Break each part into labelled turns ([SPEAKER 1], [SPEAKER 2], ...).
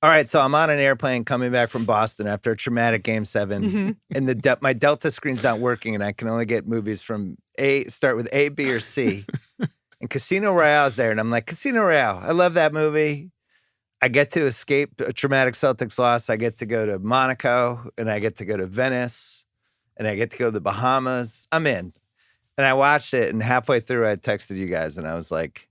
[SPEAKER 1] All right, so I'm on an airplane coming back from Boston after a traumatic Game 7, and my Delta screen's not working, and I can only get movies from start with A, B, or C. And Casino Royale's there, and I'm like, Casino Royale, I love that movie. I get to escape a traumatic Celtics loss. I get to go to Monaco, and I get to go to Venice, and I get to go to the Bahamas. I'm in. And I watched it, and halfway through, I texted you guys, and I was like,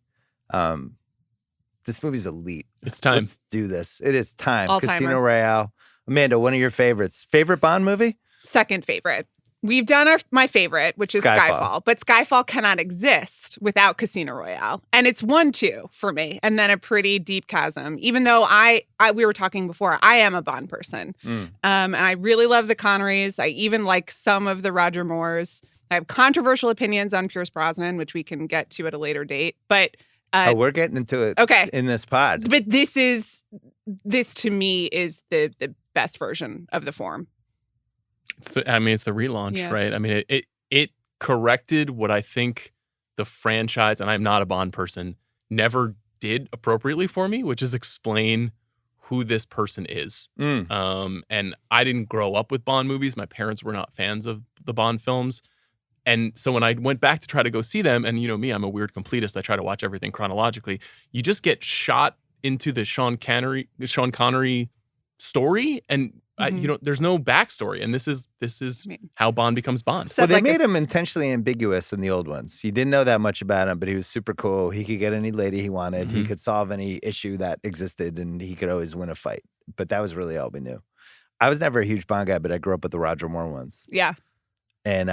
[SPEAKER 1] this movie's elite.
[SPEAKER 2] It's time.
[SPEAKER 1] Let's do this. It is time.
[SPEAKER 3] All-timer.
[SPEAKER 1] Casino Royale. Amanda, one of your favorites. Favorite Bond movie?
[SPEAKER 3] Second favorite. We've done my favorite, which is Skyfall. But Skyfall cannot exist without Casino Royale. And it's 1-2 for me. And then a pretty deep chasm. Even though we were talking before, I am a Bond person. And I really love the Connerys. I even like some of the Roger Moores. I have controversial opinions on Pierce Brosnan, which we can get to at a later date. But
[SPEAKER 1] we're getting into it in this pod.
[SPEAKER 3] But this to me is the best version of the form.
[SPEAKER 2] It's the relaunch, right? I mean, it corrected what I think the franchise, and I'm not a Bond person, never did appropriately for me, which is explain who this person is. And I didn't grow up with Bond movies. My parents were not fans of the Bond films. And so when I went back to try to go see them, and you know me, I'm a weird completist. I try to watch everything chronologically. You just get shot into the Sean Connery story, and there's no backstory. And this is how Bond becomes Bond.
[SPEAKER 1] So they made him intentionally ambiguous in the old ones. You didn't know that much about him, but he was super cool. He could get any lady he wanted. He could solve any issue that existed, and he could always win a fight. But that was really all we knew. I was never a huge Bond guy, but I grew up with the Roger Moore ones.
[SPEAKER 3] Yeah.
[SPEAKER 1] And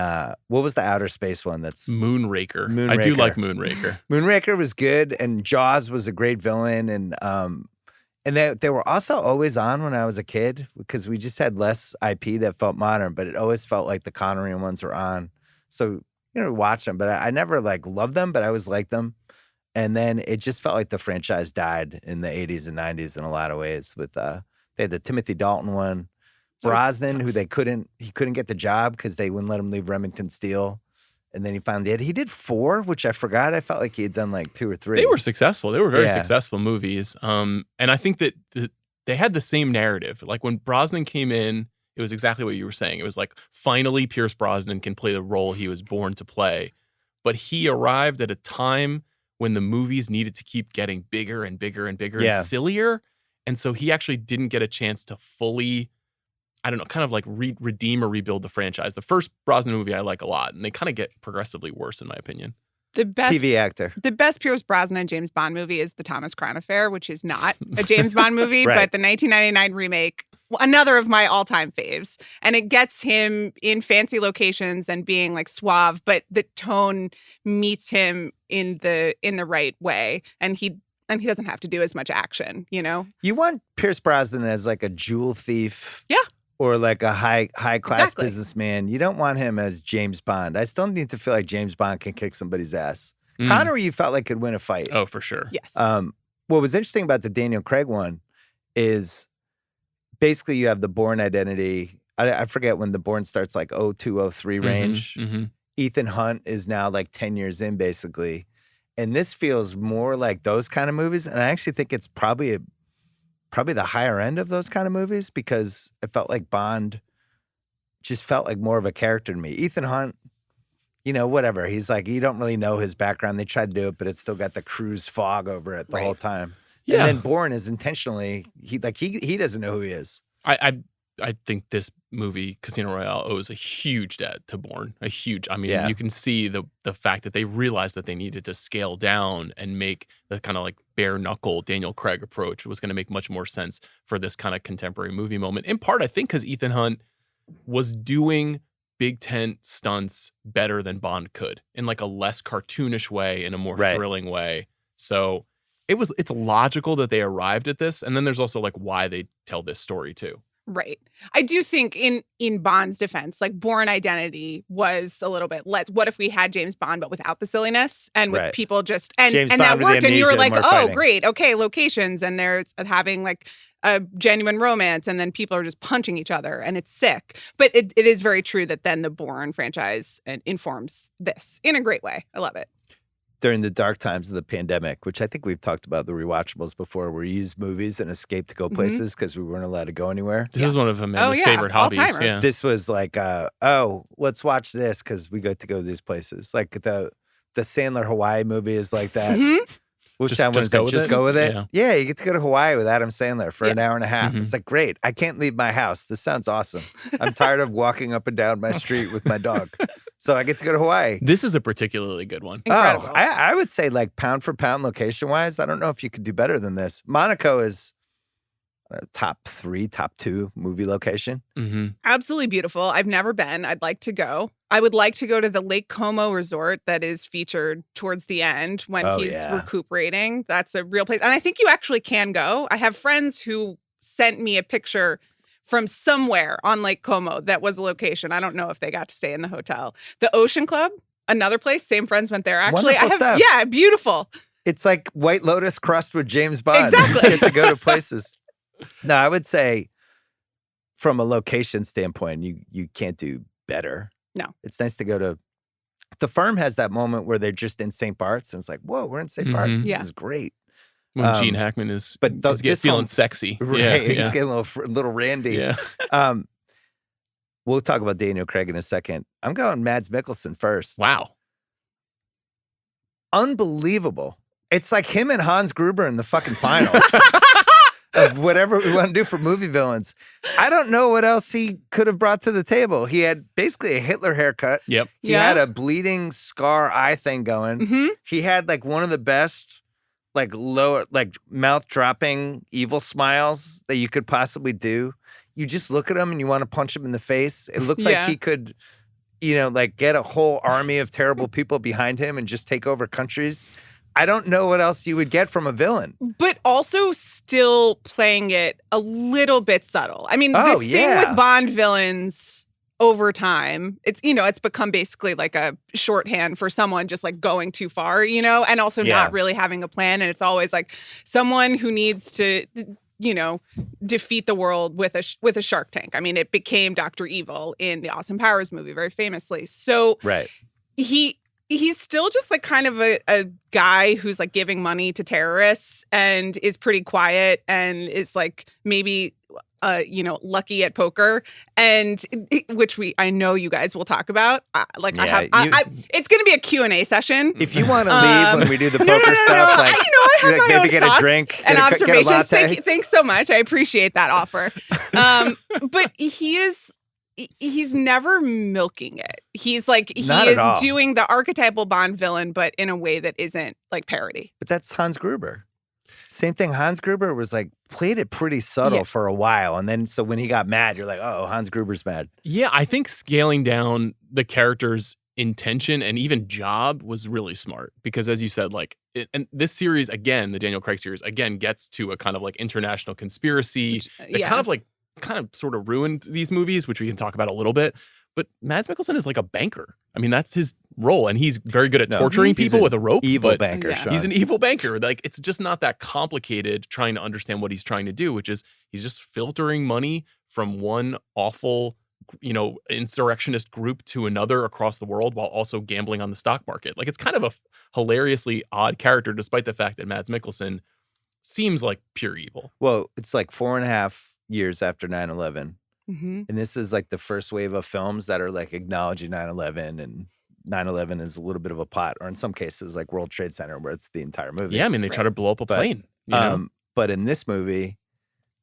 [SPEAKER 1] what was the outer space one? That's
[SPEAKER 2] Moonraker. I do like Moonraker.
[SPEAKER 1] Moonraker was good, and Jaws was a great villain, and they were also always on when I was a kid because we just had less IP that felt modern, but it always felt like the Connery ones were on. So watch them, but I never loved them, but I always liked them. And then it just felt like the franchise died in the 80s and 90s in a lot of ways. With they had the Timothy Dalton one. Brosnan, who he couldn't get the job because they wouldn't let him leave Remington Steele. And then he did 4, which I forgot. I felt like he had done 2 or 3.
[SPEAKER 2] They were successful. They were very successful movies. And I think that they had the same narrative. Like when Brosnan came in, it was exactly what you were saying. It was like, finally Pierce Brosnan can play the role he was born to play. But he arrived at a time when the movies needed to keep getting bigger and bigger and bigger and sillier. And so he actually didn't get a chance to fully, redeem or rebuild the franchise. The first Brosnan movie I like a lot, and they kind of get progressively worse, in my opinion.
[SPEAKER 3] The best
[SPEAKER 1] TV actor.
[SPEAKER 3] The best Pierce Brosnan James Bond movie is The Thomas Crown Affair, which is not a James Bond movie, but the 1999 remake, another of my all-time faves. And it gets him in fancy locations and being suave, but the tone meets him in the right way. And he doesn't have to do as much action,
[SPEAKER 1] You want Pierce Brosnan as a jewel thief.
[SPEAKER 3] Yeah.
[SPEAKER 1] Or a high-class businessman. You don't want him as James Bond. I still need to feel like James Bond can kick somebody's ass. Connery, you felt like could win a fight.
[SPEAKER 2] Oh, for sure.
[SPEAKER 3] Yes.
[SPEAKER 1] What was interesting about the Daniel Craig one is basically you have the Bourne Identity. I forget when the Bourne starts, 02, 03 range. Ethan Hunt is now 10 years in, basically. And this feels more like those kind of movies. And I actually think it's probably the higher end of those kind of movies because it felt like Bond just felt like more of a character to me. Ethan Hunt, whatever. He's you don't really know his background. They tried to do it, but it's still got the cruise fog over it the whole time. Yeah. And then Bourne is intentionally, he doesn't know who he is.
[SPEAKER 2] I think this movie, Casino Royale, owes a huge debt to Bourne. You can see the fact that they realized that they needed to scale down and make the kind of bare knuckle Daniel Craig approach was going to make much more sense for this kind of contemporary movie moment. In part, I think because Ethan Hunt was doing big tent stunts better than Bond could in a less cartoonish way, in a more thrilling way. So it's logical that they arrived at this. And then there's also why they tell this story too.
[SPEAKER 3] Right. I do think in Bond's defense, Bourne Identity was a little bit less. What if we had James Bond, but without the silliness and with people just, and that worked. And you were like, oh, great. Okay. Locations. And there's having a genuine romance. And then people are just punching each other and it's sick. But it is very true that then the Bourne franchise informs this in a great way. I love it.
[SPEAKER 1] during the dark times of the pandemic, which I think we've talked about the Rewatchables before, where you use movies and escape to go places because we weren't allowed to go anywhere.
[SPEAKER 2] This is one of Amanda's favorite hobbies. Yeah.
[SPEAKER 1] This was like, let's watch this because we got to go to these places. Like the Sandler Hawaii movie is like that. Which time was that? Just go with it? Yeah, you get to go to Hawaii with Adam Sandler for an hour and a half. It's like, great. I can't leave my house. This sounds awesome. I'm tired of walking up and down my street with my dog. So I get to go to Hawaii.
[SPEAKER 2] This is a particularly good one.
[SPEAKER 3] Incredible.
[SPEAKER 1] Oh, I would say like pound for pound location-wise, I don't know if you could do better than this. Monaco is top 3, top 2 movie location.
[SPEAKER 3] Absolutely beautiful. I've never been. I'd like to go. I would like to go to the Lake Como resort that is featured towards the end when he's recuperating. That's a real place. And I think you actually can go. I have friends who sent me a picture from somewhere on Lake Como that was a location. I don't know if they got to stay in the hotel. The Ocean Club, another place. Same friends went there. Actually,
[SPEAKER 1] wonderful stuff.
[SPEAKER 3] Yeah, beautiful.
[SPEAKER 1] It's like White Lotus crossed with James Bond.
[SPEAKER 3] Exactly.
[SPEAKER 1] You get to go to places. No, I would say from a location standpoint, you can't do better.
[SPEAKER 3] No.
[SPEAKER 1] It's nice to go to. The Firm has that moment where they're just in St. Bart's, and it's like, whoa, we're in St. Bart's. This is great.
[SPEAKER 2] When Gene Hackman is feeling sexy.
[SPEAKER 1] Right, he's getting a little randy.
[SPEAKER 2] Yeah.
[SPEAKER 1] We'll talk about Daniel Craig in a second. I'm going Mads Mikkelsen first.
[SPEAKER 2] Wow.
[SPEAKER 1] Unbelievable. It's like him and Hans Gruber in the fucking finals. Of whatever we want to do for movie villains. I don't know what else he could have brought to the table. He had basically a Hitler haircut.
[SPEAKER 2] Yep.
[SPEAKER 1] He had a bleeding scar eye thing going. He had like one of the best like lower, like mouth dropping evil smiles that you could possibly do. You just look at him and you want to punch him in the face. It looks like he could, like get a whole army of terrible people behind him and just take over countries. I don't know what else you would get from a villain. But
[SPEAKER 3] also still playing it a little bit subtle. I mean, the thing with Bond villains over time, it's become basically like a shorthand for someone just like going too far, and also not really having a plan. And it's always like someone who needs to, defeat the world with a shark tank. I mean, it became Dr. Evil in the Austin Powers movie very famously. So he's still just like kind of a guy who's like giving money to terrorists and is pretty quiet and is like maybe lucky at poker, and which I know you guys will talk about. It's going to be a Q&A session.
[SPEAKER 1] If you want to leave when we do the poker stuff,
[SPEAKER 3] I have my
[SPEAKER 1] maybe
[SPEAKER 3] own
[SPEAKER 1] get
[SPEAKER 3] thoughts
[SPEAKER 1] a drink
[SPEAKER 3] and observations.
[SPEAKER 1] Get a latte.
[SPEAKER 3] Thanks so much. I appreciate that offer. But he's never milking it. He's doing the archetypal Bond villain, but in a way that isn't like parody.
[SPEAKER 1] But that's Hans Gruber. Same thing. Hans Gruber was like played it pretty subtle for a while. And then so when he got mad, you're like, oh, Hans Gruber's mad.
[SPEAKER 2] Yeah, I think scaling down the character's intention and even job was really smart because as you said, and this series, again, the Daniel Craig series, again, gets to a kind of like international conspiracy that kind of sort of ruined these movies, which we can talk about a little bit. But Mads Mikkelsen is like a banker. I mean, that's his role. And he's very good at torturing people with a rope.
[SPEAKER 1] Evil banker, Sean.
[SPEAKER 2] He's an evil banker. Like, it's just not that complicated trying to understand what he's trying to do, which is he's just filtering money from one awful, insurrectionist group to another across the world while also gambling on the stock market. Like, it's kind of a hilariously odd character, despite the fact that Mads Mikkelsen seems like pure evil.
[SPEAKER 1] Well, it's like 4.5 years after 9/11. And this is like the first wave of films that are like acknowledging 9/11, and 9/11 is a little bit of a plot, or in some cases like World Trade Center, where it's the entire movie.
[SPEAKER 2] Yeah, I mean, they try to blow up a plane.
[SPEAKER 1] But in this movie,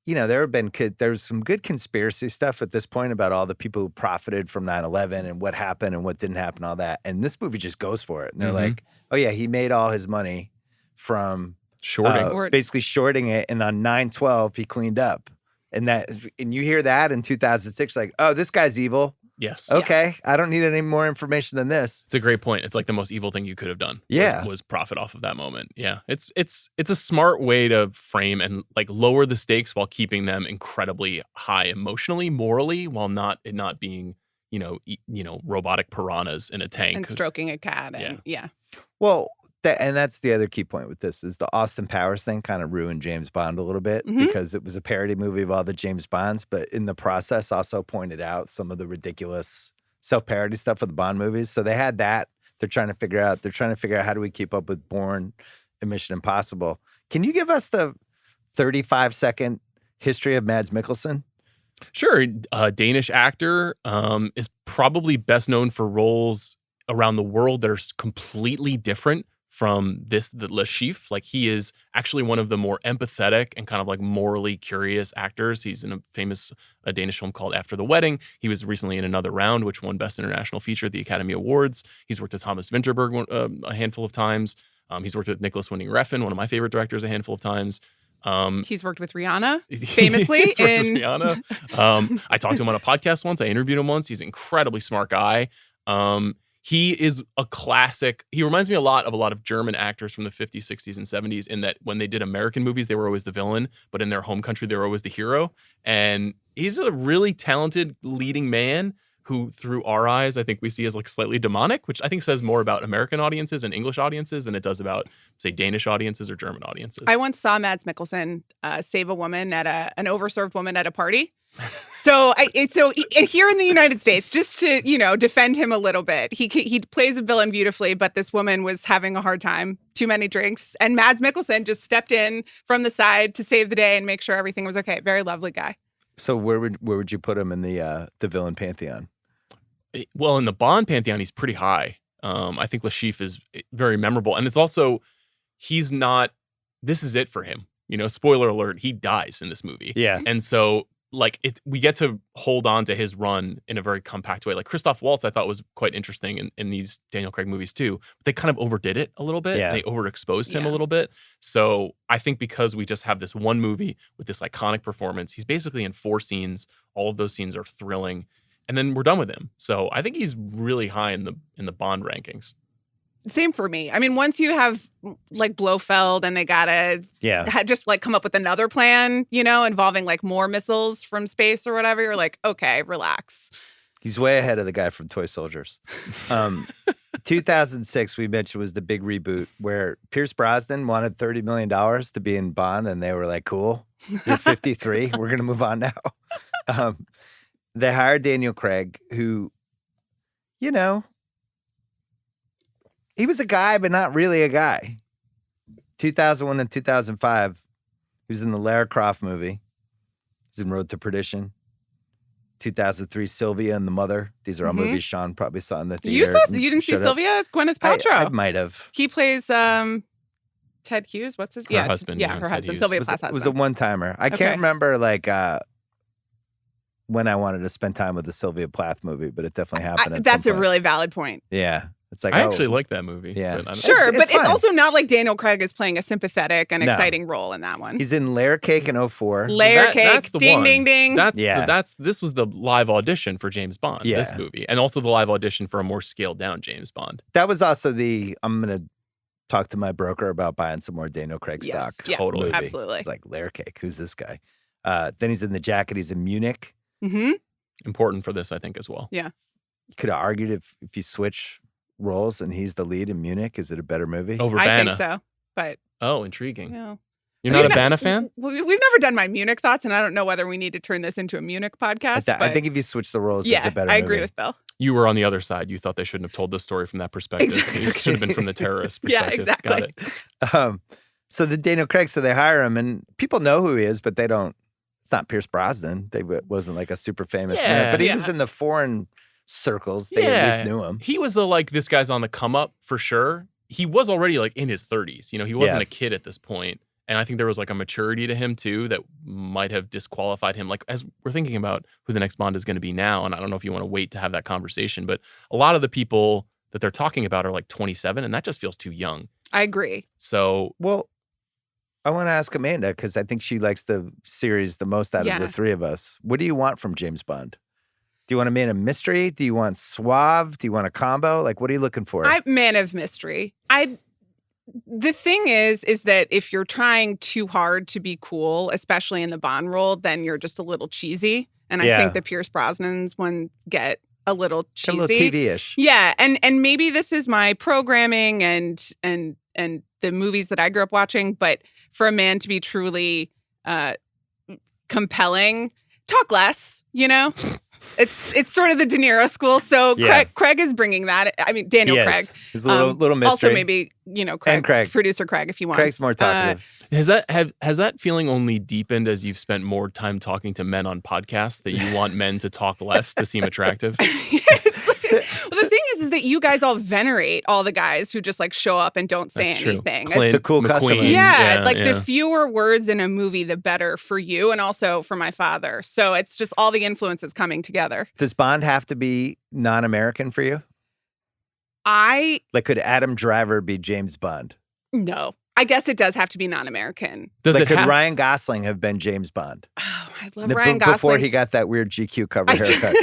[SPEAKER 1] there's some good conspiracy stuff at this point about all the people who profited from 9/11 and what happened and what didn't happen, all that. And this movie just goes for it. And they're like, oh yeah, he made all his money from basically shorting it, and on 9/12 he cleaned up. And you hear that in 2006, like, oh, this guy's evil.
[SPEAKER 2] Yes.
[SPEAKER 1] Okay. I don't need any more information than this.
[SPEAKER 2] It's a great point. It's like the most evil thing you could have done.
[SPEAKER 1] Yeah.
[SPEAKER 2] Was profit off of that moment. Yeah. It's a smart way to frame and like lower the stakes while keeping them incredibly high emotionally, morally, while not being, robotic piranhas in a tank.
[SPEAKER 3] And stroking a cat.
[SPEAKER 1] Well, that's the other key point with this is the Austin Powers thing kind of ruined James Bond a little bit because it was a parody movie of all the James Bonds, but in the process also pointed out some of the ridiculous self-parody stuff of the Bond movies. So they had that they're trying to figure out how do we keep up with Bourne and Mission Impossible. Can you give us the 35-second history of Mads Mikkelsen?
[SPEAKER 2] Sure. Danish actor, is probably best known for roles around the world that are completely different from the Le Chiffre. Like, he is actually one of the more empathetic and kind of like morally curious actors. He's in a famous Danish film called After the Wedding. He was recently in Another Round, which won Best International Feature at the Academy Awards. He's worked with Thomas Vinterberg a handful of times. He's worked with Nicholas Winding Refn, one of my favorite directors, a handful of times.
[SPEAKER 3] He's worked with Rihanna, famously.
[SPEAKER 2] He's worked with Rihanna. I talked to him on a podcast once. I interviewed him once. He's an incredibly smart guy. He is a classic. He reminds me a lot of German actors from the 50s, 60s, and 70s in that when they did American movies, they were always the villain, but in their home country, they were always the hero. And he's a really talented leading man who, through our eyes, I think we see as like slightly demonic, which I think says more about American audiences and English audiences than it does about, say, Danish audiences or German audiences.
[SPEAKER 3] I once saw Mads Mikkelsen save a woman an overserved woman at a party. So here in the United States, just to, defend him a little bit, he plays a villain beautifully, but this woman was having a hard time, too many drinks, and Mads Mikkelsen just stepped in from the side to save the day and make sure everything was okay. Very lovely guy.
[SPEAKER 1] So where would you put him in the villain pantheon?
[SPEAKER 2] Well, in the Bond pantheon, he's pretty high. I think Le Chiffre is very memorable, and it's also this is it for him. Spoiler alert, he dies in this movie.
[SPEAKER 1] Yeah,
[SPEAKER 2] and so. We get to hold on to his run in a very compact way. Like Christoph Waltz, I thought was quite interesting in these Daniel Craig movies too. But they kind of overdid it a little bit. Yeah. They overexposed him a little bit. So I think because we just have this one movie with this iconic performance, he's basically in 4 scenes. All of those scenes are thrilling, and then we're done with him. So I think he's really high in the Bond rankings.
[SPEAKER 3] Same for me. I mean, once you have like Blofeld and they gotta just like come up with another plan, involving like more missiles from space or whatever, you're like, okay, relax.
[SPEAKER 1] He's way ahead of the guy from Toy Soldiers. 2006, we mentioned, was the big reboot where Pierce Brosnan wanted $30 million to be in Bond, and they were like, cool, you're 53, we're going to move on now. They hired Daniel Craig, who, he was a guy, but not really a guy. 2001 and 2005, he was in the Lara Croft movie. He was in Road to Perdition. 2003, Sylvia and the Mother. These are all movies Sean probably saw in the theater.
[SPEAKER 3] You didn't see Sylvia? It's Gwyneth Paltrow.
[SPEAKER 1] I might have.
[SPEAKER 3] He plays Ted Hughes. What's his name?
[SPEAKER 2] Her husband.
[SPEAKER 3] Yeah, her husband. Sylvia Plath's husband.
[SPEAKER 1] It was a one-timer. I can't remember when I wanted to spend time with the Sylvia Plath movie, but it definitely happened.
[SPEAKER 3] That's a really valid point.
[SPEAKER 1] Yeah. It's like,
[SPEAKER 2] I actually like that movie.
[SPEAKER 1] Yeah.
[SPEAKER 2] But
[SPEAKER 3] it's also not like Daniel Craig is playing a sympathetic and exciting role in that one.
[SPEAKER 1] He's in Layer Cake in 2004.
[SPEAKER 3] Layer Cake,
[SPEAKER 2] that's the
[SPEAKER 3] ding,
[SPEAKER 2] one.
[SPEAKER 3] ding, ding.
[SPEAKER 2] This was the live audition for James Bond, this movie, and also the live audition for a more scaled down James Bond.
[SPEAKER 1] That was also I'm going to talk to my broker about buying some more Daniel Craig stock.
[SPEAKER 3] Yeah,
[SPEAKER 2] totally.
[SPEAKER 1] Movie.
[SPEAKER 3] Absolutely.
[SPEAKER 1] It's like Layer Cake. Who's this guy? Then he's in The Jacket. He's in Munich.
[SPEAKER 3] Mm-hmm.
[SPEAKER 2] Important for this, I think, as well.
[SPEAKER 3] Yeah.
[SPEAKER 1] You could have argued if you switch roles and he's the lead in Munich, is it a better movie?
[SPEAKER 2] Over Bana.
[SPEAKER 3] I think so, but
[SPEAKER 2] intriguing.
[SPEAKER 3] No.
[SPEAKER 2] You're not a Bana fan?
[SPEAKER 3] We've never done my Munich thoughts, and I don't know whether we need to turn this into a Munich podcast.
[SPEAKER 1] I think if you switch the roles, it's a better movie.
[SPEAKER 3] I agree with Bill.
[SPEAKER 2] You were on the other side. You thought they shouldn't have told this story from that perspective.
[SPEAKER 3] Exactly.
[SPEAKER 2] It should have been from the terrorist perspective.
[SPEAKER 3] Yeah, exactly.
[SPEAKER 2] Got it.
[SPEAKER 1] So the Daniel Craig, so they hire him, and people know who he is, but they don't. It's not Pierce Brosnan. They wasn't like a super famous man, but he was in the foreign circles. They at least knew him.
[SPEAKER 2] He was this guy's on the come up for sure. He was already like in his 30s. He wasn't a kid at this point. And I think there was like a maturity to him too that might have disqualified him. Like as we're thinking about who the next Bond is going to be now, and I don't know if you want to wait to have that conversation, but a lot of the people that they're talking about are like 27, and that just feels too young.
[SPEAKER 3] I agree.
[SPEAKER 2] So,
[SPEAKER 1] well, I want to ask Amanda, because I think she likes the series the most out of the three of us. What do you want from James Bond? Do you want a man of mystery? Do you want suave? Do you want a combo? Like, what are you looking for?
[SPEAKER 3] Man of mystery. The thing is that if you're trying too hard to be cool, especially in the Bond role, then you're just a little cheesy. And I think the Pierce Brosnan's one get a little cheesy.
[SPEAKER 1] A little TV-ish.
[SPEAKER 3] Yeah. And maybe this is my programming and the movies that I grew up watching, but for a man to be truly compelling, talk less, It's sort of the De Niro school. So Craig is bringing that. I mean, Daniel Craig.
[SPEAKER 1] He's a little mystery.
[SPEAKER 3] Also, maybe Craig, producer Craig, if you want.
[SPEAKER 1] Craig's more talkative.
[SPEAKER 2] Has that feeling only deepened as you've spent more time talking to men on podcasts that you want men to talk less to seem attractive?
[SPEAKER 3] Well, the thing is that you guys all venerate all the guys who just like show up and don't say anything.
[SPEAKER 2] Clint,
[SPEAKER 1] the cool customer.
[SPEAKER 3] The fewer words in a movie, the better for you and also for my father. So it's just all the influences coming together.
[SPEAKER 1] Does Bond have to be non-American for you? Could Adam Driver be James Bond?
[SPEAKER 3] No. I guess it does have to be non-American.
[SPEAKER 1] Could Ryan Gosling have been James Bond?
[SPEAKER 3] Oh, I love Ryan Gosling.
[SPEAKER 1] Before he got that weird GQ cover haircut.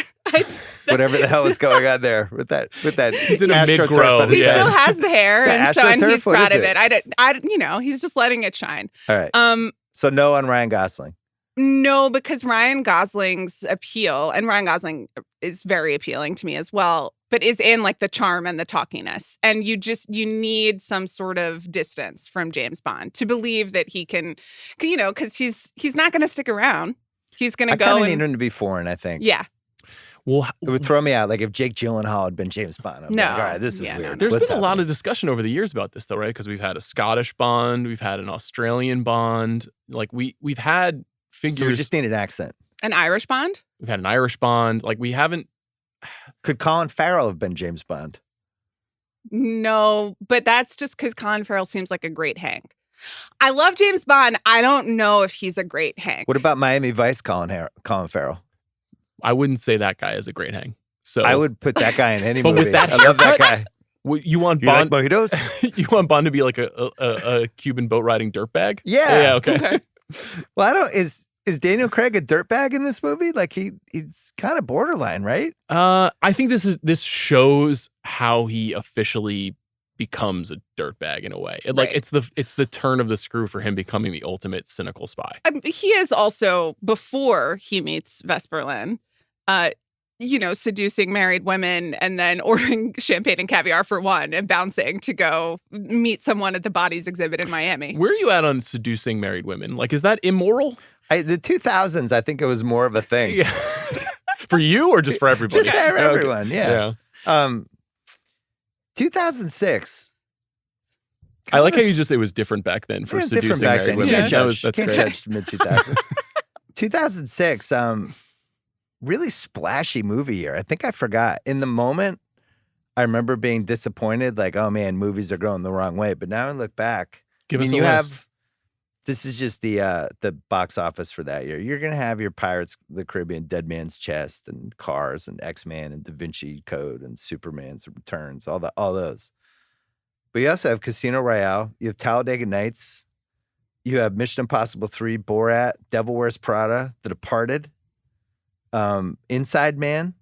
[SPEAKER 1] Whatever the hell was going on there with that.
[SPEAKER 2] He's in a mid-grow.
[SPEAKER 3] He still has the hair, and he's proud of it. He's just letting it shine.
[SPEAKER 1] All right. So no on Ryan Gosling.
[SPEAKER 3] No, because Ryan Gosling's appeal, and Ryan Gosling is very appealing to me as well, but is in like the charm and the talkiness. And you need some sort of distance from James Bond to believe that he can, because he's not going to stick around. He's going to go. I
[SPEAKER 1] kind of need him to be foreign, I think.
[SPEAKER 3] Yeah.
[SPEAKER 1] Well, it would throw me out. Like if Jake Gyllenhaal had been James Bond, I'm like, all right, this is weird.
[SPEAKER 2] No. There's been a lot of discussion over the years about this, though, right? Because we've had a Scottish Bond, we've had an Australian Bond. Like we've had figures.
[SPEAKER 1] So we just need an accent.
[SPEAKER 3] An Irish Bond?
[SPEAKER 2] We've had an Irish Bond. Like we haven't.
[SPEAKER 1] Could Colin Farrell have been James Bond?
[SPEAKER 3] No, but that's just because Colin Farrell seems like a great Hank. I love James Bond. I don't know if he's a great Hank.
[SPEAKER 1] What about Miami Vice Colin Farrell?
[SPEAKER 2] I wouldn't say that guy is a great Hang. So
[SPEAKER 1] I would put that guy in any movie.
[SPEAKER 2] With that
[SPEAKER 1] I love that guy.
[SPEAKER 2] You want Bond?
[SPEAKER 1] Like mojitos?
[SPEAKER 2] You want Bond to be like a Cuban boat riding dirtbag?
[SPEAKER 1] Yeah.
[SPEAKER 2] Okay.
[SPEAKER 1] Well, I don't. Is Daniel Craig a dirtbag in this movie? Like he's kind of borderline, right?
[SPEAKER 2] I think this shows how he officially becomes a dirtbag in a way. It's the turn of the screw for him becoming the ultimate cynical spy.
[SPEAKER 3] He is also, before he meets Vesper Lynd, seducing married women and then ordering champagne and caviar for one and bouncing to go meet someone at the Bodies exhibit in Miami.
[SPEAKER 2] Where are you at on seducing married women? Like, is that immoral?
[SPEAKER 1] The 2000s, I think it was more of a thing.
[SPEAKER 2] Yeah. For you or just for everybody?
[SPEAKER 1] Just for everyone, yeah. 2006.
[SPEAKER 2] I like how you just say it was different back then for seducing married women.
[SPEAKER 1] Yeah.
[SPEAKER 2] That's
[SPEAKER 1] can't
[SPEAKER 2] great.
[SPEAKER 1] Judge mid-2000s. 2006, really splashy movie year. I think I forgot. In the moment, I remember being disappointed, like, oh man, movies are going the wrong way. But now I look back.
[SPEAKER 2] Give us a list.
[SPEAKER 1] This is just the box office for that year. You're going to have your Pirates of the Caribbean, Dead Man's Chest, and Cars, and X-Men, and Da Vinci Code, and Superman's Returns, all those. But you also have Casino Royale. You have Talladega Nights. You have Mission Impossible 3, Borat, Devil Wears Prada, The Departed, Inside Man,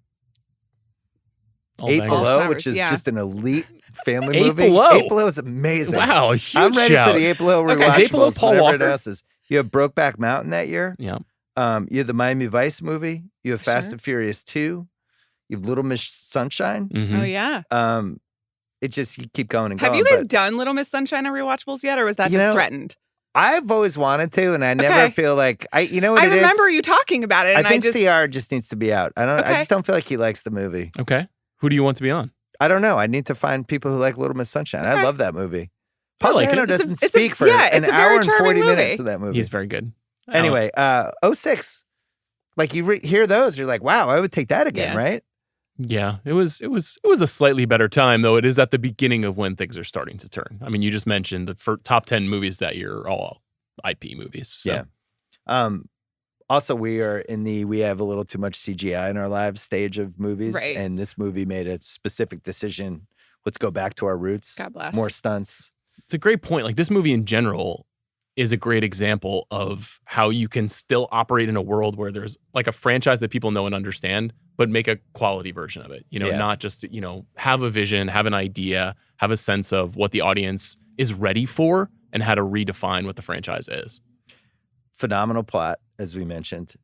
[SPEAKER 1] Eight Below, which is just an elite family movie. Eight Below is amazing.
[SPEAKER 2] Wow, a huge
[SPEAKER 1] I'm ready for the Eight Below rewatchables.
[SPEAKER 2] Is Eight Below Paul Walker?
[SPEAKER 1] You have Brokeback Mountain that year.
[SPEAKER 2] Yeah.
[SPEAKER 1] You have the Miami Vice movie. You have Fast and Furious 2. You have Little Miss Sunshine.
[SPEAKER 2] Mm-hmm.
[SPEAKER 3] Oh, yeah.
[SPEAKER 1] You keep going and going.
[SPEAKER 3] Have you guys done Little Miss Sunshine on Rewatchables yet, or was that just threatened?
[SPEAKER 1] I've always wanted to, and I never feel like I
[SPEAKER 3] remember you talking about it. And
[SPEAKER 1] I think CR just needs to be out. I just don't feel like he likes the movie.
[SPEAKER 2] Okay. Who do you want to be on?
[SPEAKER 1] I don't know. I need to find people who like Little Miss Sunshine.
[SPEAKER 3] Okay.
[SPEAKER 1] I love that movie. Paul Dano doesn't speak for an hour and 40 minutes of that movie.
[SPEAKER 2] He's very good.
[SPEAKER 1] Anyway, 06. Like you hear those, you're like, wow, I would take that again, right?
[SPEAKER 2] Yeah, it was a slightly better time, though. It is at the beginning of when things are starting to turn. I mean, you just mentioned the top 10 movies that year are all IP movies. So.
[SPEAKER 1] Yeah. Also, we have a little too much CGI in our lives stage of movies.
[SPEAKER 3] Right.
[SPEAKER 1] And this movie made a specific decision. Let's go back to our roots.
[SPEAKER 3] God bless.
[SPEAKER 1] More stunts.
[SPEAKER 2] It's a great point. Like, this movie in general is a great example of how you can still operate in a world where there's like a franchise that people know and understand, but make a quality version of it. Not just, have a vision, have an idea, have a sense of what the audience is ready for and how to redefine what the franchise is.
[SPEAKER 1] Phenomenal plot, as we mentioned.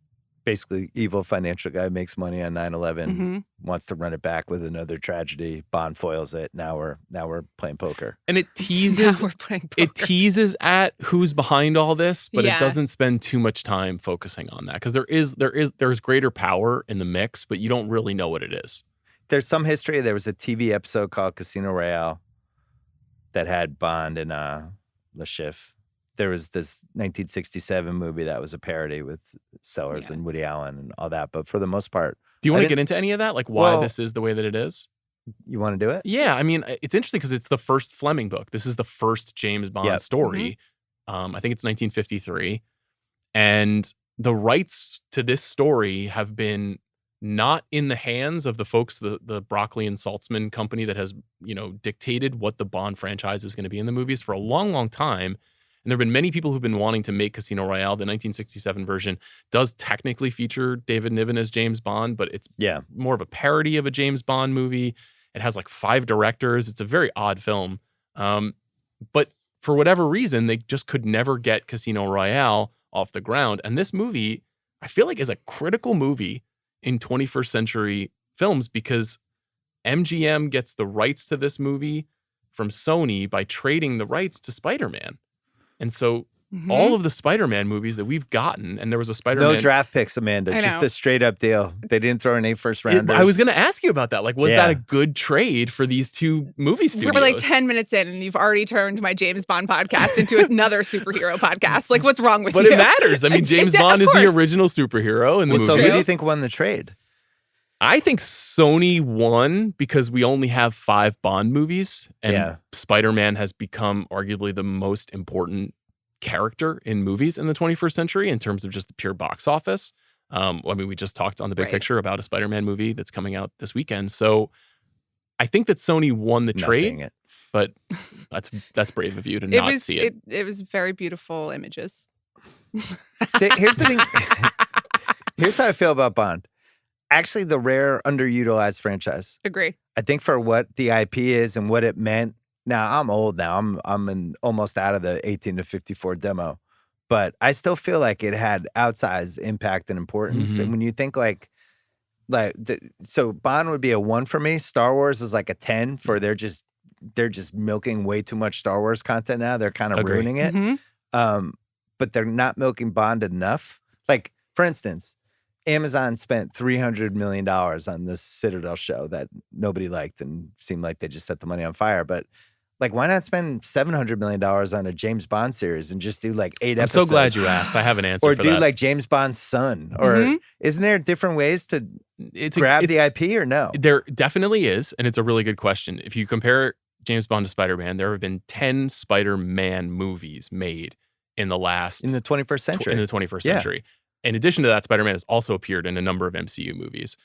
[SPEAKER 1] basically evil financial guy makes money on 9/11, wants to run it back with another tragedy. Bond foils it. Now we're playing poker.
[SPEAKER 2] And it teases
[SPEAKER 3] Now we're playing poker.
[SPEAKER 2] It teases at who's behind all this, but it doesn't spend too much time focusing on that because there's greater power in the mix, but you don't really know what it is.
[SPEAKER 1] There's some history. There was a TV episode called Casino Royale that had Bond and Le Chiffre. There was this 1967 movie that was a parody with Sellers and Woody Allen and all that. But for the most part,
[SPEAKER 2] do you want to get into any of that? Like why this is the way that it is?
[SPEAKER 1] You want to do it?
[SPEAKER 2] Yeah, I mean, it's interesting because it's the first Fleming book. This is the first James Bond story. I think it's 1953, and the rights to this story have been not in the hands of the folks, the Broccoli and Saltzman company that has, dictated what the Bond franchise is going to be in the movies for a long, long time. And there have been many people who've been wanting to make Casino Royale. The 1967 version does technically feature David Niven as James Bond, but it's more of a parody of a James Bond movie. It has like 5 directors. It's a very odd film. But for whatever reason, they just could never get Casino Royale off the ground. And this movie, I feel like, is a critical movie in 21st century films because MGM gets the rights to this movie from Sony by trading the rights to Spider-Man. And so all of the Spider-Man movies that we've gotten, and there was a Spider-Man...
[SPEAKER 1] No draft picks, Amanda. Just a straight up deal. They didn't throw any first rounders.
[SPEAKER 2] I was going to ask you about that. Like, was that a good trade for these two movie studios?
[SPEAKER 3] We're like 10 minutes in, and you've already turned my James Bond podcast into another superhero podcast. Like, what's wrong with you?
[SPEAKER 2] But it matters. I mean, James Bond is the original superhero in the movies.
[SPEAKER 1] So who do you think won the trade?
[SPEAKER 2] I think Sony won because we only have 5 Bond movies, and Spider-Man has become arguably the most important character in movies in the 21st century in terms of just the pure box office. I mean, we just talked on The Big Picture about a Spider-Man movie that's coming out this weekend. So I think that Sony won the trade, but that's brave of you to not see it.
[SPEAKER 3] It was very beautiful images.
[SPEAKER 1] Here's the thing. Here's how I feel about Bond. Actually, the rare underutilized franchise.
[SPEAKER 3] Agree.
[SPEAKER 1] I think for what the IP is and what it meant. Now, I'm old now. I'm almost out of the 18 to 54 demo. But I still feel like it had outsized impact and importance. And when you think so Bond would be a 1 for me. Star Wars is like a 10 for they're just milking way too much Star Wars content now. They're kind of ruining it. But they're not milking Bond enough. Like, for instance, Amazon spent $300 million on this Citadel show that nobody liked and seemed like they just set the money on fire. But like, why not spend $700 million on a James Bond series and just do like 8 episodes?
[SPEAKER 2] I'm so glad you asked. I have an answer for that.
[SPEAKER 1] Or do like James Bond's son. Or isn't there different ways to grab the IP or no?
[SPEAKER 2] There definitely is. And it's a really good question. If you compare James Bond to Spider-Man, there have been 10 Spider-Man movies made in the
[SPEAKER 1] 21st century.
[SPEAKER 2] In the 21st century. In addition to that, Spider-Man has also appeared in a number of MCU movies.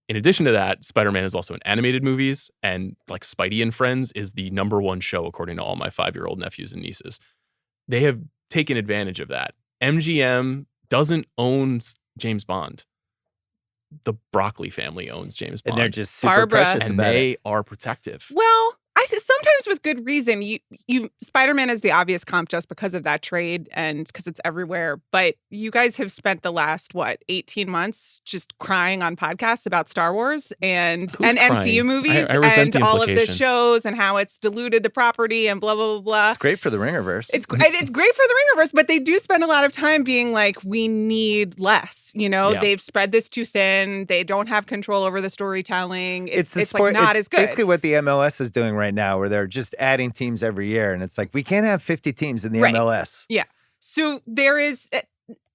[SPEAKER 2] In addition to that, Spider-Man is also in animated movies, and like Spidey and Friends is the #1 show according to all my 5-year-old nephews and nieces. They have taken advantage of that. MGM doesn't own James Bond. The Broccoli family owns James Bond.
[SPEAKER 1] And they're just super precious
[SPEAKER 2] and
[SPEAKER 1] about
[SPEAKER 2] they
[SPEAKER 1] it.
[SPEAKER 2] are protective.
[SPEAKER 3] Well, sometimes with good reason. You Spider-Man is the obvious comp just because of that trade and because it's everywhere. But you guys have spent the last 18 months just crying on podcasts about Star Wars and MCU movies and all of the shows and how it's diluted the property and blah blah blah blah.
[SPEAKER 1] It's great for the Ringerverse.
[SPEAKER 3] It's great for the Ringerverse, but they do spend a lot of time being like, we need less. They've spread this too thin. They don't have control over the storytelling. It's like not as good.
[SPEAKER 1] Basically, what the MLS is doing right now, where they're just adding teams every year, and it's like we can't have 50 teams in the MLS.
[SPEAKER 3] Yeah, so there is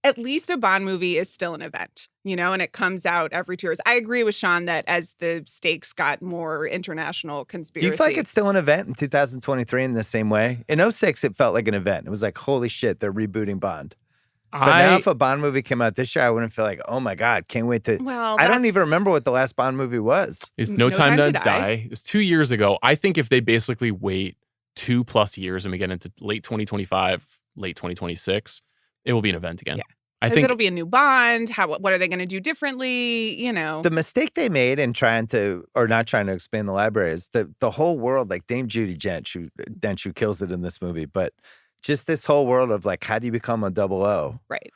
[SPEAKER 3] at least a Bond movie is still an event, and it comes out every 2 years. I agree with Sean that as the stakes got more international conspiracy.
[SPEAKER 1] Do you feel like it's still an event in 2023 in the same way? In 2006, it felt like an event. It was like, holy shit, they're rebooting Bond. But now if a Bond movie came out this year, I wouldn't feel like, oh my God, can't wait to...
[SPEAKER 3] Well,
[SPEAKER 1] I don't even remember what the last Bond movie was.
[SPEAKER 2] It's No Time to Die. It was 2 years ago. I think if they basically wait 2+ years and we get into late 2025, late 2026, it will be an event again.
[SPEAKER 3] Yeah.
[SPEAKER 2] I think
[SPEAKER 3] it'll be a new Bond. What are they going to do differently?
[SPEAKER 1] The mistake they made in not trying to expand the library is the whole world, like Dame Judi Dench, who kills it in this movie, but just this whole world of like, how do you become a 00?
[SPEAKER 3] Right.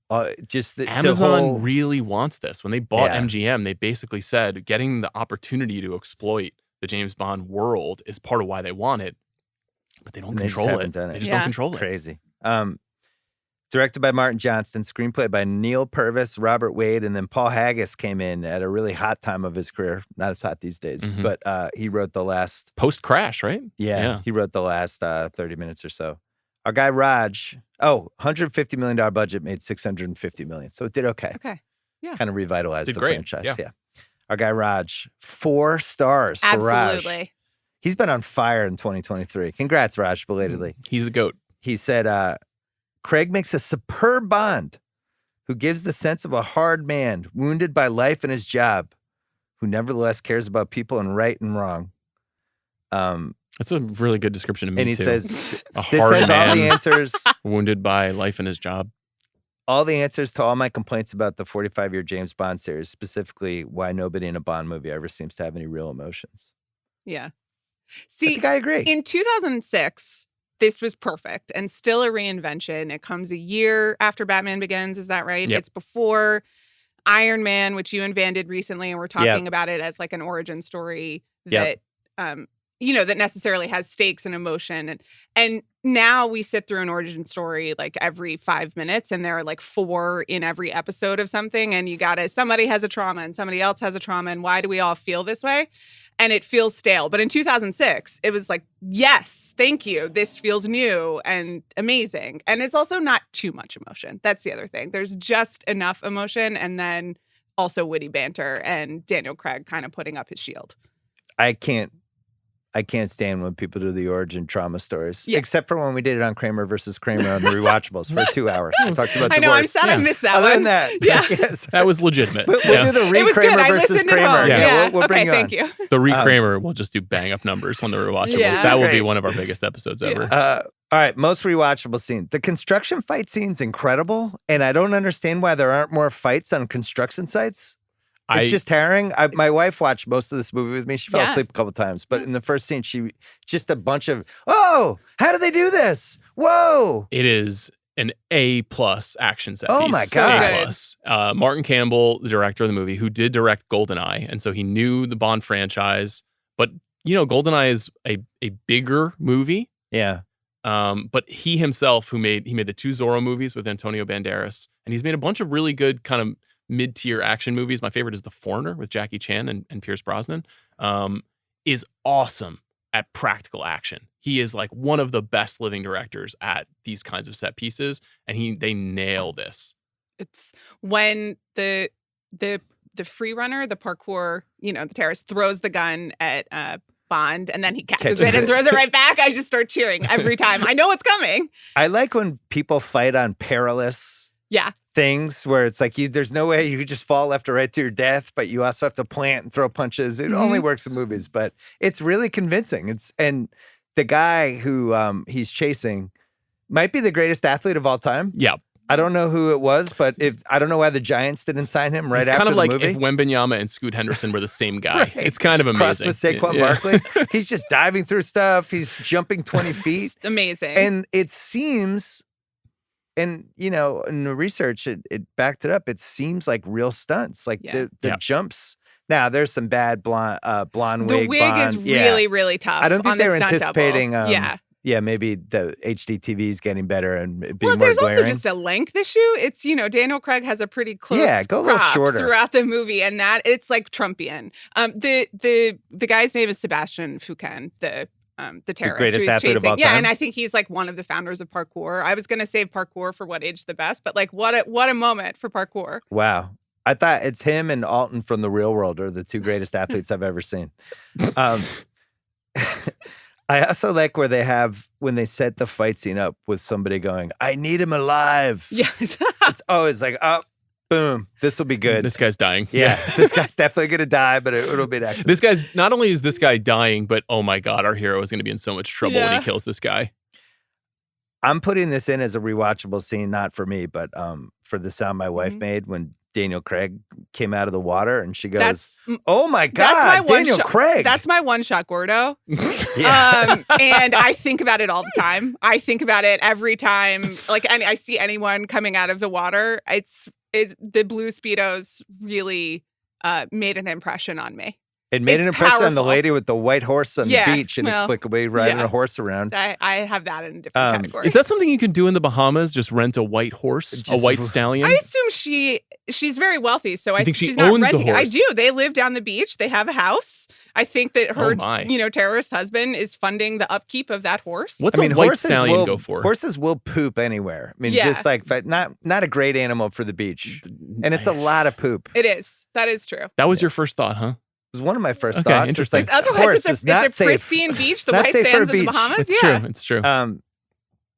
[SPEAKER 2] Amazon really wants this. When they bought MGM, they basically said getting the opportunity to exploit the James Bond world is part of why they want it, but they don't control it. They just don't control it.
[SPEAKER 1] Crazy. Directed by Martin Johnston, screenplay by Neil Purvis, Robert Wade, and then Paul Haggis came in at a really hot time of his career. Not as hot these days, but he wrote the last...
[SPEAKER 2] Post-Crash, right?
[SPEAKER 1] Yeah, he wrote the last 30 minutes or so. Our guy Raj, $150 million budget, made $650 million. So it did okay.
[SPEAKER 3] Okay, yeah.
[SPEAKER 1] Kind of revitalized the franchise.
[SPEAKER 2] Yeah.
[SPEAKER 1] Our guy Raj, 4 stars for Raj.
[SPEAKER 3] Absolutely.
[SPEAKER 1] He's been on fire in 2023. Congrats, Raj, belatedly.
[SPEAKER 2] He's the GOAT.
[SPEAKER 1] He said... Craig makes a superb Bond who gives the sense of a hard man wounded by life and his job, who nevertheless cares about people and right and wrong.
[SPEAKER 2] That's a really good description of me,
[SPEAKER 1] and he
[SPEAKER 2] too.
[SPEAKER 1] says,
[SPEAKER 2] a hard man
[SPEAKER 1] all the answers,
[SPEAKER 2] wounded by life and his job.
[SPEAKER 1] All the answers to all my complaints about the 45-year James Bond series, specifically why nobody in a Bond movie ever seems to have any real emotions.
[SPEAKER 3] Yeah. See,
[SPEAKER 1] I think I agree.
[SPEAKER 3] In 2006... this was perfect and still a reinvention. It comes a year after Batman Begins. Is that right?
[SPEAKER 2] Yep.
[SPEAKER 3] It's before Iron Man, which you and Van did recently. And we're talking about it as like an origin story that, that necessarily has stakes and emotion. And now we sit through an origin story like every 5 minutes, and there are like 4 in every episode of something. And somebody has a trauma and somebody else has a trauma. And why do we all feel this way? And it feels stale. But in 2006, it was like, yes, thank you. This feels new and amazing. And it's also not too much emotion. That's the other thing. There's just enough emotion, and then also witty banter and Daniel Craig kind of putting up his shield.
[SPEAKER 1] I can't stand when people do the origin trauma stories, except for when we did it on Kramer versus Kramer on the Rewatchables for 2 hours. We talked about divorce.
[SPEAKER 3] I know, I'm sad I missed that
[SPEAKER 1] Other
[SPEAKER 3] one.
[SPEAKER 1] than that,
[SPEAKER 2] yes. That was legitimate.
[SPEAKER 1] We'll do the Kramer versus Kramer. We'll bring you on.
[SPEAKER 3] Thank you.
[SPEAKER 2] The Kramer will just do bang up numbers on the Rewatchables. That will be one of our biggest episodes ever.
[SPEAKER 1] All right, most rewatchable scene. The construction fight scene's incredible, and I don't understand why there aren't more fights on construction sites. It's just harrowing. My wife watched most of this movie with me. She fell asleep a couple times. But in the first scene, she just a bunch of, how do they do this? Whoa.
[SPEAKER 2] It is an A+ action set piece.
[SPEAKER 1] Oh, my God.
[SPEAKER 2] A+. Martin Campbell, the director of the movie, who did direct GoldenEye. And so he knew the Bond franchise. But, GoldenEye is a bigger movie.
[SPEAKER 1] Yeah.
[SPEAKER 2] But he himself, he made the 2 Zorro movies with Antonio Banderas. And he's made a bunch of really good kind of mid-tier action movies. My favorite is The Foreigner with Jackie Chan and Pierce Brosnan. Is awesome at practical action. He is like one of the best living directors at these kinds of set pieces, and they nail this.
[SPEAKER 3] It's when the free runner, the parkour, the terrorist throws the gun at Bond, and then he catches it and throws it right back. I just start cheering every time. I know it's coming.
[SPEAKER 1] I like when people fight on perilous things where it's like there's no way you could just fall left or right to your death, but you also have to plant and throw punches. It only works in movies, but it's really convincing. And the guy who he's chasing might be the greatest athlete of all time.
[SPEAKER 2] Yeah.
[SPEAKER 1] I don't know who it was, but I don't know why the Giants didn't sign him after the movie.
[SPEAKER 2] It's kind of like if Wembanyama and Scoot Henderson were the same guy. Right. It's kind of amazing.
[SPEAKER 1] Cross with Saquon Barkley. He's just diving through stuff. He's jumping 20 feet.
[SPEAKER 3] It's amazing.
[SPEAKER 1] And it seems... And, in the research, it backed it up. It seems like real stunts. Like the jumps. Now, there's some bad blonde wig.
[SPEAKER 3] The wig is really, really tough.
[SPEAKER 1] I don't think they were anticipating.
[SPEAKER 3] Yeah,
[SPEAKER 1] maybe the HD TV is getting better and being more glaring.
[SPEAKER 3] Well, there's also just a length issue. It's, Daniel Craig has a pretty close
[SPEAKER 1] go a little shorter
[SPEAKER 3] throughout the movie, and that it's like Trumpian. The guy's name is Sebastian Foucan, the terrorist,
[SPEAKER 1] the greatest athlete of all time.
[SPEAKER 3] Yeah, and I think he's like one of the founders of parkour. I was going to save parkour for what aged the best, but like what a moment for parkour.
[SPEAKER 1] Wow. I thought it's him and Alton from The Real World are the 2 greatest athletes I've ever seen. I also like when they set the fight scene up with somebody going, I need him alive.
[SPEAKER 3] Yeah.
[SPEAKER 1] It's always like, boom, this will be good.
[SPEAKER 2] This guy's dying.
[SPEAKER 1] Yeah, this guy's definitely going to die, but it'll be an accident.
[SPEAKER 2] Not only is this guy dying, but oh my God, our hero is going to be in so much trouble when he kills this guy.
[SPEAKER 1] I'm putting this in as a rewatchable scene, not for me, but for the sound my wife made when Daniel Craig came out of the water, and she goes, "Oh my God,
[SPEAKER 3] that's my
[SPEAKER 1] Daniel Craig!"
[SPEAKER 3] That's my one-shot Gordo.
[SPEAKER 1] Yeah.
[SPEAKER 3] And I think about it all the time. I think about it every time. Like, I see anyone coming out of the water. It's the blue Speedos really made an impression on me.
[SPEAKER 1] It made an impression on the
[SPEAKER 3] powerful.
[SPEAKER 1] lady with the white horse on the beach, inexplicably riding a horse around.
[SPEAKER 3] I have that in a different category.
[SPEAKER 2] Is that something you can do in the Bahamas? Just rent a white horse, a white stallion?
[SPEAKER 3] I assume she's very wealthy, so I think she's not
[SPEAKER 2] owns
[SPEAKER 3] renting
[SPEAKER 2] the
[SPEAKER 3] it. I
[SPEAKER 2] horse?
[SPEAKER 3] do. They live down the beach. They have a house. I think that her,
[SPEAKER 2] my.
[SPEAKER 3] terrorist husband is funding the upkeep of that horse.
[SPEAKER 2] What's a white stallion go for?
[SPEAKER 1] Horses will poop anywhere. I mean, just like not a great animal for the beach, and it's a lot of poop.
[SPEAKER 3] It is. That is true.
[SPEAKER 2] That was your first thought, huh?
[SPEAKER 1] It was one of my first thoughts.
[SPEAKER 2] Interesting.
[SPEAKER 1] It's
[SPEAKER 3] Otherwise,
[SPEAKER 1] horse
[SPEAKER 3] it's a pristine beach. The
[SPEAKER 1] Not
[SPEAKER 3] white
[SPEAKER 1] safe for a
[SPEAKER 3] sands of the
[SPEAKER 1] beach.
[SPEAKER 3] Bahamas.
[SPEAKER 2] It's true.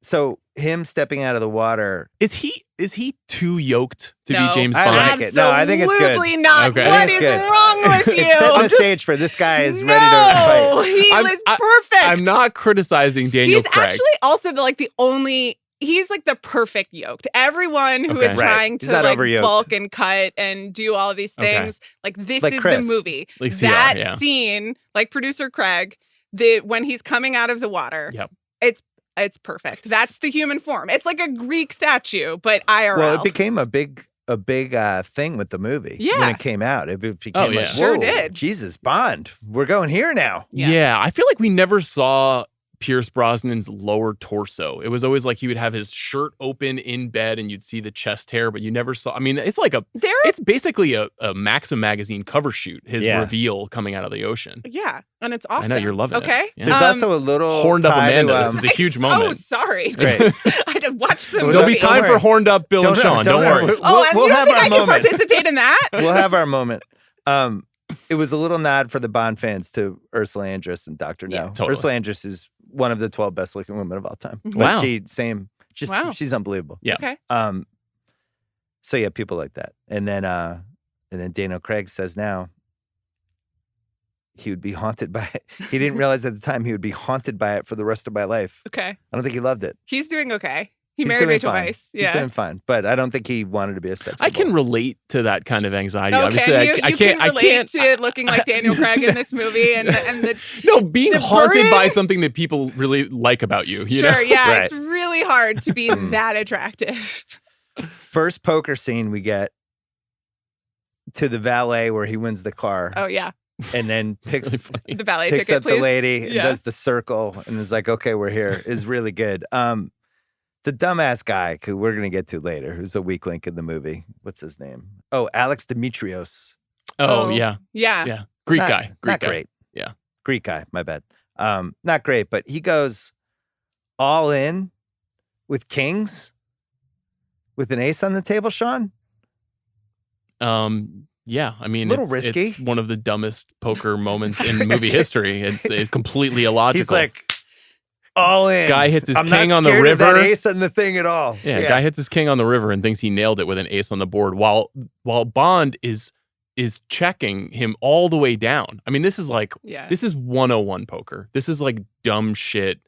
[SPEAKER 1] So him stepping out of the water.
[SPEAKER 2] Is he too yoked to
[SPEAKER 3] No,
[SPEAKER 2] be James
[SPEAKER 1] I
[SPEAKER 2] Bond?
[SPEAKER 1] like it. No, I think it's good.
[SPEAKER 3] Absolutely not.
[SPEAKER 2] Okay.
[SPEAKER 3] What
[SPEAKER 1] I think
[SPEAKER 3] is
[SPEAKER 1] it's good.
[SPEAKER 3] wrong with you?
[SPEAKER 1] It's setting the stage for this guy is ready to
[SPEAKER 3] No,
[SPEAKER 1] fight.
[SPEAKER 3] he was perfect.
[SPEAKER 2] I'm not criticizing Daniel
[SPEAKER 3] He's
[SPEAKER 2] Craig.
[SPEAKER 3] actually also the only. He's like the perfect yoked. Everyone who is
[SPEAKER 2] Okay.
[SPEAKER 3] trying
[SPEAKER 1] He's
[SPEAKER 3] to
[SPEAKER 1] not
[SPEAKER 3] like
[SPEAKER 1] overyoked.
[SPEAKER 3] bulk and cut and do all of these
[SPEAKER 2] Okay.
[SPEAKER 3] things, like this
[SPEAKER 1] Like
[SPEAKER 3] is
[SPEAKER 1] Chris.
[SPEAKER 3] the movie.
[SPEAKER 2] Like CR,
[SPEAKER 3] That
[SPEAKER 2] yeah.
[SPEAKER 3] scene, like producer Craig, when he's coming out of the water,
[SPEAKER 2] Yep.
[SPEAKER 3] it's perfect. That's the human form. It's like a Greek statue, but IRL.
[SPEAKER 1] Well, it became a big thing with the movie
[SPEAKER 3] Yeah.
[SPEAKER 1] when it came out. It became
[SPEAKER 2] Oh,
[SPEAKER 1] like,
[SPEAKER 2] yeah.
[SPEAKER 1] whoa,
[SPEAKER 3] Sure did.
[SPEAKER 1] Jesus, Bond, we're going here now.
[SPEAKER 3] Yeah.
[SPEAKER 2] I feel like we never saw Pierce Brosnan's lower torso. It was always like he would have his shirt open in bed and you'd see the chest hair, but you never saw. I mean, it's like it's basically a Maxim magazine cover shoot, his reveal coming out of the ocetion.
[SPEAKER 3] Yeah, and it's awesome.
[SPEAKER 2] I know you're loving it.
[SPEAKER 3] Okay.
[SPEAKER 2] Yeah.
[SPEAKER 1] There's also a little
[SPEAKER 2] Horned up
[SPEAKER 1] tie to,
[SPEAKER 2] Amanda. This is a huge moment.
[SPEAKER 3] Oh, sorry.
[SPEAKER 1] It's great.
[SPEAKER 3] I had to watch the movie.
[SPEAKER 2] There'll be time
[SPEAKER 1] Don't
[SPEAKER 2] for
[SPEAKER 1] worry.
[SPEAKER 2] horned up Bill and Sean. Don't worry.
[SPEAKER 1] We'll,
[SPEAKER 3] and you don't
[SPEAKER 1] have
[SPEAKER 3] think
[SPEAKER 1] our
[SPEAKER 3] I can
[SPEAKER 1] moment.
[SPEAKER 3] participate in that?
[SPEAKER 1] We'll have our moment. It was a little nod for the Bond fans to Ursula Andress and Dr.
[SPEAKER 3] Yeah,
[SPEAKER 1] No.
[SPEAKER 2] totally.
[SPEAKER 1] Ursula Andress is one of the 12 best looking women of all time.
[SPEAKER 2] Wow.
[SPEAKER 1] Like
[SPEAKER 3] Wow.
[SPEAKER 1] she's unbelievable.
[SPEAKER 2] Yeah.
[SPEAKER 3] Okay.
[SPEAKER 1] So yeah, people like that. And then Daniel Craig says now he would be haunted by it. He didn't realize at the time he would be haunted by it for the rest of my life.
[SPEAKER 3] Okay.
[SPEAKER 1] I don't think he loved it.
[SPEAKER 3] He's doing okay. He
[SPEAKER 1] He's
[SPEAKER 3] married
[SPEAKER 1] doing
[SPEAKER 3] Rachel
[SPEAKER 1] fine.
[SPEAKER 3] Weisz.
[SPEAKER 1] He's
[SPEAKER 3] Yeah.
[SPEAKER 1] doing fine, but I don't think he wanted to be a sex
[SPEAKER 2] I can
[SPEAKER 1] symbol.
[SPEAKER 2] relate to that kind of anxiety.
[SPEAKER 3] Oh,
[SPEAKER 2] Obviously,
[SPEAKER 3] can you?
[SPEAKER 2] I
[SPEAKER 3] You
[SPEAKER 2] can't.
[SPEAKER 3] can relate to looking like Daniel Craig in this movie and the
[SPEAKER 2] No, being
[SPEAKER 3] the
[SPEAKER 2] haunted
[SPEAKER 3] burden?
[SPEAKER 2] by something that people really like about you. You
[SPEAKER 3] sure,
[SPEAKER 2] know?
[SPEAKER 3] yeah,
[SPEAKER 1] Right.
[SPEAKER 3] it's really hard to be that attractive.
[SPEAKER 1] First poker scene we get to the valet where he wins the car
[SPEAKER 3] Oh yeah,
[SPEAKER 1] and then picks
[SPEAKER 2] Really funny.
[SPEAKER 3] the valet
[SPEAKER 1] picks
[SPEAKER 3] ticket,
[SPEAKER 1] up
[SPEAKER 3] please.
[SPEAKER 1] the lady and
[SPEAKER 3] Yeah.
[SPEAKER 1] does the circle and is like, okay, we're here, is really good. The dumbass guy who we're gonna get to later, who's a weak link in the movie. What's his name? Oh, Alex Dimitrios.
[SPEAKER 2] Oh yeah,
[SPEAKER 3] Yeah.
[SPEAKER 2] yeah. Greek
[SPEAKER 1] Not-
[SPEAKER 2] guy. Greek
[SPEAKER 1] not
[SPEAKER 2] guy.
[SPEAKER 1] great.
[SPEAKER 2] Yeah.
[SPEAKER 1] Greek guy, my bad. Not great, but he goes all in with kings with an ace on the table, Sean.
[SPEAKER 2] Yeah, I mean,
[SPEAKER 1] Little
[SPEAKER 2] it's
[SPEAKER 1] risky.
[SPEAKER 2] It's one of the dumbest poker moments in movie history. It's completely illogical.
[SPEAKER 1] He's like all in.
[SPEAKER 2] Guy hits his
[SPEAKER 1] I'm
[SPEAKER 2] king
[SPEAKER 1] not
[SPEAKER 2] on the
[SPEAKER 1] scared of that
[SPEAKER 2] river.
[SPEAKER 1] ace on the thing at all.
[SPEAKER 2] Yeah, guy hits his king on the river and thinks he nailed it with an ace on the board, while Bond is checking him all the way down. I mean, this is 101 poker. This is like dumb shit.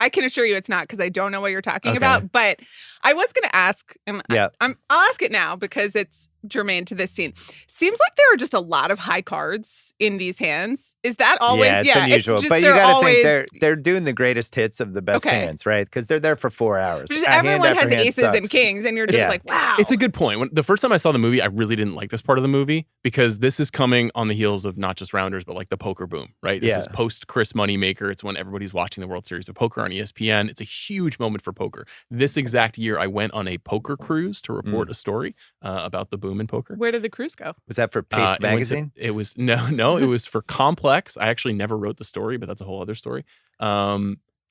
[SPEAKER 3] I can assure you it's not because I don't know what you're talking
[SPEAKER 2] Okay.
[SPEAKER 3] about. But I was going to ask, and
[SPEAKER 1] Yeah.
[SPEAKER 3] I'll ask it now because it's germane to this scene. Seems like there are just a lot of high cards in these hands. Is that always?
[SPEAKER 1] Yeah, it's unusual.
[SPEAKER 3] It's just
[SPEAKER 1] but you
[SPEAKER 3] they're
[SPEAKER 1] got to
[SPEAKER 3] always,
[SPEAKER 1] think they're doing the greatest hits of the best
[SPEAKER 3] Okay.
[SPEAKER 1] hands, right? Because they're there for 4 hours.
[SPEAKER 3] just
[SPEAKER 1] A hand
[SPEAKER 3] everyone
[SPEAKER 1] after
[SPEAKER 3] has
[SPEAKER 1] hand
[SPEAKER 3] aces and
[SPEAKER 1] sucks.
[SPEAKER 3] kings, and you're just
[SPEAKER 1] Yeah.
[SPEAKER 3] like, wow.
[SPEAKER 2] It's a good point. The first time I saw the movie, I really didn't like this part of the movie because this is coming on the heels of not just Rounders, but like the poker boom, right? This
[SPEAKER 1] Yeah.
[SPEAKER 2] is post Chris Moneymaker. It's when everybody's watching the World Series of Poker on ESPN. It's a huge moment for poker. This exact year, I went on a poker cruise to report a story about the boom in poker.
[SPEAKER 3] Where did the cruise go?
[SPEAKER 1] Was that for Paste
[SPEAKER 2] It went to-
[SPEAKER 1] Magazine?
[SPEAKER 2] It was no, it was for Complex. I actually never wrote the story, but that's a whole other story. It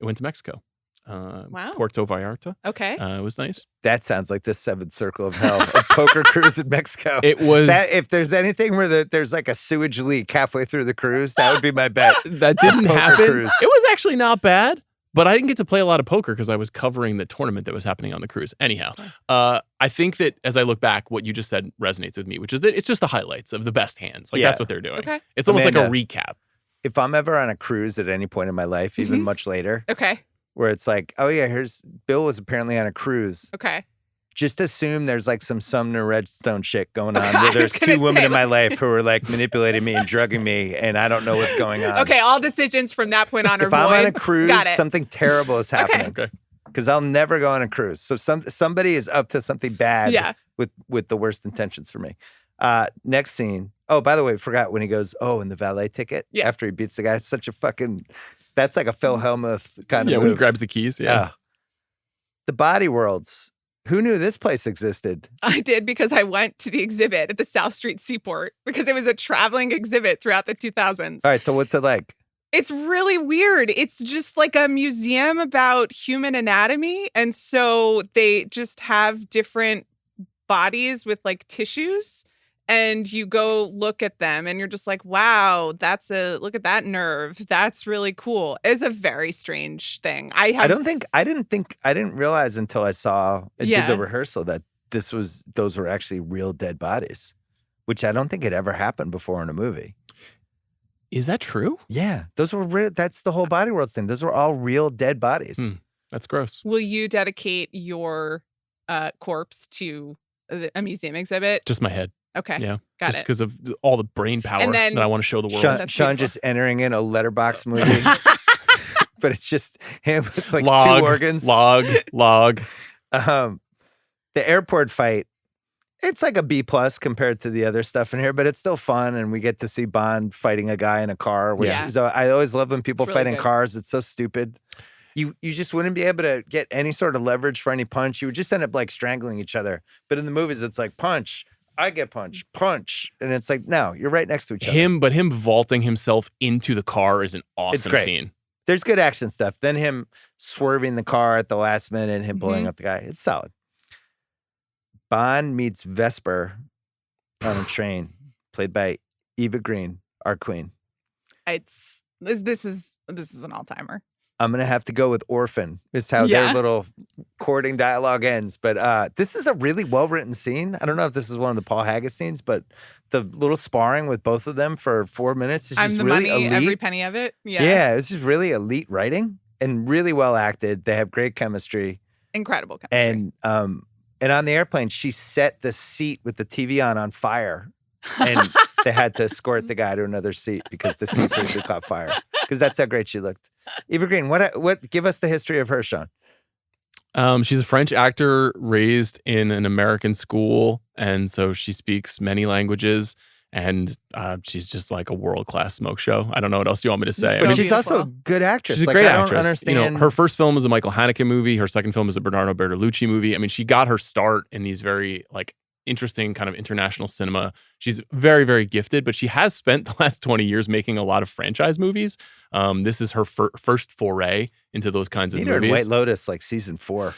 [SPEAKER 2] went to Mexico.
[SPEAKER 3] Wow.
[SPEAKER 2] Puerto Vallarta.
[SPEAKER 3] Okay.
[SPEAKER 2] It was nice.
[SPEAKER 1] That sounds like the seventh circle of hell. A poker cruise in Mexico.
[SPEAKER 2] It was
[SPEAKER 1] If there's anything where there's like a sewage leak halfway through the cruise, that would be my bet.
[SPEAKER 2] that didn't
[SPEAKER 1] Poker
[SPEAKER 2] happen.
[SPEAKER 1] cruise.
[SPEAKER 2] It was actually not bad, but I didn't get to play a lot of poker because I was covering the tournament that was happening on the cruise. Anyhow, I think that as I look back, what you just said resonates with me, which is that it's just the highlights of the best hands. Like
[SPEAKER 1] Yeah.
[SPEAKER 2] that's what they're doing.
[SPEAKER 3] Okay.
[SPEAKER 2] It's almost like a
[SPEAKER 1] Amanda.
[SPEAKER 2] recap.
[SPEAKER 1] If I'm ever on a cruise at any point in my life, even much later,
[SPEAKER 3] Okay.
[SPEAKER 1] where it's like, oh yeah, Bill was apparently on a cruise.
[SPEAKER 3] Okay.
[SPEAKER 1] just assume there's like some Sumner Redstone shit going on where there's two women in my life who are like manipulating me and drugging me and I don't know what's going on.
[SPEAKER 3] Okay, all decisions from that point on are void.
[SPEAKER 1] If I'm on a cruise, something terrible is happening.
[SPEAKER 2] Okay.
[SPEAKER 1] Because I'll never go on a cruise. So somebody is up to something bad with the worst intentions for me. Next scene. Oh, by the way, forgot when he goes, and the valet ticket after he beats the guy. Such a fucking, that's like a Phil Hellmuth kind of move.
[SPEAKER 2] When he grabs the keys. Yeah.
[SPEAKER 1] The Body Worlds. Who knew this place existed?
[SPEAKER 3] I did because I went to the exhibit at the South Street Seaport because it was a traveling exhibit throughout the 2000s.
[SPEAKER 1] All right. So what's it like?
[SPEAKER 3] It's really weird. It's just like a museum about human anatomy. And so they just have different bodies with like tissues. And you go look at them and you're just like, wow, look at that nerve. That's really cool. It's a very strange thing. I didn't realize until I saw did the rehearsal that those were actually real dead bodies, which I don't think had ever happened before in a movie.
[SPEAKER 2] Is that true?
[SPEAKER 1] Yeah. Those were real. That's the whole Body Worlds thing. Those were all real dead bodies.
[SPEAKER 2] That's gross.
[SPEAKER 3] Will you dedicate your corpse to a museum exhibit?
[SPEAKER 2] Just my head.
[SPEAKER 3] Okay.
[SPEAKER 2] Yeah.
[SPEAKER 3] Got
[SPEAKER 2] just
[SPEAKER 3] it.
[SPEAKER 2] because of all the brain power that I want to show the world.
[SPEAKER 1] Sean just entering in a letterbox movie. But it's just him with like
[SPEAKER 2] log,
[SPEAKER 1] two organs.
[SPEAKER 2] Log.
[SPEAKER 1] The airport fight. It's like a B+ compared to the other stuff in here, but it's still fun. And we get to see Bond fighting a guy in a car. So I always love when people fight in cars. It's so stupid. You just wouldn't be able to get any sort of leverage for any punch. You would just end up like strangling each other. But in the movies, it's like punch. I get punch. And it's like, no, you're right next to each other.
[SPEAKER 2] But him vaulting himself into the car is an awesome scene.
[SPEAKER 1] There's good action stuff. Then him swerving the car at the last minute and him blowing up the guy. It's solid. Bond meets Vesper on a train, played by Eva Green, our queen.
[SPEAKER 3] This is an all-timer.
[SPEAKER 1] I'm going to have to go with Orphan. Is how their little courting dialogue ends. But this is a really well-written scene. I don't know if this is one of the Paul Haggis scenes, but the little sparring with both of them for 4 minutes is just really elite.
[SPEAKER 3] Every penny of it.
[SPEAKER 1] Yeah, it's just really elite writing and really well acted. They have great chemistry.
[SPEAKER 3] Incredible chemistry.
[SPEAKER 1] And on the airplane, she set the seat with the TV on fire. And they had to escort the guy to another seat because the seat basically caught fire. Because that's how great she looked. Eva Green, what? Give us the history of her, Sean.
[SPEAKER 2] She's a French actor raised in an American school, and so she speaks many languages. And she's just like a world-class smoke show. I don't know what else you want me to say.
[SPEAKER 1] But she's also a good actress.
[SPEAKER 2] She's a great actress. I don't understand. Her first film was a Michael Haneke movie. Her second film was a Bernardo Bertolucci movie. I mean, she got her start in these very like interesting kind of international cinema. She's very, very gifted, but she has spent the last 20 years making a lot of franchise movies. This is her first foray into those kinds of movies.
[SPEAKER 1] White Lotus, like season 4.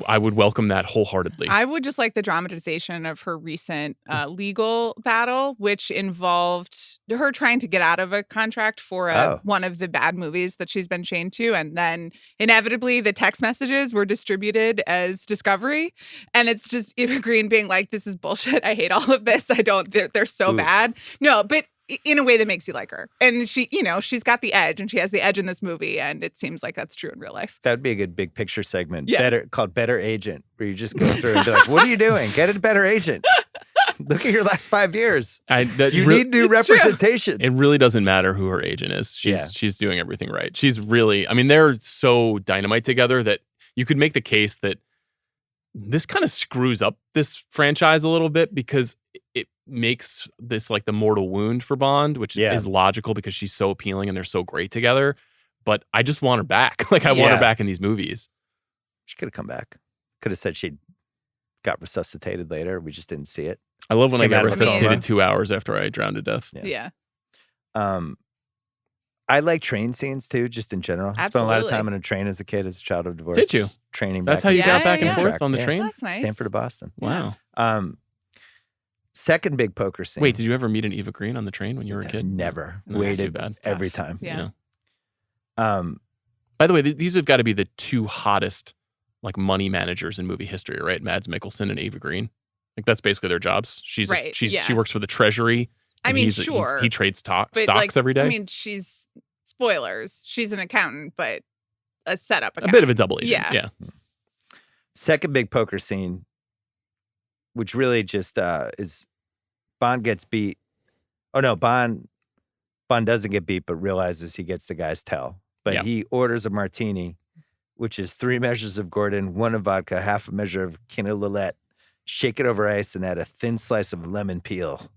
[SPEAKER 2] I would welcome that wholeheartedly.
[SPEAKER 3] I would just like the dramatization of her recent legal battle, which involved her trying to get out of a contract for one of the bad movies that she's been chained to. And then inevitably the text messages were distributed as discovery. And it's just Eva Green being like, this is bullshit. I hate all of this. They're so bad. No, but in a way that makes you like her. And she, she's got the edge, and she has the edge in this movie, and it seems like that's true in real life.
[SPEAKER 1] That'd be a good big picture segment. Called Better Agent, where you just go through and be like, what are you doing? Get a better agent. Look at your last 5 years. You need new representation.
[SPEAKER 2] True. It really doesn't matter who her agent is. She's doing everything right. She's really, they're so dynamite together that you could make the case that this kind of screws up this franchise a little bit because it makes this like the mortal wound for Bond, which is logical because she's so appealing and they're so great together. But I just want her back. Like I want her back in these movies.
[SPEAKER 1] She could have come back. Could have said she got resuscitated later. We just didn't see it.
[SPEAKER 2] I love when I got resuscitated 2 hours after I drowned to death.
[SPEAKER 3] Yeah.
[SPEAKER 1] I like train scenes too, just in general. I spent a lot of time on a train as a kid, as a child of divorce.
[SPEAKER 2] Did you?
[SPEAKER 1] Training.
[SPEAKER 2] That's how you got back and forth on the train?
[SPEAKER 3] That's nice.
[SPEAKER 1] Stanford to Boston.
[SPEAKER 2] Wow.
[SPEAKER 1] Second big poker scene.
[SPEAKER 2] Wait, did you ever meet an Eva Green on the train when you were a kid?
[SPEAKER 1] Never.
[SPEAKER 2] No,
[SPEAKER 1] waited every time.
[SPEAKER 3] Yeah.
[SPEAKER 2] By the way, these have got to be the two hottest like money managers in movie history, right? Mads Mikkelsen and Eva Green. Like that's basically their jobs. She works for the Treasury.
[SPEAKER 3] Sure.
[SPEAKER 2] He trades stocks every day.
[SPEAKER 3] She's spoilers. She's an accountant, but a setup accountant.
[SPEAKER 2] A bit of a double agent. Yeah.
[SPEAKER 1] Second big poker scene. which really just is Bond gets beat. Oh no, Bond doesn't get beat, but realizes he gets the guy's tail. But he orders a martini, which is 3 measures of Gordon, 1 of vodka, half a measure of Quina Lillet, shake it over ice, and add a thin slice of lemon peel.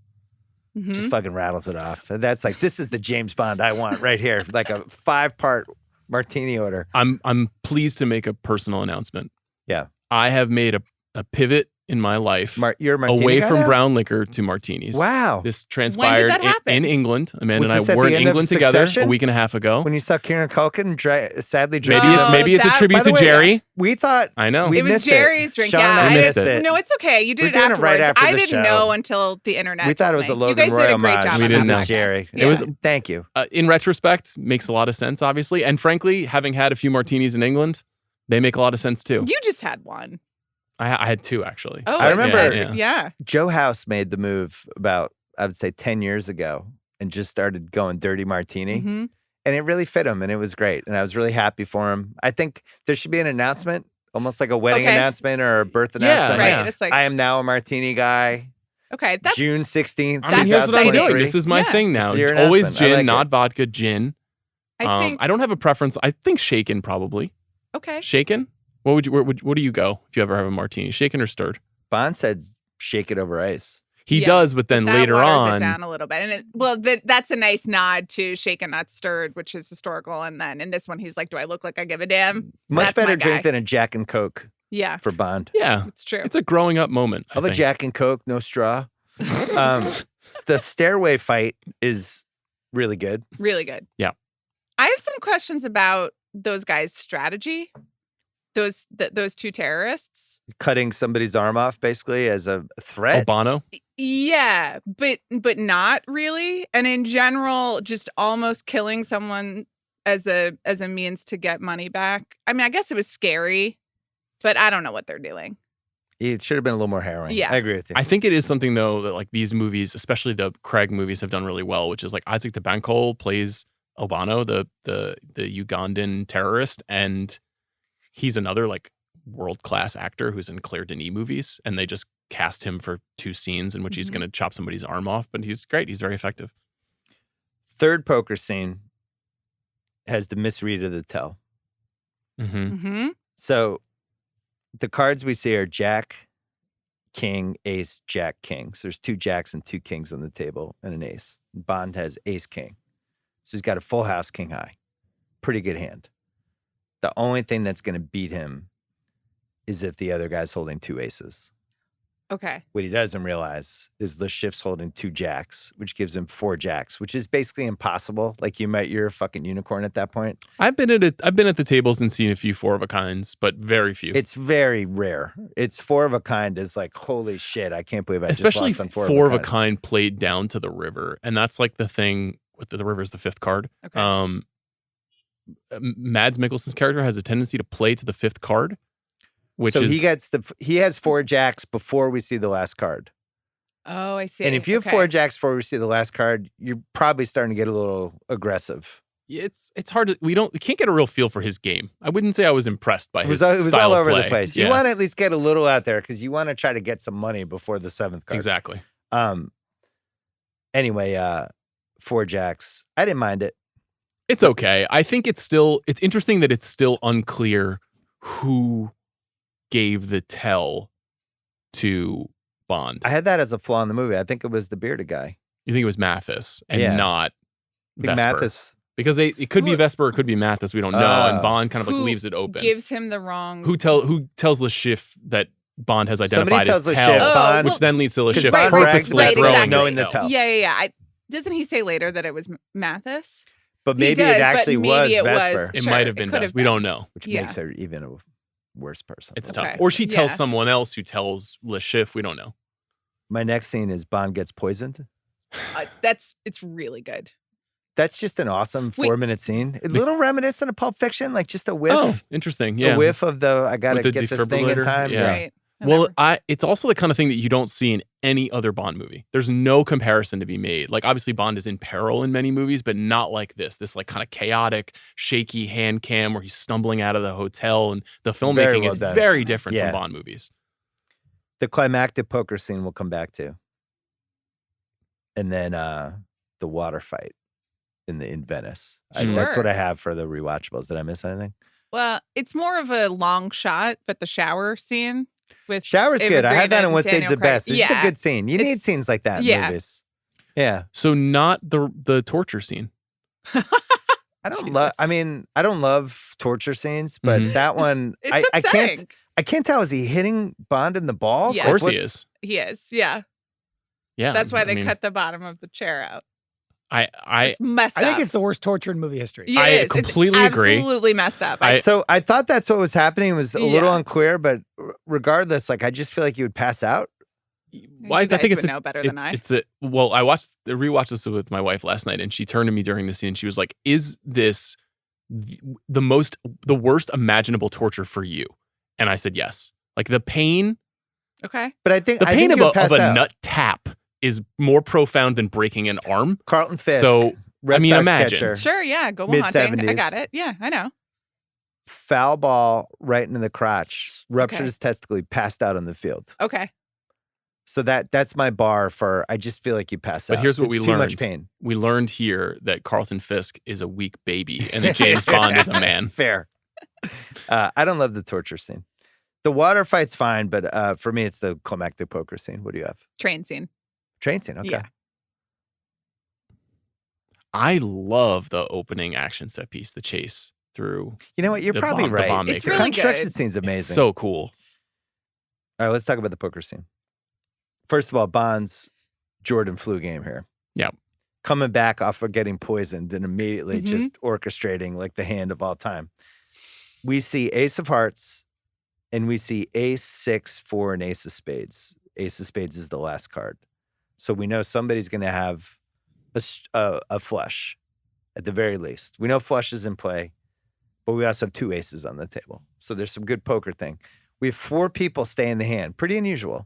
[SPEAKER 1] Just fucking rattles it off. And that's like, this is the James Bond I want right here. Like a 5-part martini order.
[SPEAKER 2] I'm pleased to make a personal announcement.
[SPEAKER 1] Yeah.
[SPEAKER 2] I have made a pivot in my life
[SPEAKER 1] you're a martini
[SPEAKER 2] away
[SPEAKER 1] guy
[SPEAKER 2] from
[SPEAKER 1] now?
[SPEAKER 2] brown liquor to martinis.
[SPEAKER 1] Wow.
[SPEAKER 2] This transpired in England. Amanda
[SPEAKER 1] Was this
[SPEAKER 2] and I
[SPEAKER 1] at
[SPEAKER 2] were
[SPEAKER 1] the
[SPEAKER 2] in
[SPEAKER 1] end of
[SPEAKER 2] England together
[SPEAKER 1] Succession?
[SPEAKER 2] a week and a half ago.
[SPEAKER 1] When you saw Kieran Culkin sadly drinking.
[SPEAKER 2] Maybe it's a tribute
[SPEAKER 1] By the
[SPEAKER 2] to
[SPEAKER 1] way,
[SPEAKER 2] Jerry.
[SPEAKER 1] We thought
[SPEAKER 2] I know.
[SPEAKER 1] we
[SPEAKER 3] It was
[SPEAKER 1] missed
[SPEAKER 3] Jerry's drink.
[SPEAKER 1] Sean and
[SPEAKER 3] Yeah,
[SPEAKER 1] I
[SPEAKER 2] I
[SPEAKER 1] missed
[SPEAKER 2] missed
[SPEAKER 1] it.
[SPEAKER 3] No, it's okay. You did
[SPEAKER 1] We're
[SPEAKER 3] it
[SPEAKER 1] doing it
[SPEAKER 3] afterwards.
[SPEAKER 1] right after
[SPEAKER 3] I
[SPEAKER 1] the
[SPEAKER 3] didn't
[SPEAKER 1] show.
[SPEAKER 3] know until the internet.
[SPEAKER 1] We thought it
[SPEAKER 3] told
[SPEAKER 1] was a
[SPEAKER 3] me.
[SPEAKER 1] Logan
[SPEAKER 3] You
[SPEAKER 1] Roy
[SPEAKER 3] guys did a great
[SPEAKER 1] homage.
[SPEAKER 3] job.
[SPEAKER 2] We
[SPEAKER 3] on
[SPEAKER 2] didn't
[SPEAKER 3] that
[SPEAKER 2] know.
[SPEAKER 3] podcast.
[SPEAKER 1] Jerry.
[SPEAKER 3] Yeah.
[SPEAKER 2] It was
[SPEAKER 1] Thank you.
[SPEAKER 2] In retrospect, makes a lot of sense, obviously. And frankly, having had a few martinis in England, they make a lot of sense too.
[SPEAKER 3] You just had one.
[SPEAKER 2] I had 2 actually.
[SPEAKER 3] Oh,
[SPEAKER 1] I remember-
[SPEAKER 3] Yeah.
[SPEAKER 1] Joe House made the move about, I would say, 10 years ago and just started going dirty martini.
[SPEAKER 3] Mhm.
[SPEAKER 1] And it really fit him and it was great. And I was really happy for him. I think there should be an announcement, almost like a wedding
[SPEAKER 3] Okay.
[SPEAKER 1] announcement or a birth
[SPEAKER 2] Yeah,
[SPEAKER 1] announcement.
[SPEAKER 3] Right.
[SPEAKER 1] Like,
[SPEAKER 3] It's like
[SPEAKER 1] I am now a martini guy.
[SPEAKER 3] okay. That's
[SPEAKER 1] June 16th,
[SPEAKER 2] I mean, here's what I'm doing.
[SPEAKER 1] 2023.
[SPEAKER 2] This is my
[SPEAKER 3] Yeah.
[SPEAKER 2] thing now.
[SPEAKER 1] This is your
[SPEAKER 2] Always
[SPEAKER 1] announcement. I
[SPEAKER 2] gin,
[SPEAKER 1] like
[SPEAKER 2] not
[SPEAKER 1] it.
[SPEAKER 2] vodka, gin.
[SPEAKER 3] I think
[SPEAKER 2] I don't have a preference. I think shaken probably.
[SPEAKER 3] okay.
[SPEAKER 2] Shaken? What would you? What do you go if you ever have a martini? Shaken or stirred?
[SPEAKER 1] Bond said shake it over ice.
[SPEAKER 2] He
[SPEAKER 3] Yeah,
[SPEAKER 2] does, but then
[SPEAKER 3] That
[SPEAKER 2] later
[SPEAKER 3] waters
[SPEAKER 2] on,
[SPEAKER 3] it down a little bit, and that's a nice nod to shaken not stirred, which is historical. And then in this one, he's like, "Do I look like I give a damn?"
[SPEAKER 1] Much
[SPEAKER 3] That's my
[SPEAKER 1] better
[SPEAKER 3] guy.
[SPEAKER 1] drink than a Jack and Coke
[SPEAKER 3] Yeah,
[SPEAKER 1] for Bond.
[SPEAKER 2] yeah,
[SPEAKER 3] it's true.
[SPEAKER 2] it's a growing up moment.
[SPEAKER 1] I have a Jack and Coke, no straw. The stairway fight is really good.
[SPEAKER 3] Really good.
[SPEAKER 2] Yeah.
[SPEAKER 3] I have some questions about those guys' strategy. Those 2 terrorists.
[SPEAKER 1] Cutting somebody's arm off basically as a threat.
[SPEAKER 2] Albano.
[SPEAKER 3] Yeah, but not really. And in general, just almost killing someone as a means to get money back. I mean, I guess it was scary, but I don't know what they're doing.
[SPEAKER 1] It should have been a little more harrowing.
[SPEAKER 3] Yeah.
[SPEAKER 1] I agree with you.
[SPEAKER 2] I think it is something though that like these movies, especially the Craig movies, have done really well, which is like Isaac Dabankole plays Albano, the Ugandan terrorist, and he's another like world-class actor who's in Claire Denis movies, and they just cast him for 2 scenes in which he's going to chop somebody's arm off, but he's great. He's very effective.
[SPEAKER 1] Third poker scene has the misread of the tell.
[SPEAKER 2] Mm-hmm.
[SPEAKER 3] Mm-hmm.
[SPEAKER 1] So the cards we see are Jack, King, Ace, Jack, King. So there's 2 Jacks and 2 Kings on the table and an Ace. Bond has Ace, King. So he's got a full house, King high. Pretty good hand. The only thing that's going to beat him is if the other guy's holding 2 aces.
[SPEAKER 3] Okay.
[SPEAKER 1] What he doesn't realize is Le Chiffre's holding 2 jacks, which gives him 4 jacks, which is basically impossible. Like you're a fucking unicorn at that point.
[SPEAKER 2] I've been at the tables and seen a few 4 of a kinds, but very few.
[SPEAKER 1] It's very rare. It's 4 of a kind is like, holy shit, I can't believe I
[SPEAKER 2] Especially
[SPEAKER 1] just lost on
[SPEAKER 2] 4 of a kind played down to the river, and that's like the thing with the river is the 5th card.
[SPEAKER 3] Okay.
[SPEAKER 2] Mads Mikkelsen's character has a tendency to play to the 5th card, which
[SPEAKER 1] so
[SPEAKER 2] is
[SPEAKER 1] he has 4 jacks before we see the last card.
[SPEAKER 3] Oh, I see.
[SPEAKER 1] And if you have 4 jacks before we see the last card, you're probably starting to get a little aggressive.
[SPEAKER 2] it's hard to we can't get a real feel for his game. I wouldn't say I was impressed by his
[SPEAKER 1] It was
[SPEAKER 2] style
[SPEAKER 1] all
[SPEAKER 2] of
[SPEAKER 1] over
[SPEAKER 2] play.
[SPEAKER 1] the place.
[SPEAKER 2] Yeah,
[SPEAKER 1] You want to at least get a little out there because you want to try to get some money before the 7th card.
[SPEAKER 2] exactly.
[SPEAKER 1] Anyway, 4 jacks. I didn't mind it.
[SPEAKER 2] It's okay. I think it's interesting that it's still unclear who gave the tell to Bond.
[SPEAKER 1] I had that as a flaw in the movie. I think it was the bearded guy.
[SPEAKER 2] You think it was Mathis and
[SPEAKER 1] Yeah.
[SPEAKER 2] not
[SPEAKER 1] I think
[SPEAKER 2] Vesper.
[SPEAKER 1] Mathis.
[SPEAKER 2] Because it could be Vesper, or it could be Mathis. We don't know, and Bond kind of like
[SPEAKER 3] Who
[SPEAKER 2] leaves it open.
[SPEAKER 3] gives him the wrong.
[SPEAKER 2] Who tells Le Chiffre that Bond has identified
[SPEAKER 1] tells
[SPEAKER 2] as
[SPEAKER 1] Le
[SPEAKER 2] tell,
[SPEAKER 1] Chiffre,
[SPEAKER 3] Bond-
[SPEAKER 2] which then leads to Le
[SPEAKER 1] 'Cause
[SPEAKER 2] Chiffre
[SPEAKER 1] Bond brags
[SPEAKER 2] purposely
[SPEAKER 1] about
[SPEAKER 2] throwing
[SPEAKER 1] knowing
[SPEAKER 2] the
[SPEAKER 1] the
[SPEAKER 2] tell.
[SPEAKER 1] tell.
[SPEAKER 3] Yeah. Doesn't he say later that it was Mathis?
[SPEAKER 1] But
[SPEAKER 3] He
[SPEAKER 1] maybe
[SPEAKER 3] does,
[SPEAKER 1] it
[SPEAKER 3] but
[SPEAKER 1] actually
[SPEAKER 3] maybe
[SPEAKER 1] was
[SPEAKER 3] it was-
[SPEAKER 1] Vesper,
[SPEAKER 2] It
[SPEAKER 3] Sure,
[SPEAKER 2] might have
[SPEAKER 3] it
[SPEAKER 2] been
[SPEAKER 3] could
[SPEAKER 2] Vesper.
[SPEAKER 3] have
[SPEAKER 2] We
[SPEAKER 3] been.
[SPEAKER 2] don't know.
[SPEAKER 1] which
[SPEAKER 3] Yeah.
[SPEAKER 1] makes her even a worse person.
[SPEAKER 2] It's
[SPEAKER 3] Okay.
[SPEAKER 2] tough. Or she tells
[SPEAKER 3] Yeah.
[SPEAKER 2] someone else who tells Le Chiffre. We don't know.
[SPEAKER 1] My next scene is Bond gets poisoned.
[SPEAKER 3] It's really good.
[SPEAKER 1] That's just an awesome
[SPEAKER 3] Wait.
[SPEAKER 1] 4-minute scene. A little reminiscent of Pulp Fiction, like just a whiff.
[SPEAKER 2] Oh, interesting. Yeah.
[SPEAKER 1] A whiff of the, I got to
[SPEAKER 2] With the
[SPEAKER 1] get this thing in
[SPEAKER 2] defibrillator?
[SPEAKER 1] time.
[SPEAKER 2] Yeah.
[SPEAKER 3] Right.
[SPEAKER 2] Well, it's also the kind of thing that you don't see in any other Bond movie. There's no comparison to be made. Like, obviously, Bond is in peril in many movies, but not like this. This, like, kind of chaotic, shaky hand cam where he's stumbling out of the hotel. And the filmmaking
[SPEAKER 1] well
[SPEAKER 2] is
[SPEAKER 1] done.
[SPEAKER 2] very different
[SPEAKER 1] Yeah.
[SPEAKER 2] from Bond movies.
[SPEAKER 1] The climactic poker scene we'll come back to. And then the water fight in Venice. That's what I have for the rewatchables. Did I miss anything?
[SPEAKER 3] Well, it's more of a long shot, but the shower scene with
[SPEAKER 1] Shower's
[SPEAKER 3] Eva
[SPEAKER 1] good. I
[SPEAKER 3] Green
[SPEAKER 1] had that in
[SPEAKER 3] and
[SPEAKER 1] What Saves
[SPEAKER 3] Daniel
[SPEAKER 1] the Best.
[SPEAKER 3] Craig.
[SPEAKER 1] It's just a good scene. You need scenes like that in movies. Yeah.
[SPEAKER 2] So not the torture scene.
[SPEAKER 1] I don't love torture scenes, but that one
[SPEAKER 3] it's upsetting.
[SPEAKER 1] I can't tell. Is he hitting Bond in the balls?
[SPEAKER 3] Yes.
[SPEAKER 2] Of course he is.
[SPEAKER 3] He is, yeah.
[SPEAKER 2] Yeah.
[SPEAKER 3] That's why they cut the bottom of the chair out.
[SPEAKER 2] It's
[SPEAKER 3] messed up.
[SPEAKER 4] I think it's the worst torture in movie history.
[SPEAKER 3] Yeah,
[SPEAKER 2] I completely agree.
[SPEAKER 3] Absolutely messed up.
[SPEAKER 1] So I thought that's what was happening. It was a little unclear, but regardless, like I just feel like you would pass out.
[SPEAKER 3] Well, I think it's know better than I.
[SPEAKER 2] I rewatched this with my wife last night, and she turned to me during the scene and she was like, "Is this the worst imaginable torture for you?" And I said, "Yes." Like the pain.
[SPEAKER 3] Okay.
[SPEAKER 1] But I think
[SPEAKER 2] the pain of a
[SPEAKER 1] out.
[SPEAKER 2] nut tap is more profound than breaking an arm.
[SPEAKER 1] Carlton Fisk.
[SPEAKER 2] So Red Sox imagine.
[SPEAKER 1] Catcher,
[SPEAKER 3] sure, yeah, go hunting. I got it. Yeah, I know.
[SPEAKER 1] Foul ball right into the crotch, ruptured his testicle, passed out on the field.
[SPEAKER 3] Okay.
[SPEAKER 1] So that's my bar for. I just feel like you pass out.
[SPEAKER 2] But here's what we learned.
[SPEAKER 1] Too much pain.
[SPEAKER 2] We learned here that Carlton Fisk is a weak baby, and that James Bond is a man.
[SPEAKER 1] Fair. I don't love the torture scene. The water fight's fine, but for me, it's the climactic poker scene. What do you have?
[SPEAKER 3] Train scene.
[SPEAKER 1] Train scene. Okay.
[SPEAKER 3] Yeah.
[SPEAKER 2] I love the opening action set piece, the chase through.
[SPEAKER 1] You know what? You're probably right.
[SPEAKER 3] It's
[SPEAKER 1] the
[SPEAKER 3] really
[SPEAKER 1] construction
[SPEAKER 3] good.
[SPEAKER 1] scene's amazing.
[SPEAKER 2] It's so cool.
[SPEAKER 1] All right, let's talk about the poker scene. First of all, Bond's Jordan flu game here.
[SPEAKER 2] Yeah.
[SPEAKER 1] Coming back off of getting poisoned and immediately just orchestrating like the hand of all time. We see Ace of Hearts and we see Ace, 6, 4, and Ace of Spades. Ace of Spades is the last card. So we know somebody's going to have a flush at the very least. We know flush is in play, but we also have 2 aces on the table. So there's some good poker thing. We have 4 people stay in the hand. Pretty unusual.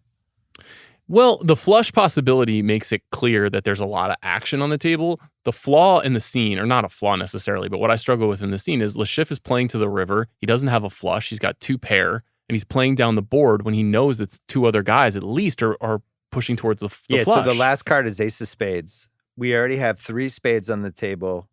[SPEAKER 2] Well, the flush possibility makes it clear that there's a lot of action on the table. The flaw in the scene, or not a flaw necessarily, but what I struggle with in the scene is Le Chiffre is playing to the river. He doesn't have a flush. He's got 2 pair, and he's playing down the board when he knows it's 2 other guys at least are pushing towards the flush.
[SPEAKER 1] So the last card is Ace of Spades. We already have 3 spades on the table.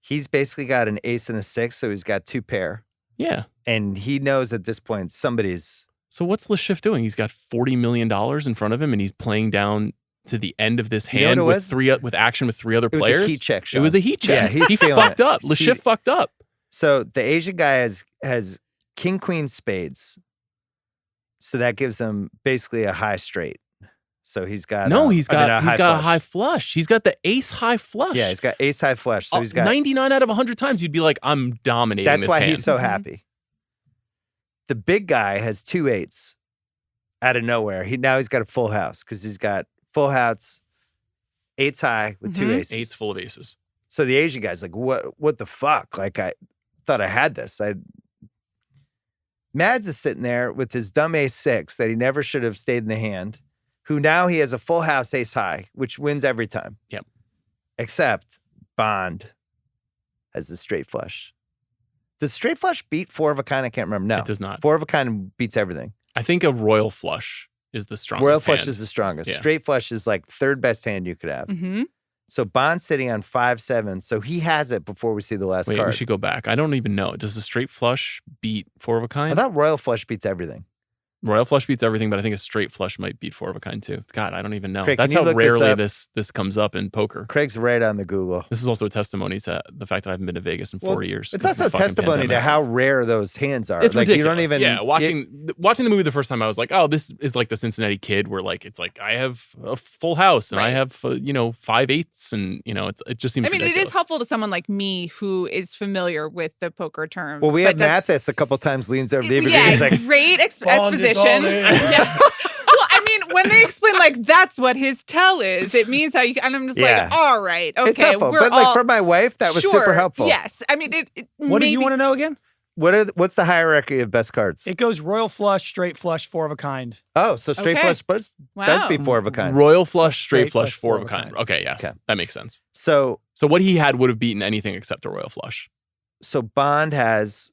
[SPEAKER 1] He's basically got an ace and a 6, so he's got 2 pair.
[SPEAKER 2] Yeah.
[SPEAKER 1] And he knows at this point somebody's...
[SPEAKER 2] So what's Le Chiffre doing? He's got $40 million in front of him, and he's playing down to the end of this hand with action with 3 other players.
[SPEAKER 1] It was a heat check, Sean.
[SPEAKER 2] It was a heat check.
[SPEAKER 1] Yeah,
[SPEAKER 2] he fucked up. Le Chiffre fucked up.
[SPEAKER 1] So the Asian guy has king, queen, spades. So that gives him basically a high straight. So he's got
[SPEAKER 2] a high flush. He's got the ace high flush.
[SPEAKER 1] Yeah, he's got ace high flush. So he's got
[SPEAKER 2] 99 out of 100 times. You'd be like, I'm dominating.
[SPEAKER 1] That's
[SPEAKER 2] this
[SPEAKER 1] why
[SPEAKER 2] hand.
[SPEAKER 1] he's so happy. The big guy has 2 8s out of nowhere. He's got a full house because he's got full house, 8s high with 2 aces.
[SPEAKER 2] 8s full of aces.
[SPEAKER 1] So the Asian guy's like, what the fuck? Like, I thought I had this. Mads is sitting there with his dumb ace 6 that he never should have stayed in the hand, who now he has a full house ace high, which wins every time.
[SPEAKER 2] Yep.
[SPEAKER 1] Except Bond has the straight flush. Does straight flush beat 4 of a kind? I can't remember. No,
[SPEAKER 2] it does not.
[SPEAKER 1] 4 of a kind beats everything.
[SPEAKER 2] I think a royal flush is the strongest.
[SPEAKER 1] Royal flush
[SPEAKER 2] hand.
[SPEAKER 1] is the strongest.
[SPEAKER 2] Yeah.
[SPEAKER 1] Straight flush is like 3rd best hand you could have.
[SPEAKER 3] Mm-hmm.
[SPEAKER 1] So Bond's sitting on 5-7. So he has it before we see the last card.
[SPEAKER 2] We should go back. I don't even know. Does the straight flush beat 4 of a kind?
[SPEAKER 1] I thought royal flush beats everything.
[SPEAKER 2] Royal flush beats everything, but I think a straight flush might beat 4 of a kind too. God, I don't even know.
[SPEAKER 1] Craig,
[SPEAKER 2] that's how rarely this comes up in poker.
[SPEAKER 1] Craig's right on the Google.
[SPEAKER 2] This is also a testimony to the fact that I haven't been to Vegas in 4 years.
[SPEAKER 1] It's also a testimony to how rare those hands are.
[SPEAKER 2] It's
[SPEAKER 1] like
[SPEAKER 2] ridiculous.
[SPEAKER 1] You don't even.
[SPEAKER 2] Yeah, watching the movie the first time, I was like, oh, this is like the Cincinnati Kid, where like it's like I have a full house and I have 5 8s, and it just seems.
[SPEAKER 3] Ridiculous. It is helpful to someone like me who is familiar with the poker terms.
[SPEAKER 1] Well, we had Mathis a couple times leans over to Eva Green. He's like,
[SPEAKER 3] great exposition. Yeah. Well, I mean, when they explain like that's what his tell is, it means how you. And I'm just like, all right, okay.
[SPEAKER 1] It's helpful, but like for my wife, that was super helpful.
[SPEAKER 3] Yes, I mean,
[SPEAKER 4] what did you want to know again?
[SPEAKER 1] What's the hierarchy of best cards?
[SPEAKER 4] It goes royal flush, straight flush, 4 of a kind.
[SPEAKER 1] Oh, so straight flush does be 4 of a kind.
[SPEAKER 2] Royal flush, straight flush, 4 of a kind. Okay, yes, that makes sense.
[SPEAKER 1] So
[SPEAKER 2] what he had would have beaten anything except a royal flush.
[SPEAKER 1] So Bond has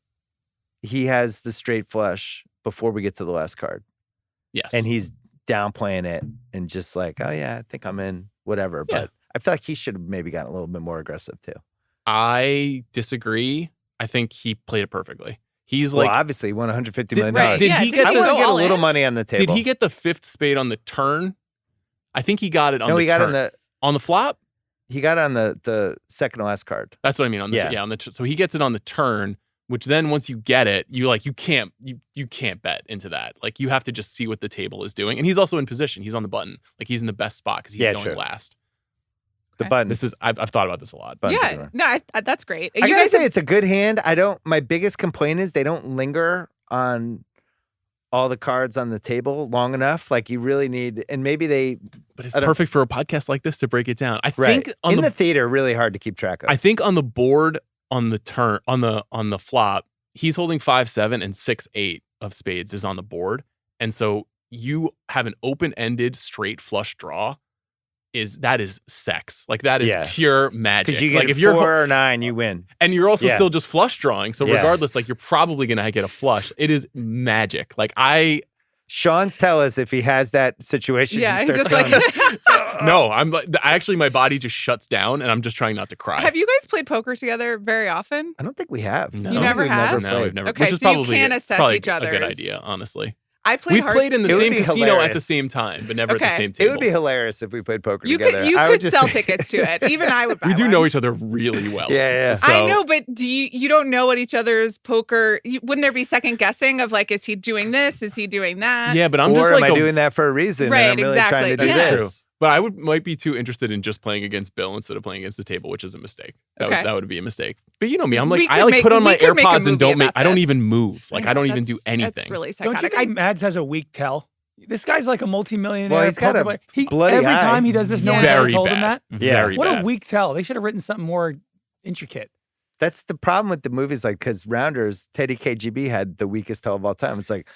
[SPEAKER 1] the straight flush before we get to the last card.
[SPEAKER 2] Yes.
[SPEAKER 1] And he's downplaying it and just like, oh yeah, I think I'm in, whatever.
[SPEAKER 2] Yeah.
[SPEAKER 1] But I feel like he should have maybe gotten a little bit more aggressive too.
[SPEAKER 2] I disagree. I think he played it perfectly. He's
[SPEAKER 1] Well,
[SPEAKER 2] like,
[SPEAKER 1] obviously he won $150 million.
[SPEAKER 2] Did he get
[SPEAKER 1] I
[SPEAKER 2] the,
[SPEAKER 1] want to get a
[SPEAKER 3] all
[SPEAKER 1] little
[SPEAKER 3] in?
[SPEAKER 1] money on the table.
[SPEAKER 2] did he get the fifth spade on the turn? I think he got it on
[SPEAKER 1] No,
[SPEAKER 2] the
[SPEAKER 1] he got
[SPEAKER 2] turn. On the flop?
[SPEAKER 1] he got on the second to last card.
[SPEAKER 2] That's what I mean. On the on the so he gets it on the turn, which then once you get it, you can't bet into that. Like you have to just see what the table is doing. And he's also in position. He's on the button. Like he's in the best spot because he's going last.
[SPEAKER 1] The button.
[SPEAKER 2] This is I've thought about this a lot.
[SPEAKER 3] Yeah, no, that's great.
[SPEAKER 1] I gotta say it's a good hand. My biggest complaint is they don't linger on all the cards on the table long enough. Like you really need, and maybe they.
[SPEAKER 2] But it's perfect for a podcast like this to break it down. I think
[SPEAKER 1] in the theater, really hard to keep track of.
[SPEAKER 2] I think on the board on the turn on the flop, he's holding 5-7 and 6-8 of spades is on the board, and so you have an open-ended straight flush draw. That is sex. Like that is pure magic.
[SPEAKER 1] Because you get
[SPEAKER 2] like
[SPEAKER 1] if you're 4 or 9, you win.
[SPEAKER 2] And you're also still just flush drawing. So regardless, like you're probably gonna get a flush. It is magic. Like
[SPEAKER 1] Sean's tell us if he has that situation.
[SPEAKER 3] Yeah,
[SPEAKER 1] he
[SPEAKER 3] he's
[SPEAKER 1] starts
[SPEAKER 3] just
[SPEAKER 1] going,
[SPEAKER 3] like
[SPEAKER 2] No, I'm like actually my body just shuts down and I'm just trying not to cry.
[SPEAKER 3] Have you guys played poker together very often?
[SPEAKER 1] I don't think we have.
[SPEAKER 2] No.
[SPEAKER 3] You never have?
[SPEAKER 2] No, we've never.
[SPEAKER 3] Okay,
[SPEAKER 2] which is
[SPEAKER 3] so you
[SPEAKER 2] probably,
[SPEAKER 3] can
[SPEAKER 2] it's
[SPEAKER 3] assess
[SPEAKER 2] probably
[SPEAKER 3] each
[SPEAKER 2] a good
[SPEAKER 3] other's-
[SPEAKER 2] idea, honestly.
[SPEAKER 3] I played
[SPEAKER 2] We've played in the
[SPEAKER 1] It would
[SPEAKER 2] same
[SPEAKER 1] be
[SPEAKER 2] casino
[SPEAKER 1] hilarious.
[SPEAKER 2] at the same time, but never at the
[SPEAKER 3] Okay.
[SPEAKER 2] same table.
[SPEAKER 1] It would be hilarious if we played poker
[SPEAKER 3] You
[SPEAKER 1] together.
[SPEAKER 3] could you
[SPEAKER 1] I would
[SPEAKER 3] could
[SPEAKER 1] just
[SPEAKER 3] sell
[SPEAKER 1] think-
[SPEAKER 3] tickets to it. Even I would buy
[SPEAKER 2] We do
[SPEAKER 3] one.
[SPEAKER 2] know each other really well.
[SPEAKER 1] Yeah.
[SPEAKER 2] So,
[SPEAKER 3] I know, but do you don't know what each other's poker? Wouldn't there be second guessing of like, is he doing this? Is he doing that?
[SPEAKER 2] Yeah, but I'm
[SPEAKER 1] or
[SPEAKER 2] just
[SPEAKER 1] am
[SPEAKER 2] like
[SPEAKER 1] I doing that for a reason?
[SPEAKER 3] Right,
[SPEAKER 1] and I'm really trying to do
[SPEAKER 3] exactly.
[SPEAKER 2] That's
[SPEAKER 1] this.
[SPEAKER 2] true. But I might be too interested in just playing against Bill instead of playing against the table, which is a mistake. That would be a mistake. But you know me, I'm like put on my AirPods and I don't even move. Like I don't even do anything.
[SPEAKER 3] That's really
[SPEAKER 4] Don't
[SPEAKER 3] psychotic.
[SPEAKER 4] you think Mads has a weak tell? This guy's like a multimillionaire.
[SPEAKER 1] Well, he's got a
[SPEAKER 4] poker
[SPEAKER 1] bloody
[SPEAKER 4] every
[SPEAKER 1] eye.
[SPEAKER 4] time he does this, no one
[SPEAKER 2] Very
[SPEAKER 4] ever told
[SPEAKER 2] bad.
[SPEAKER 4] him that.
[SPEAKER 2] Very
[SPEAKER 4] What
[SPEAKER 2] bad.
[SPEAKER 4] a weak tell. They should have written something more intricate.
[SPEAKER 1] That's the problem with the movies, like because Rounders, Teddy KGB had the weakest tell of all time. It's like,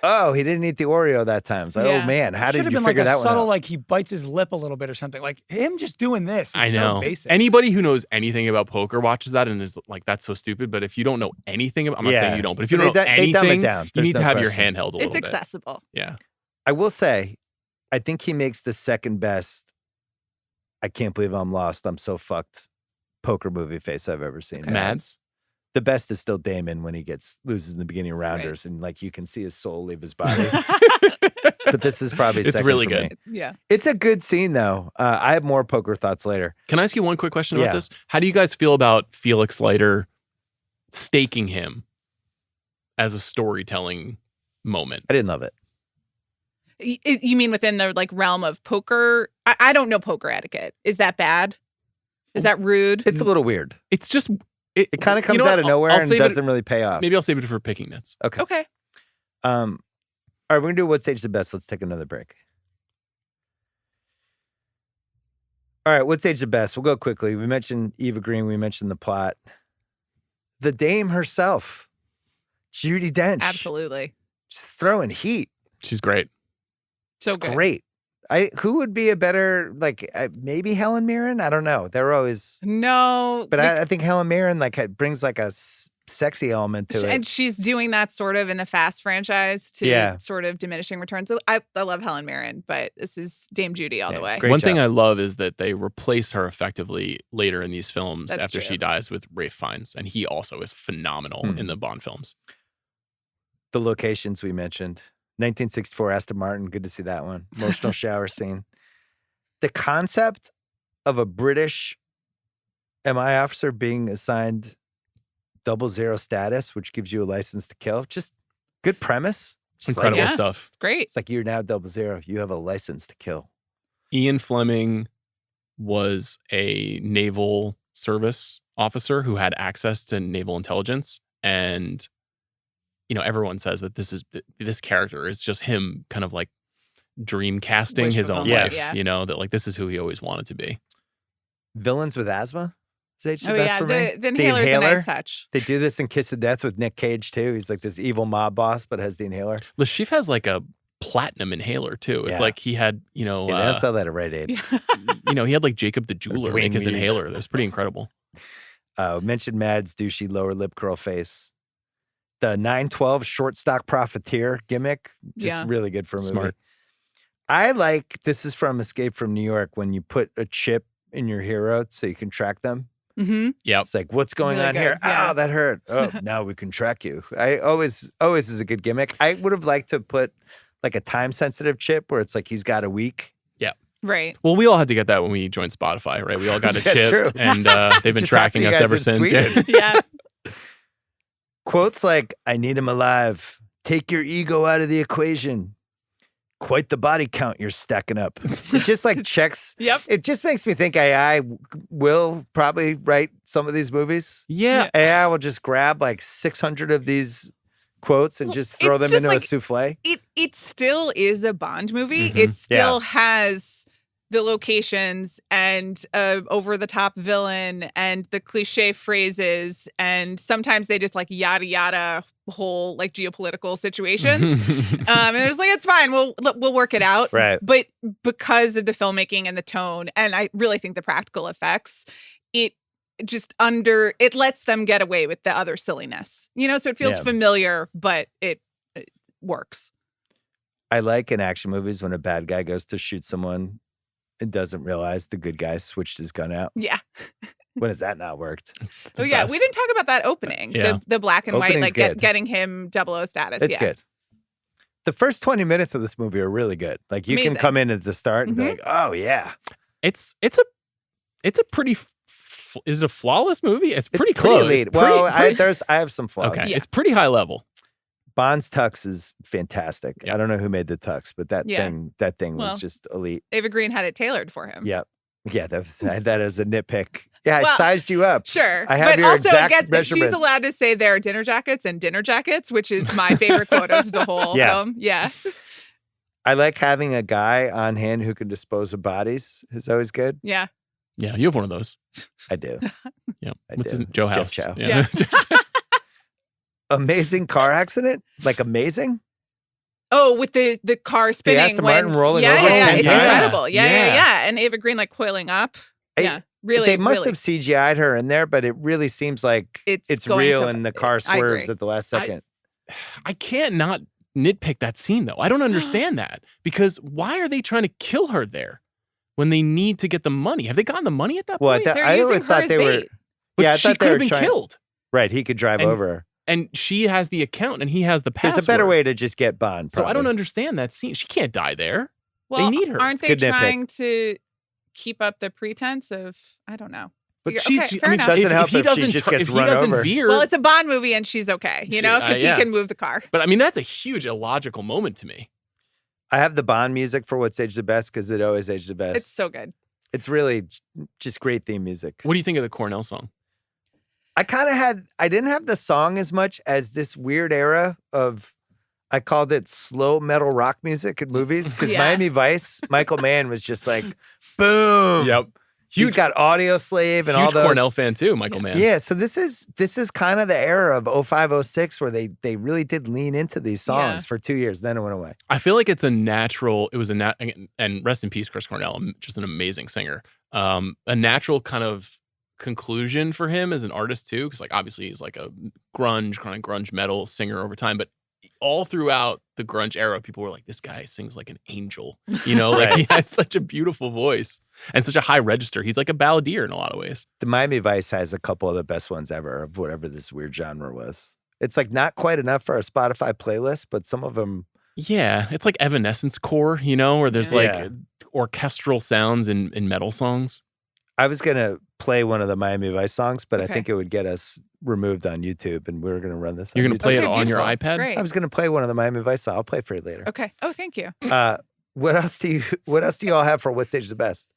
[SPEAKER 1] oh, he didn't eat the Oreo that time. It's like, oh man, how
[SPEAKER 4] Should
[SPEAKER 1] did
[SPEAKER 4] have
[SPEAKER 1] you
[SPEAKER 4] been
[SPEAKER 1] figure
[SPEAKER 4] like
[SPEAKER 1] that
[SPEAKER 4] a subtle,
[SPEAKER 1] one out?
[SPEAKER 4] like he bites his lip a little bit or something. Like him just doing this. Is
[SPEAKER 2] I know.
[SPEAKER 4] So basic.
[SPEAKER 2] Anybody who knows anything about poker watches that and is like, that's so stupid. But if you don't know anything about, I'm not saying you don't, but if
[SPEAKER 1] So
[SPEAKER 2] you don't know
[SPEAKER 1] they dumb it
[SPEAKER 2] anything,
[SPEAKER 1] down.
[SPEAKER 2] you
[SPEAKER 1] There's
[SPEAKER 2] need to
[SPEAKER 1] no
[SPEAKER 2] have your
[SPEAKER 1] question.
[SPEAKER 2] handheld a little
[SPEAKER 3] it's
[SPEAKER 2] bit.
[SPEAKER 3] accessible.
[SPEAKER 2] Yeah.
[SPEAKER 1] I will say, I think he makes the second best. I can't believe I'm lost. I'm so fucked. Poker movie face I've ever seen.
[SPEAKER 2] Mads?
[SPEAKER 1] The best is still Damon when he loses in the beginning of Rounders, and like you can see his soul leave his body. But this is probably
[SPEAKER 2] It's
[SPEAKER 1] second
[SPEAKER 2] really
[SPEAKER 1] for
[SPEAKER 2] good.
[SPEAKER 1] me.
[SPEAKER 3] Yeah.
[SPEAKER 1] It's a good scene though. I have more poker thoughts later.
[SPEAKER 2] Can I ask you one quick question about
[SPEAKER 1] Yeah.
[SPEAKER 2] this? How do you guys feel about Felix Leiter staking him as a storytelling moment?
[SPEAKER 1] I didn't love it.
[SPEAKER 3] You mean within the like realm of poker? I don't know poker etiquette. Is that bad? Is that rude?
[SPEAKER 1] It's a little weird.
[SPEAKER 2] It's just
[SPEAKER 1] It kind of comes
[SPEAKER 2] you know
[SPEAKER 1] out of
[SPEAKER 2] what?
[SPEAKER 1] nowhere
[SPEAKER 2] I'll
[SPEAKER 1] and
[SPEAKER 2] save
[SPEAKER 1] doesn't really pay off.
[SPEAKER 2] Maybe I'll save it for picking nits.
[SPEAKER 1] Okay.
[SPEAKER 3] Okay.
[SPEAKER 1] All right, we're gonna do What Stage the Best. Let's take another break. All right, What Stage the Best? We'll go quickly. We mentioned Eva Green. We mentioned the plot. The dame herself, Judi Dench.
[SPEAKER 3] Absolutely.
[SPEAKER 1] Just throwing heat.
[SPEAKER 2] She's great.
[SPEAKER 3] So
[SPEAKER 1] Just
[SPEAKER 3] good.
[SPEAKER 1] great. Who would be a better, maybe Helen Mirren? I don't know. They're always,
[SPEAKER 3] No.
[SPEAKER 1] but I think Helen Mirren brings like a sexy element to it.
[SPEAKER 3] And she's doing that sort of in the Fast franchise to
[SPEAKER 1] Yeah.
[SPEAKER 3] sort of diminishing returns. So I love Helen Mirren, but this is Dame Judy all the way.
[SPEAKER 1] Great
[SPEAKER 2] One thing
[SPEAKER 1] job.
[SPEAKER 2] I love is that they replace her effectively later in these films
[SPEAKER 3] That's
[SPEAKER 2] after
[SPEAKER 3] true.
[SPEAKER 2] she dies with Ralph Fiennes, and he also is phenomenal in the Bond films.
[SPEAKER 1] The locations we mentioned. 1964 Aston Martin. Good to see that one. Emotional shower scene. The concept of a British MI officer being assigned 00 status, which gives you a license to kill. Just good premise. Just
[SPEAKER 2] Incredible
[SPEAKER 3] Yeah.
[SPEAKER 2] stuff.
[SPEAKER 3] It's great.
[SPEAKER 1] It's like you're now 00. You have a license to kill.
[SPEAKER 2] Ian Fleming was a naval service officer who had access to naval intelligence, and everyone says that this character is just him kind of like dream casting
[SPEAKER 3] Wish
[SPEAKER 2] his own
[SPEAKER 3] fulfillment,
[SPEAKER 2] life,
[SPEAKER 3] yeah.
[SPEAKER 2] that like this is who he always wanted to be.
[SPEAKER 1] Villains with asthma. Is H the
[SPEAKER 3] Oh
[SPEAKER 1] best
[SPEAKER 3] yeah,
[SPEAKER 1] for me?
[SPEAKER 3] the inhaler's a nice touch.
[SPEAKER 1] They do this in Kiss of Death with Nick Cage too. He's like this evil mob boss, but has the inhaler.
[SPEAKER 2] Lashif has like a platinum inhaler too. It's
[SPEAKER 1] Yeah.
[SPEAKER 2] like he had,
[SPEAKER 1] Yeah, they don't sell that at Rite Aid.
[SPEAKER 2] he had like Jacob the jeweler
[SPEAKER 1] Green
[SPEAKER 2] make his
[SPEAKER 1] Weed.
[SPEAKER 2] inhaler. That was pretty incredible.
[SPEAKER 1] Mentioned Mads douchey lower lip curl face. The 912 short stock profiteer gimmick, just
[SPEAKER 3] Yeah.
[SPEAKER 1] really good for a movie.
[SPEAKER 2] Smart.
[SPEAKER 1] This is from Escape from New York, when you put a chip in your hero so you can track them.
[SPEAKER 3] Mm-hmm.
[SPEAKER 2] Yeah.
[SPEAKER 1] It's like, what's going on here? Yeah. Oh, that hurt. Oh, now we can track you. I always is a good gimmick. I would have liked to put like a time sensitive chip where it's like he's got a week.
[SPEAKER 2] Yeah.
[SPEAKER 3] Right.
[SPEAKER 2] Well, we all had to get that when we joined Spotify, right? We all got a chip,
[SPEAKER 1] true.
[SPEAKER 2] And they've been tracking us ever since.
[SPEAKER 3] Yeah.
[SPEAKER 1] Quotes like, I need him alive. Take your ego out of the equation. Quite the body count you're stacking up. It just like checks.
[SPEAKER 3] Yep.
[SPEAKER 1] It just makes me think AI will probably write some of these movies.
[SPEAKER 2] Yeah.
[SPEAKER 1] AI will just grab like 600 of these quotes and just throw them into a souffle.
[SPEAKER 3] It still is a Bond movie.
[SPEAKER 2] Mm-hmm.
[SPEAKER 3] It still has the locations and over the top villain and the cliche phrases, and sometimes they just like yada yada whole like geopolitical situations. And it's like, it's fine, we'll work it out.
[SPEAKER 1] Right.
[SPEAKER 3] But because of the filmmaking and the tone, and I really think the practical effects, it lets them get away with the other silliness. So it feels familiar, but it works.
[SPEAKER 1] I like in action movies when a bad guy goes to shoot someone and doesn't realize the good guy switched his gun out.
[SPEAKER 3] Yeah.
[SPEAKER 1] When has that not worked?
[SPEAKER 3] Oh yeah, we didn't talk about that opening.
[SPEAKER 2] Yeah.
[SPEAKER 3] The black and
[SPEAKER 1] Opening's
[SPEAKER 3] white, like getting him 00 status.
[SPEAKER 1] It's good. The first 20 minutes of this movie are really good. Like you can come in at the start and be like, oh yeah.
[SPEAKER 2] It's a pretty is it a flawless movie? It's pretty close.
[SPEAKER 1] Elite. Well, I have some flaws.
[SPEAKER 2] Okay. Yeah. It's pretty high level.
[SPEAKER 1] Bond's tux is fantastic.
[SPEAKER 2] Yep.
[SPEAKER 1] I don't know who made the tux, but that thing was just elite.
[SPEAKER 3] Eva Green had it tailored for him.
[SPEAKER 1] Yep. Yeah, that is a nitpick. Yeah, I sized you up.
[SPEAKER 3] Sure.
[SPEAKER 1] I have your exact measurements.
[SPEAKER 3] She's allowed to say there are dinner jackets and dinner jackets, which is my favorite quote of the whole film. Yeah.
[SPEAKER 1] I like having a guy on hand who can dispose of bodies. Is always good.
[SPEAKER 3] Yeah.
[SPEAKER 2] Yeah, you have one of those.
[SPEAKER 1] I do.
[SPEAKER 2] Yeah.
[SPEAKER 1] What's
[SPEAKER 2] his Joe House?
[SPEAKER 1] Jeff Chow.
[SPEAKER 2] Yeah.
[SPEAKER 1] Amazing car accident? Like amazing?
[SPEAKER 3] Oh, with the car spinning.
[SPEAKER 1] The Aston Martin rolling over.
[SPEAKER 3] Yeah. It's incredible. Yeah. And Eva Green like coiling up. Really.
[SPEAKER 1] They must have CGI'd her in there, but it really seems like it's real and the car swerves at the last second.
[SPEAKER 2] I can't not nitpick that scene though. I don't understand that. Because why are they trying to kill her there when they need to get the money? Have they gotten the money at that point?
[SPEAKER 3] I always thought they were.
[SPEAKER 2] But I she could have been killed.
[SPEAKER 1] Right. He could drive over her.
[SPEAKER 2] And she has the account and he has the password.
[SPEAKER 1] There's a better way to just get Bond.
[SPEAKER 2] So I don't understand that scene. She can't die there.
[SPEAKER 3] Well,
[SPEAKER 2] they need her.
[SPEAKER 3] Aren't they trying to keep up the pretense of, I don't know.
[SPEAKER 2] But
[SPEAKER 3] fair enough.
[SPEAKER 1] Doesn't help if she just gets run over.
[SPEAKER 3] Well, it's a Bond movie and she's okay, because he can move the car.
[SPEAKER 2] But I mean, that's a huge illogical moment to me.
[SPEAKER 1] I have the Bond music for What's Aged the Best because it always aged the best.
[SPEAKER 3] It's so good.
[SPEAKER 1] It's really just great theme music.
[SPEAKER 2] What do you think of the Cornell song?
[SPEAKER 1] I didn't have the song as much as this weird era of, I called it slow metal rock music in movies because Miami Vice, Michael Mann was just like, boom.
[SPEAKER 2] Yep.
[SPEAKER 1] He's got Audio Slave and all those.
[SPEAKER 2] Huge Cornell fan too, Michael Mann.
[SPEAKER 1] Yeah, so this is kind of the era of 05, 06 where they really did lean into these songs for 2 years, then it went away.
[SPEAKER 2] I feel like and rest in peace, Chris Cornell, just an amazing singer. A natural kind of conclusion for him as an artist too, because like obviously he's like a grunge metal singer over time, but all throughout the grunge era, people were like, this guy sings like an angel, like he had such a beautiful voice and such a high register. He's like a balladeer in a lot of ways.
[SPEAKER 1] The Miami Vice has a couple of the best ones ever of whatever this weird genre was. It's like not quite enough for a Spotify playlist, but some of them.
[SPEAKER 2] Yeah, it's like Evanescence core, where there's like orchestral sounds in metal songs.
[SPEAKER 1] I was going to play one of the Miami Vice songs, but I think it would get us removed on YouTube, and we were going to run this.
[SPEAKER 2] You're going to play it
[SPEAKER 3] on
[SPEAKER 2] your iPad?
[SPEAKER 3] Great.
[SPEAKER 1] I was going to play one of the Miami Vice songs. I'll play for you later.
[SPEAKER 3] Okay. Oh, thank you.
[SPEAKER 1] What else do you all have for What's Aged the Best?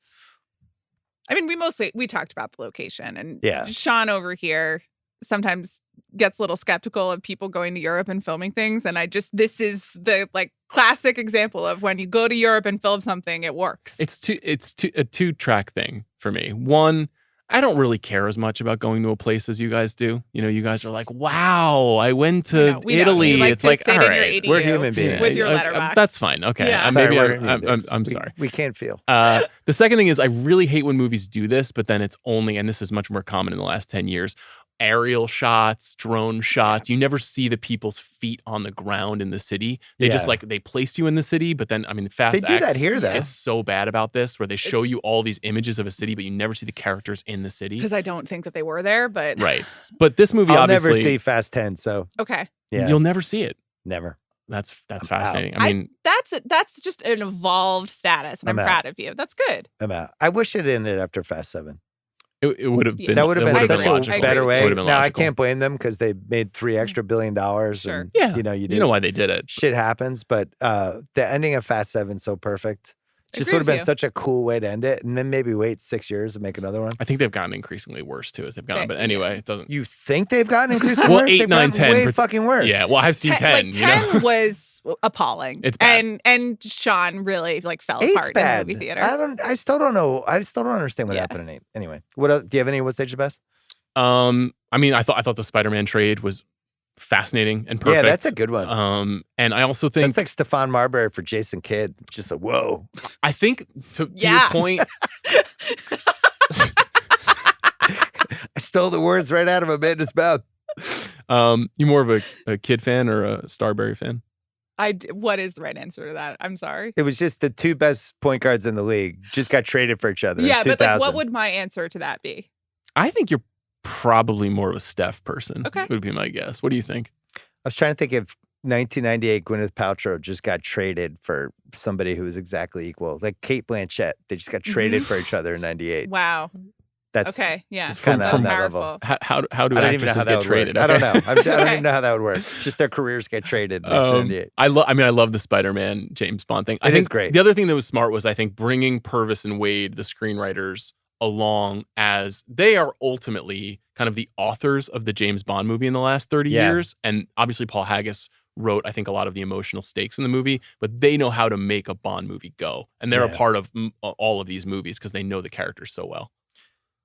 [SPEAKER 3] I mean, we talked about the location, and Sean over here sometimes gets a little skeptical of people going to Europe and filming things. And this is the like classic example of when you go to Europe and film something, it works.
[SPEAKER 2] It's a 2-track thing for me. One, I don't really care as much about going to a place as you guys do. You guys are like, wow, I went to Italy.
[SPEAKER 3] Like
[SPEAKER 2] it's like, all right,
[SPEAKER 1] we're human beings.
[SPEAKER 3] With your letterbox.
[SPEAKER 2] That's fine. Okay.
[SPEAKER 3] Yeah.
[SPEAKER 2] I'm sorry.
[SPEAKER 1] We can't feel.
[SPEAKER 2] The second thing is I really hate when movies do this, but then it's only, and this is much more common in the last 10 years, aerial shots, drone shots. You never see the people's feet on the ground in the city. They just like, they place you in the city, but then, I mean, Fast X
[SPEAKER 1] do that here, though.
[SPEAKER 2] is so bad about this, where they show you all these images of a city, but you never see the characters in the city.
[SPEAKER 3] Because I don't think that they were there, but...
[SPEAKER 2] Right. But this movie,
[SPEAKER 1] I'll
[SPEAKER 2] obviously...
[SPEAKER 1] never see Fast 10, so...
[SPEAKER 3] Okay.
[SPEAKER 1] Yeah.
[SPEAKER 2] You'll never see it.
[SPEAKER 1] Never.
[SPEAKER 2] That's fascinating.
[SPEAKER 3] I mean... That's just an evolved status, and I'm proud of you. That's good.
[SPEAKER 1] I'm out. I wish it ended after Fast 7.
[SPEAKER 2] It would have been.
[SPEAKER 1] That would have been such a better way. Now, I can't blame them because they made $3 extra billion.
[SPEAKER 3] Sure.
[SPEAKER 1] And,
[SPEAKER 2] yeah.
[SPEAKER 1] You know
[SPEAKER 2] why they did it.
[SPEAKER 1] Shit happens, but the ending of Fast 7 so perfect. Just would have been such a cool way to end it, and then maybe wait 6 years and make another one.
[SPEAKER 2] I think they've gotten increasingly worse too as they've gone. But anyway, it doesn't.
[SPEAKER 1] You think they've gotten increasingly
[SPEAKER 2] well,
[SPEAKER 1] worse?
[SPEAKER 2] 8, 9, 10,
[SPEAKER 1] way fucking worse.
[SPEAKER 2] Yeah, well, I've seen 10.
[SPEAKER 3] Like 10 was appalling.
[SPEAKER 2] It's bad.
[SPEAKER 3] And Sean really like fell
[SPEAKER 1] 8's
[SPEAKER 3] apart
[SPEAKER 1] bad.
[SPEAKER 3] in the movie theater.
[SPEAKER 1] I still don't know. I still don't understand what happened in 8. Anyway, what else, do you have any? What stage is best?
[SPEAKER 2] I mean, I thought the Spider-Man trade was fascinating and perfect.
[SPEAKER 1] Yeah, that's a good one.
[SPEAKER 2] And I also think
[SPEAKER 1] that's like Stefan Marbury for Jason Kidd. Just like, whoa.
[SPEAKER 2] I think to your point,
[SPEAKER 1] I stole the words right out of Amanda's mouth.
[SPEAKER 2] You more of a Kidd fan or a Starberry fan?
[SPEAKER 3] What is the right answer to that? I'm sorry.
[SPEAKER 1] It was just the 2 best point guards in the league just got traded for each other.
[SPEAKER 3] Yeah,
[SPEAKER 1] in
[SPEAKER 3] but
[SPEAKER 1] 2000.
[SPEAKER 3] like, what would my answer to that be?
[SPEAKER 2] I think you're probably more of a Steph person.
[SPEAKER 3] Okay.
[SPEAKER 2] Would be my guess. What do you think?
[SPEAKER 1] I was trying to think if 1998 Gwyneth Paltrow just got traded for somebody who was exactly equal. Like Kate Blanchett. They just got traded for each other in 98.
[SPEAKER 3] Wow.
[SPEAKER 1] That's
[SPEAKER 3] okay. Yeah.
[SPEAKER 1] It's kind of on that
[SPEAKER 3] powerful.
[SPEAKER 1] level.
[SPEAKER 2] How do actresses get traded?
[SPEAKER 1] Okay. I don't know. I don't even know how that would work. Just their careers get traded in 1998.
[SPEAKER 2] I love the Spider-Man James Bond thing. I think
[SPEAKER 1] is great.
[SPEAKER 2] The other thing that was smart was I think bringing Purvis and Wade, the screenwriters, along as they are ultimately kind of the authors of the James Bond movie in the last 30 years. And obviously Paul Haggis wrote, I think, a lot of the emotional stakes in the movie, but they know how to make a Bond movie go. And they're a part of all of these movies because they know the characters so well.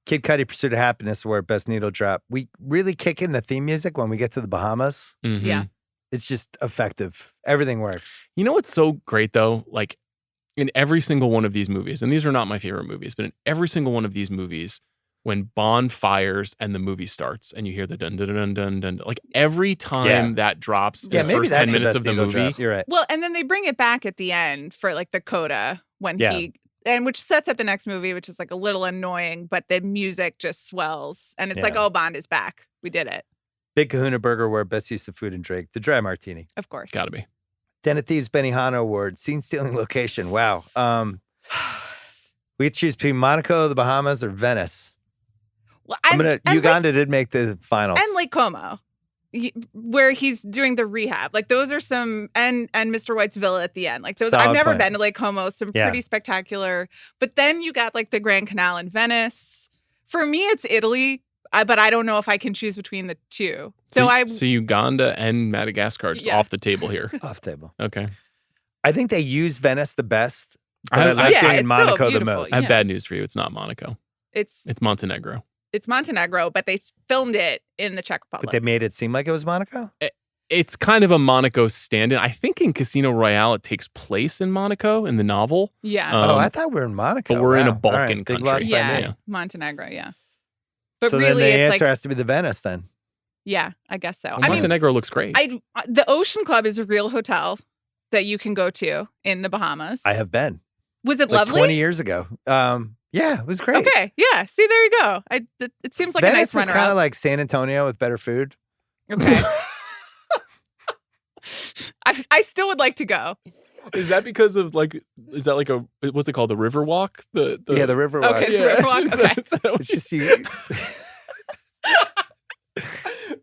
[SPEAKER 1] Kid Cudi, Pursuit of Happiness, where Best Needle Drop. We really kick in the theme music when we get to the Bahamas.
[SPEAKER 2] Mm-hmm.
[SPEAKER 3] Yeah.
[SPEAKER 1] It's just effective. Everything works.
[SPEAKER 2] You know what's so great, though? Like, in every single one of these movies, and these are not my favorite movies, but in every single one of these movies, when Bond fires and the movie starts and you hear the dun dun dun dun dun, like every time that drops in the first 10 minutes of the movie.
[SPEAKER 1] Drop. You're right.
[SPEAKER 3] Well, and then they bring it back at the end for like the coda when which sets up the next movie, which is like a little annoying, but the music just swells. And it's like, oh, Bond is back. We did it.
[SPEAKER 1] Big Kahuna Burger, where Best Use of Food and Drink. The Dry Martini.
[SPEAKER 3] Of course.
[SPEAKER 2] Gotta be.
[SPEAKER 1] Den of Thieves Benihana Award. Scene stealing location. Wow. We choose between Monaco, the Bahamas, or Venice.
[SPEAKER 3] Well,
[SPEAKER 1] Uganda did make the finals.
[SPEAKER 3] And Lake Como, where he's doing the rehab. Like those are some, and Mr. White's Villa at the end. Like those,
[SPEAKER 1] Solid
[SPEAKER 3] I've never
[SPEAKER 1] point.
[SPEAKER 3] been to Lake Como. Some pretty spectacular. But then you got like the Grand Canal in Venice. For me, it's Italy. But I don't know if I can choose between the two. So
[SPEAKER 2] Uganda and Madagascar are just off the table here.
[SPEAKER 1] Off table.
[SPEAKER 2] Okay.
[SPEAKER 1] I think they use Venice the best. But I like doing Monaco the most.
[SPEAKER 2] I have bad news for you. It's not Monaco. It's Montenegro.
[SPEAKER 3] It's Montenegro, but they filmed it in the Czech Republic.
[SPEAKER 1] But they made it seem like it was Monaco?
[SPEAKER 2] It's kind of a Monaco stand-in. I think in Casino Royale, it takes place in Monaco in the novel.
[SPEAKER 3] Yeah.
[SPEAKER 1] I thought we were in Monaco.
[SPEAKER 2] But we're in a Balkan country.
[SPEAKER 3] Yeah, Montenegro, But
[SPEAKER 1] so
[SPEAKER 3] really,
[SPEAKER 1] then the
[SPEAKER 3] it's
[SPEAKER 1] answer has to be the Venice then.
[SPEAKER 3] Yeah, I guess so.
[SPEAKER 2] Well, Montenegro looks great.
[SPEAKER 3] The Ocean Club is a real hotel that you can go to in the Bahamas.
[SPEAKER 1] I have been.
[SPEAKER 3] Was it lovely?
[SPEAKER 1] 20 years ago. Yeah, it was great.
[SPEAKER 3] Okay, yeah. See, there you go. It seems like
[SPEAKER 1] Venice
[SPEAKER 3] a nice runner-up.
[SPEAKER 1] is kind of like San Antonio with better food.
[SPEAKER 3] Okay. I still would like to go.
[SPEAKER 2] Is that because of what's it called? The River Walk? The
[SPEAKER 1] River Walk.
[SPEAKER 3] Okay, the River Walk. Okay.
[SPEAKER 1] It's just you.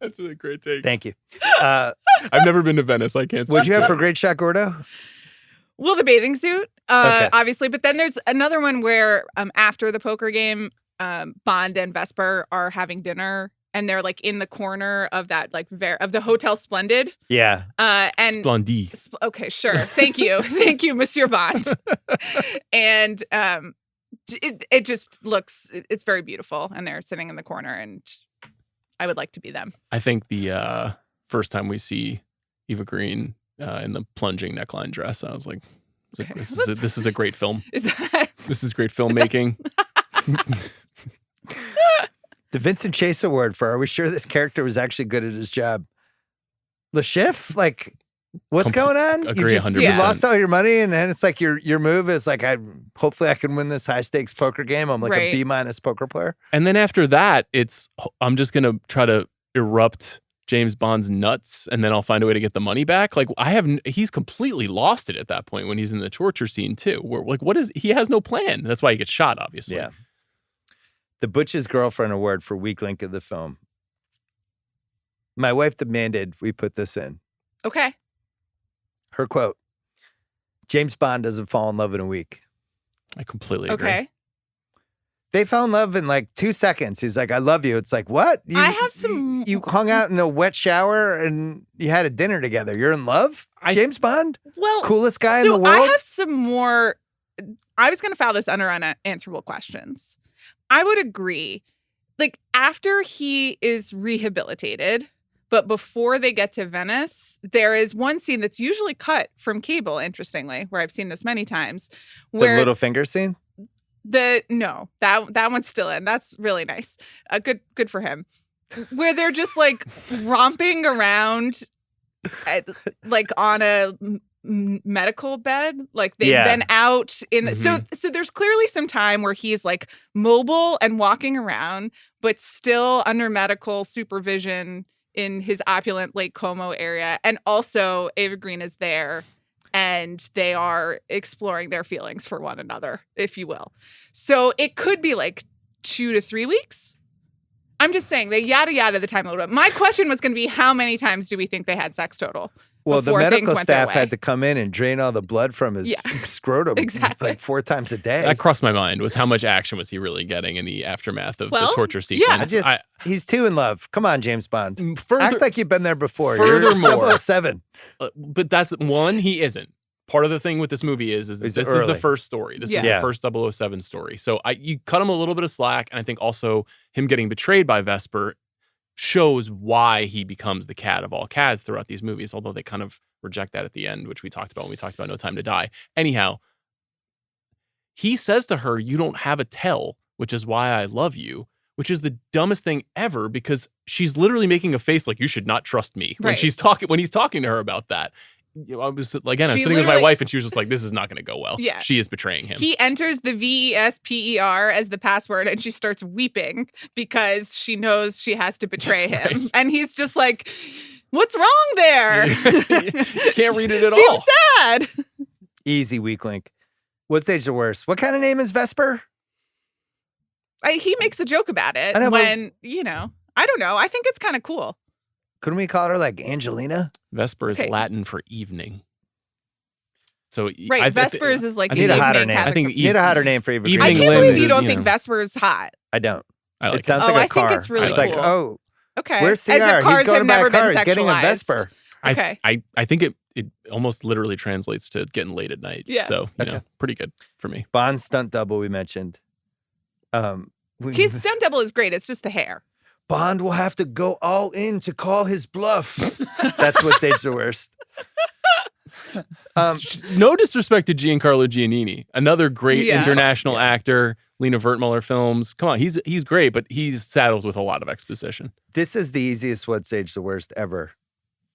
[SPEAKER 2] That's a great take.
[SPEAKER 1] Thank you.
[SPEAKER 2] I've never been to Venice. I can't.
[SPEAKER 1] What'd you have for Great Shot Gordo?
[SPEAKER 3] Well, the bathing suit, obviously. But then there's another one where after the poker game, Bond and Vesper are having dinner. And they're like in the corner of that of the Hotel Splendid.
[SPEAKER 1] Yeah.
[SPEAKER 3] And
[SPEAKER 2] Splendid.
[SPEAKER 3] Okay, sure. Thank you. Thank you, Monsieur Bond. And it just looks, it's very beautiful. And they're sitting in the corner and I would like to be them.
[SPEAKER 2] I think the first time we see Eva Green in the plunging neckline dress, I was like, this is a great film. This is great filmmaking.
[SPEAKER 1] The Vincent Chase Award for, are we sure this character was actually good at his job? Le Chiffre? Like, what's going on?
[SPEAKER 2] Agree 100%.
[SPEAKER 1] You lost all your money, and then it's like your move is like, hopefully I can win this high stakes poker game. I'm like a B- poker player.
[SPEAKER 2] And then after that, I'm just gonna try to erupt James Bond's nuts, and then I'll find a way to get the money back. Like he's completely lost it at that point when he's in the torture scene too. Where like, he has no plan. That's why he gets shot, obviously.
[SPEAKER 1] Yeah. The Butch's Girlfriend Award for weak link of the film. My wife demanded we put this in.
[SPEAKER 3] Okay.
[SPEAKER 1] Her quote, James Bond doesn't fall in love in a week.
[SPEAKER 2] I completely agree.
[SPEAKER 3] Okay.
[SPEAKER 1] They fell in love in like 2 seconds. He's like, I love you. It's like, what?
[SPEAKER 3] I have some...
[SPEAKER 1] You hung out in a wet shower and you had a dinner together. You're in love? James Bond?
[SPEAKER 3] Well,
[SPEAKER 1] coolest guy in the world?
[SPEAKER 3] I have some more... I was going to file this under unanswerable questions. I would agree. Like, after he is rehabilitated... But before they get to Venice, there is one scene that's usually cut from cable, interestingly, where I've seen this many times. Where
[SPEAKER 1] the little finger scene?
[SPEAKER 3] That one's still in. That's really nice. Good for him. Where they're just like romping around like on a medical bed. Like they've been out in the, so there's clearly some time where he's like mobile and walking around, but still under medical supervision in his opulent Lake Como area. And also Eva Green is there and they are exploring their feelings for one another, if you will. So it could be like 2 to 3 weeks. I'm just saying they yada the time a little bit. My question was going to be, how many times do we think they had sex total?
[SPEAKER 1] Well, the medical staff had to come in and drain all the blood from his scrotum like 4 times a day.
[SPEAKER 2] That crossed my mind, was how much action was he really getting in the aftermath of the torture sequence?
[SPEAKER 3] Yeah.
[SPEAKER 1] He's too in love. Come on, James Bond. Act like you've been there before.
[SPEAKER 2] Furthermore,
[SPEAKER 1] You're 007.
[SPEAKER 2] But that's one, he isn't. Part of the thing with this movie is this is the first story. This is the first 007 story. So you cut him a little bit of slack, and I think also him getting betrayed by Vesper shows why he becomes the cat of all cats throughout these movies, although they kind of reject that at the end, which we talked about when we talked about No Time to Die. Anyhow, he says to her, you don't have a tell, which is why I love you, which is the dumbest thing ever, because she's literally making a face like, you should not trust me when he's talking to her about that. I was again, I was sitting with my wife and she was just like, this is not going to go well. Yeah. She is betraying him.
[SPEAKER 3] He enters the VESPER as the password and she starts weeping because she knows she has to betray him. And he's just like, what's wrong there?
[SPEAKER 2] Can't read it at all.
[SPEAKER 3] Seems sad.
[SPEAKER 1] Easy weak link. What stage the worst? What kind of name is Vesper?
[SPEAKER 3] He makes a joke about it when, I don't know. I think it's kind of cool.
[SPEAKER 1] Couldn't we call her like Angelina?
[SPEAKER 2] Vesper is Latin for evening. So
[SPEAKER 3] Vespers is like
[SPEAKER 1] I need a hotter name. I think need a hotter name for Eva Green.
[SPEAKER 3] I can't believe you don't think Vesper's hot.
[SPEAKER 1] I don't.
[SPEAKER 2] Like
[SPEAKER 1] it sounds like a car.
[SPEAKER 3] I think it's really cool. Okay.
[SPEAKER 1] Where's CR?
[SPEAKER 3] As if cars have never been sexualized.
[SPEAKER 1] He's getting a Vesper.
[SPEAKER 3] Okay.
[SPEAKER 2] I think it almost literally translates to getting late at night. Yeah. So, pretty good for me.
[SPEAKER 1] Bond's stunt double we mentioned.
[SPEAKER 3] His stunt double is great. It's just the hair.
[SPEAKER 1] Bond will have to go all in to call his bluff. That's what's aged the worst.
[SPEAKER 2] No disrespect to Giancarlo Giannini, another great international actor. Lena Wertmuller films. Come on, he's great, but he's saddled with a lot of exposition.
[SPEAKER 1] This is the easiest what's aged the worst ever.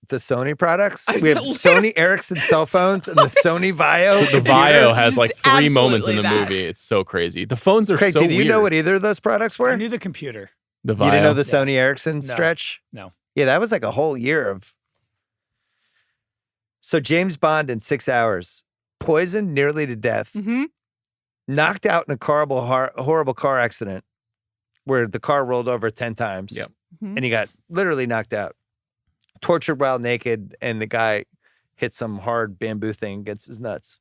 [SPEAKER 1] The Sony products. We have Sony Ericsson cell phones and the Sony Vaio.
[SPEAKER 2] So the Vaio has like 3 moments in the movie. It's so crazy. The phones are so weird.
[SPEAKER 1] Did you know what either of those products were?
[SPEAKER 4] I knew the computer.
[SPEAKER 2] The Vaio.
[SPEAKER 1] You didn't know the Sony Ericsson stretch?
[SPEAKER 4] No.
[SPEAKER 1] Yeah, that was like a whole year of. So James Bond in 6 hours, poisoned nearly to death, knocked out in a horrible car accident where the car rolled over 10 times.
[SPEAKER 2] Yep.
[SPEAKER 1] And he got literally knocked out, tortured while naked, and the guy hit some hard bamboo thing against his nuts.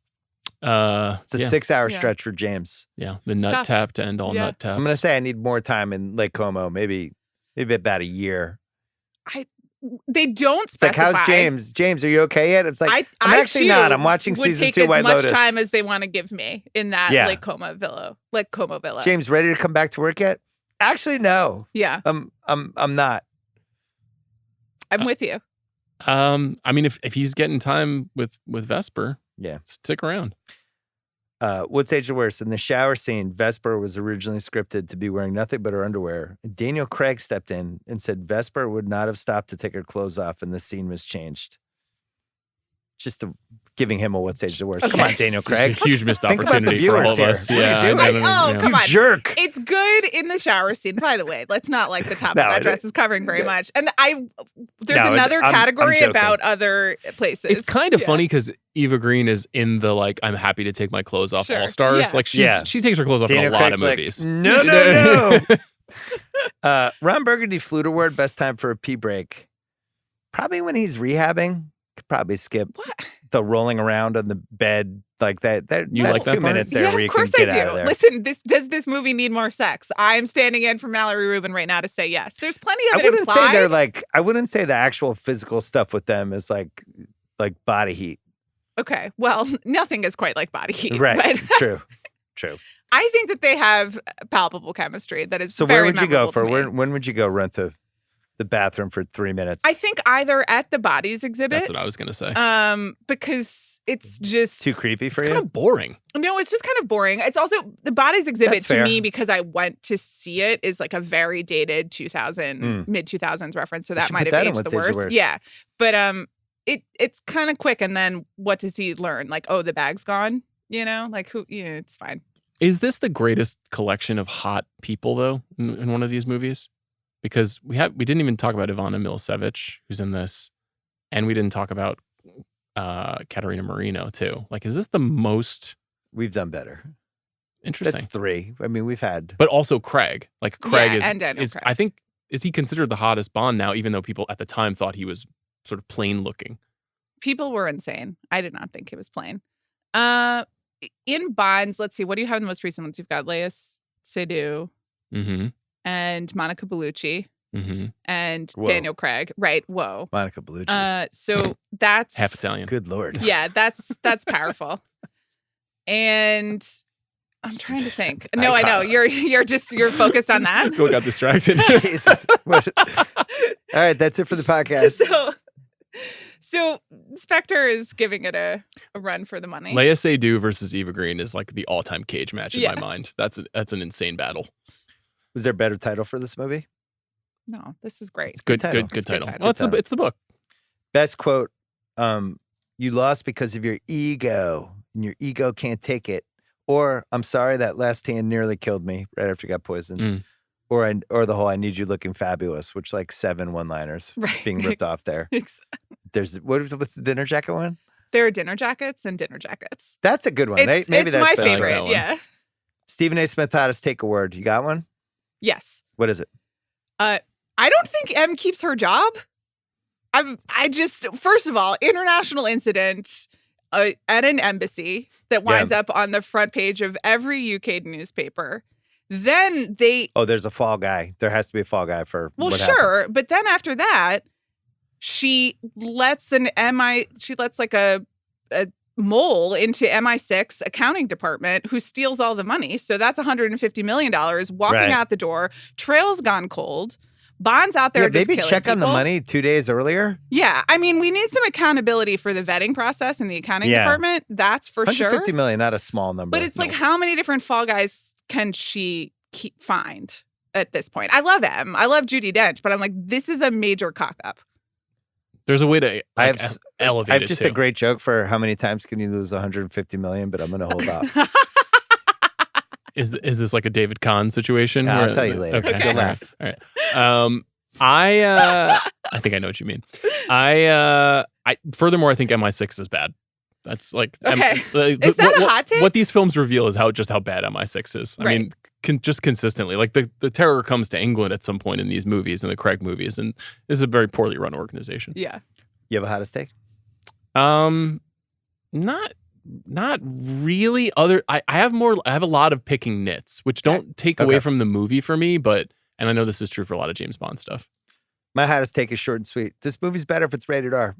[SPEAKER 1] It's a 6-hour stretch for James.
[SPEAKER 2] Yeah, the nut tap to end all nut taps.
[SPEAKER 1] I'm gonna say I need more time in Lake Como, maybe about a year.
[SPEAKER 3] They don't specify.
[SPEAKER 1] It's like, how's James? James, are you okay yet? It's like, I'm actually not. I'm watching season 2 White Lotus.
[SPEAKER 3] Would take as much time as they want to give me in that Lake Como Villa.
[SPEAKER 1] James, ready to come back to work yet? Actually, no.
[SPEAKER 3] Yeah.
[SPEAKER 1] I'm not.
[SPEAKER 3] I'm with you.
[SPEAKER 2] I mean, if he's getting time with Vesper,
[SPEAKER 1] yeah,
[SPEAKER 2] stick around.
[SPEAKER 1] What's age the worst? In the shower scene, Vesper was originally scripted to be wearing nothing but her underwear. Daniel Craig stepped in and said Vesper would not have stopped to take her clothes off, and the scene was changed. Just giving him a what's age the worst.
[SPEAKER 3] Okay.
[SPEAKER 1] Come on, Daniel Craig.
[SPEAKER 2] It's a huge missed opportunity for all of us.
[SPEAKER 1] Here.
[SPEAKER 2] Yeah,
[SPEAKER 1] What are you doing?
[SPEAKER 3] Come
[SPEAKER 1] You
[SPEAKER 3] on.
[SPEAKER 1] jerk.
[SPEAKER 3] It's good in the shower scene. By the way, let's not like the top of that dress is covering very much. And there's another category about other places.
[SPEAKER 2] It's kind of funny because Eva Green is in the I'm happy to take my clothes off All Stars.
[SPEAKER 3] Yeah.
[SPEAKER 2] Like she takes her clothes off
[SPEAKER 1] Daniel
[SPEAKER 2] in a lot
[SPEAKER 1] Craig's
[SPEAKER 2] of movies.
[SPEAKER 1] No. Ron Burgundy flew to word best time for a pee break. Probably when he's rehabbing. Could probably skip the rolling around on the bed like that. That's
[SPEAKER 2] like that
[SPEAKER 1] 2 minutes there where you can get out of there.
[SPEAKER 3] Listen, does this movie need more sex? I'm standing in for Mallory Rubin right now to say yes. There's plenty of it implied.
[SPEAKER 1] I wouldn't say the actual physical stuff with them is like body heat.
[SPEAKER 3] Okay, well, nothing is quite like body heat.
[SPEAKER 1] Right,
[SPEAKER 3] But
[SPEAKER 1] true.
[SPEAKER 3] I think that they have palpable chemistry that is
[SPEAKER 1] So
[SPEAKER 3] very
[SPEAKER 1] where would you go for?
[SPEAKER 3] memorable to me.
[SPEAKER 1] When would you go run to the bathroom for 3 minutes?
[SPEAKER 3] I think either at the bodies exhibit.
[SPEAKER 2] That's what I was going to say.
[SPEAKER 3] Because it's just
[SPEAKER 1] too creepy for
[SPEAKER 2] it's
[SPEAKER 1] you?
[SPEAKER 2] kind of boring.
[SPEAKER 3] No, it's just kind of boring. It's also the bodies exhibit
[SPEAKER 1] That's
[SPEAKER 3] to
[SPEAKER 1] fair.
[SPEAKER 3] me because I went to see it is like a very dated mid 2000s reference, so that
[SPEAKER 1] should
[SPEAKER 3] might
[SPEAKER 1] put
[SPEAKER 3] have
[SPEAKER 1] that in
[SPEAKER 3] aged
[SPEAKER 1] What's
[SPEAKER 3] the
[SPEAKER 1] Age the
[SPEAKER 3] worst.
[SPEAKER 1] Worst.
[SPEAKER 3] Yeah, but it's kind of quick, and then what does he learn? Like, oh, the bag's gone. You know, like who? Yeah, it's fine.
[SPEAKER 2] Is this the greatest collection of hot people though in one of these movies? Because we didn't even talk about Ivana Milicevic, who's in this, and we didn't talk about Katerina Marino too. Like, is this the most?
[SPEAKER 1] We've done better.
[SPEAKER 2] Interesting.
[SPEAKER 1] That's 3. I mean, we've had.
[SPEAKER 2] But also Craig. Like Craig
[SPEAKER 3] and Daniel Craig.
[SPEAKER 2] I think is he considered the hottest Bond now? Even though people at the time thought he was sort of plain looking.
[SPEAKER 3] People were insane. I did not think it was plain. In Bonds, let's see. What do you have in the most recent ones? You've got Léa Seydoux and Monica Bellucci and
[SPEAKER 1] Whoa.
[SPEAKER 3] Daniel Craig. Right. Whoa.
[SPEAKER 1] Monica Bellucci.
[SPEAKER 3] So that's
[SPEAKER 2] Half Italian.
[SPEAKER 1] Good Lord.
[SPEAKER 3] Yeah, that's powerful. And I'm trying to think. No, I know. You're focused on that.
[SPEAKER 2] Bill got distracted.
[SPEAKER 1] Jesus. All right, that's it for the podcast.
[SPEAKER 3] So Spectre is giving it a run for the money.
[SPEAKER 2] Léa Seydoux versus Eva Green is like the all-time cage match in my mind. That's an insane battle.
[SPEAKER 1] Was there a better title for this movie?
[SPEAKER 3] No, this is great.
[SPEAKER 2] It's good
[SPEAKER 1] title.
[SPEAKER 2] title.
[SPEAKER 3] title.
[SPEAKER 2] Well, it's the book.
[SPEAKER 1] Best quote, you lost because of your ego, and your ego can't take it. Or, I'm sorry that last hand nearly killed me right after you got poisoned. Or the whole I need you looking fabulous, which like 7 one-liners being ripped off there. There's what's the dinner jacket one?
[SPEAKER 3] There are dinner jackets and dinner jackets.
[SPEAKER 1] That's a good one.
[SPEAKER 3] It's
[SPEAKER 1] Maybe that's
[SPEAKER 3] my
[SPEAKER 1] better.
[SPEAKER 3] favorite. Yeah.
[SPEAKER 1] Stephen A. Smith had us take a word. You got one?
[SPEAKER 3] Yes.
[SPEAKER 1] What is it?
[SPEAKER 3] I don't think M keeps her job. I just, first of all, international incident at an embassy that winds up on the front page of every UK newspaper. Then
[SPEAKER 1] there's a fall guy. There has to be a fall guy for
[SPEAKER 3] well,
[SPEAKER 1] what
[SPEAKER 3] sure.
[SPEAKER 1] happened.
[SPEAKER 3] But then after that, she lets like a mole into MI6 accounting department who steals all the money. So that's $150 million walking out the door. Trail's gone cold. Bond's out there just
[SPEAKER 1] maybe
[SPEAKER 3] killing
[SPEAKER 1] check on the
[SPEAKER 3] people.
[SPEAKER 1] money 2 days earlier.
[SPEAKER 3] Yeah. I mean, we need some accountability for the vetting process in the accounting department. That's for sure.
[SPEAKER 1] $150 million, not a small number.
[SPEAKER 3] But it's like, how many different fall guys can she find at this point? I love M. I love Judi Dench, but I'm like, this is a major cock up.
[SPEAKER 2] There's a way to elevate it.
[SPEAKER 1] I have just a great joke for how many times can you lose $150 million, but I'm going to hold off.
[SPEAKER 2] Is this like a David Kahn situation?
[SPEAKER 1] I'll tell you later.
[SPEAKER 3] Okay.
[SPEAKER 1] You'll laugh.
[SPEAKER 2] All right. I think I know what you mean. I furthermore, I think MI6 is bad. That's like
[SPEAKER 3] okay. Is that a hot take?
[SPEAKER 2] What these films reveal is how bad MI6 is. I mean, just consistently, like the terror comes to England at some point in these movies, in the Craig movies, and this is a very poorly run organization.
[SPEAKER 3] Yeah.
[SPEAKER 1] You have a hottest take?
[SPEAKER 2] Not really. I have a lot of picking nits, which don't take away from the movie for me, and I know this is true for a lot of James Bond stuff.
[SPEAKER 1] My hottest take is short and sweet. This movie's better if it's rated R.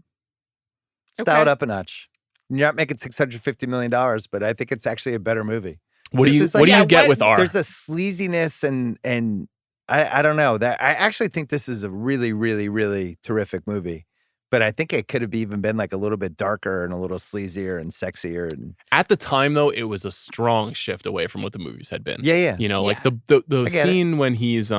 [SPEAKER 1] Style it up a notch. You're not making $650 million, but I think it's actually a better movie.
[SPEAKER 2] What do you get with R?
[SPEAKER 1] There's a sleaziness and I don't know that I actually think this is a really, really, really terrific movie. But I think it could have even been like a little bit darker and a little sleazier and sexier. And
[SPEAKER 2] at the time, though, it was a strong shift away from what the movies had been.
[SPEAKER 1] Yeah.
[SPEAKER 2] You know, like the scene when he's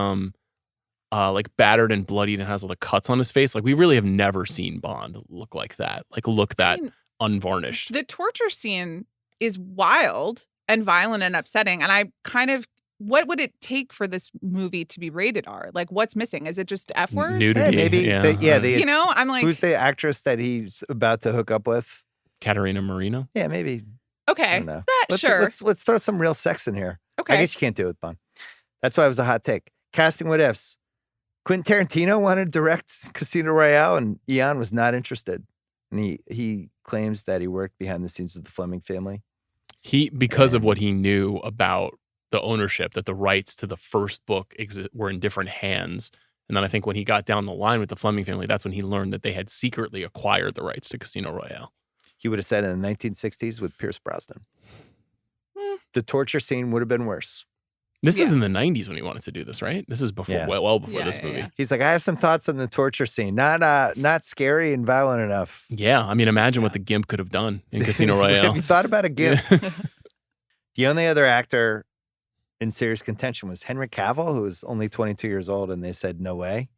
[SPEAKER 2] like battered and bloodied and has all the cuts on his face. Like we really have never seen Bond look like that. Like look that unvarnished.
[SPEAKER 3] The torture scene is wild and violent and upsetting. And I kind of, what would it take for this movie to be rated R? Like, what's missing? Is it just F words?
[SPEAKER 2] Nudity.
[SPEAKER 1] Yeah, maybe.
[SPEAKER 3] You know, I'm like,
[SPEAKER 1] who's the actress that he's about to hook up with?
[SPEAKER 2] Katarina Marino.
[SPEAKER 1] Yeah, maybe.
[SPEAKER 3] Okay,
[SPEAKER 1] Let's throw some real sex in here.
[SPEAKER 3] Okay,
[SPEAKER 1] I guess you can't do it with Bond. That's why it was a hot take. Casting what ifs. Quentin Tarantino wanted to direct Casino Royale, and Ian was not interested. And he claims that he worked behind the scenes with the Fleming family.
[SPEAKER 2] Because of what he knew about the ownership, that the rights to the first book were in different hands. And then I think when he got down the line with the Fleming family, that's when he learned that they had secretly acquired the rights to Casino Royale.
[SPEAKER 1] He would have said in the 1960s with Pierce Brosnan. The torture scene would have been worse.
[SPEAKER 2] This is in the 90s when he wanted to do this, right? This is before, well before this movie.
[SPEAKER 3] Yeah.
[SPEAKER 1] He's like, I have some thoughts on the torture scene. Not scary and violent enough.
[SPEAKER 2] Yeah, I mean, imagine what the GIMP could have done in Casino Royale.
[SPEAKER 1] Have you thought about a GIMP? The only other actor in serious contention was Henry Cavill, who was only 22 years old, and they said no way.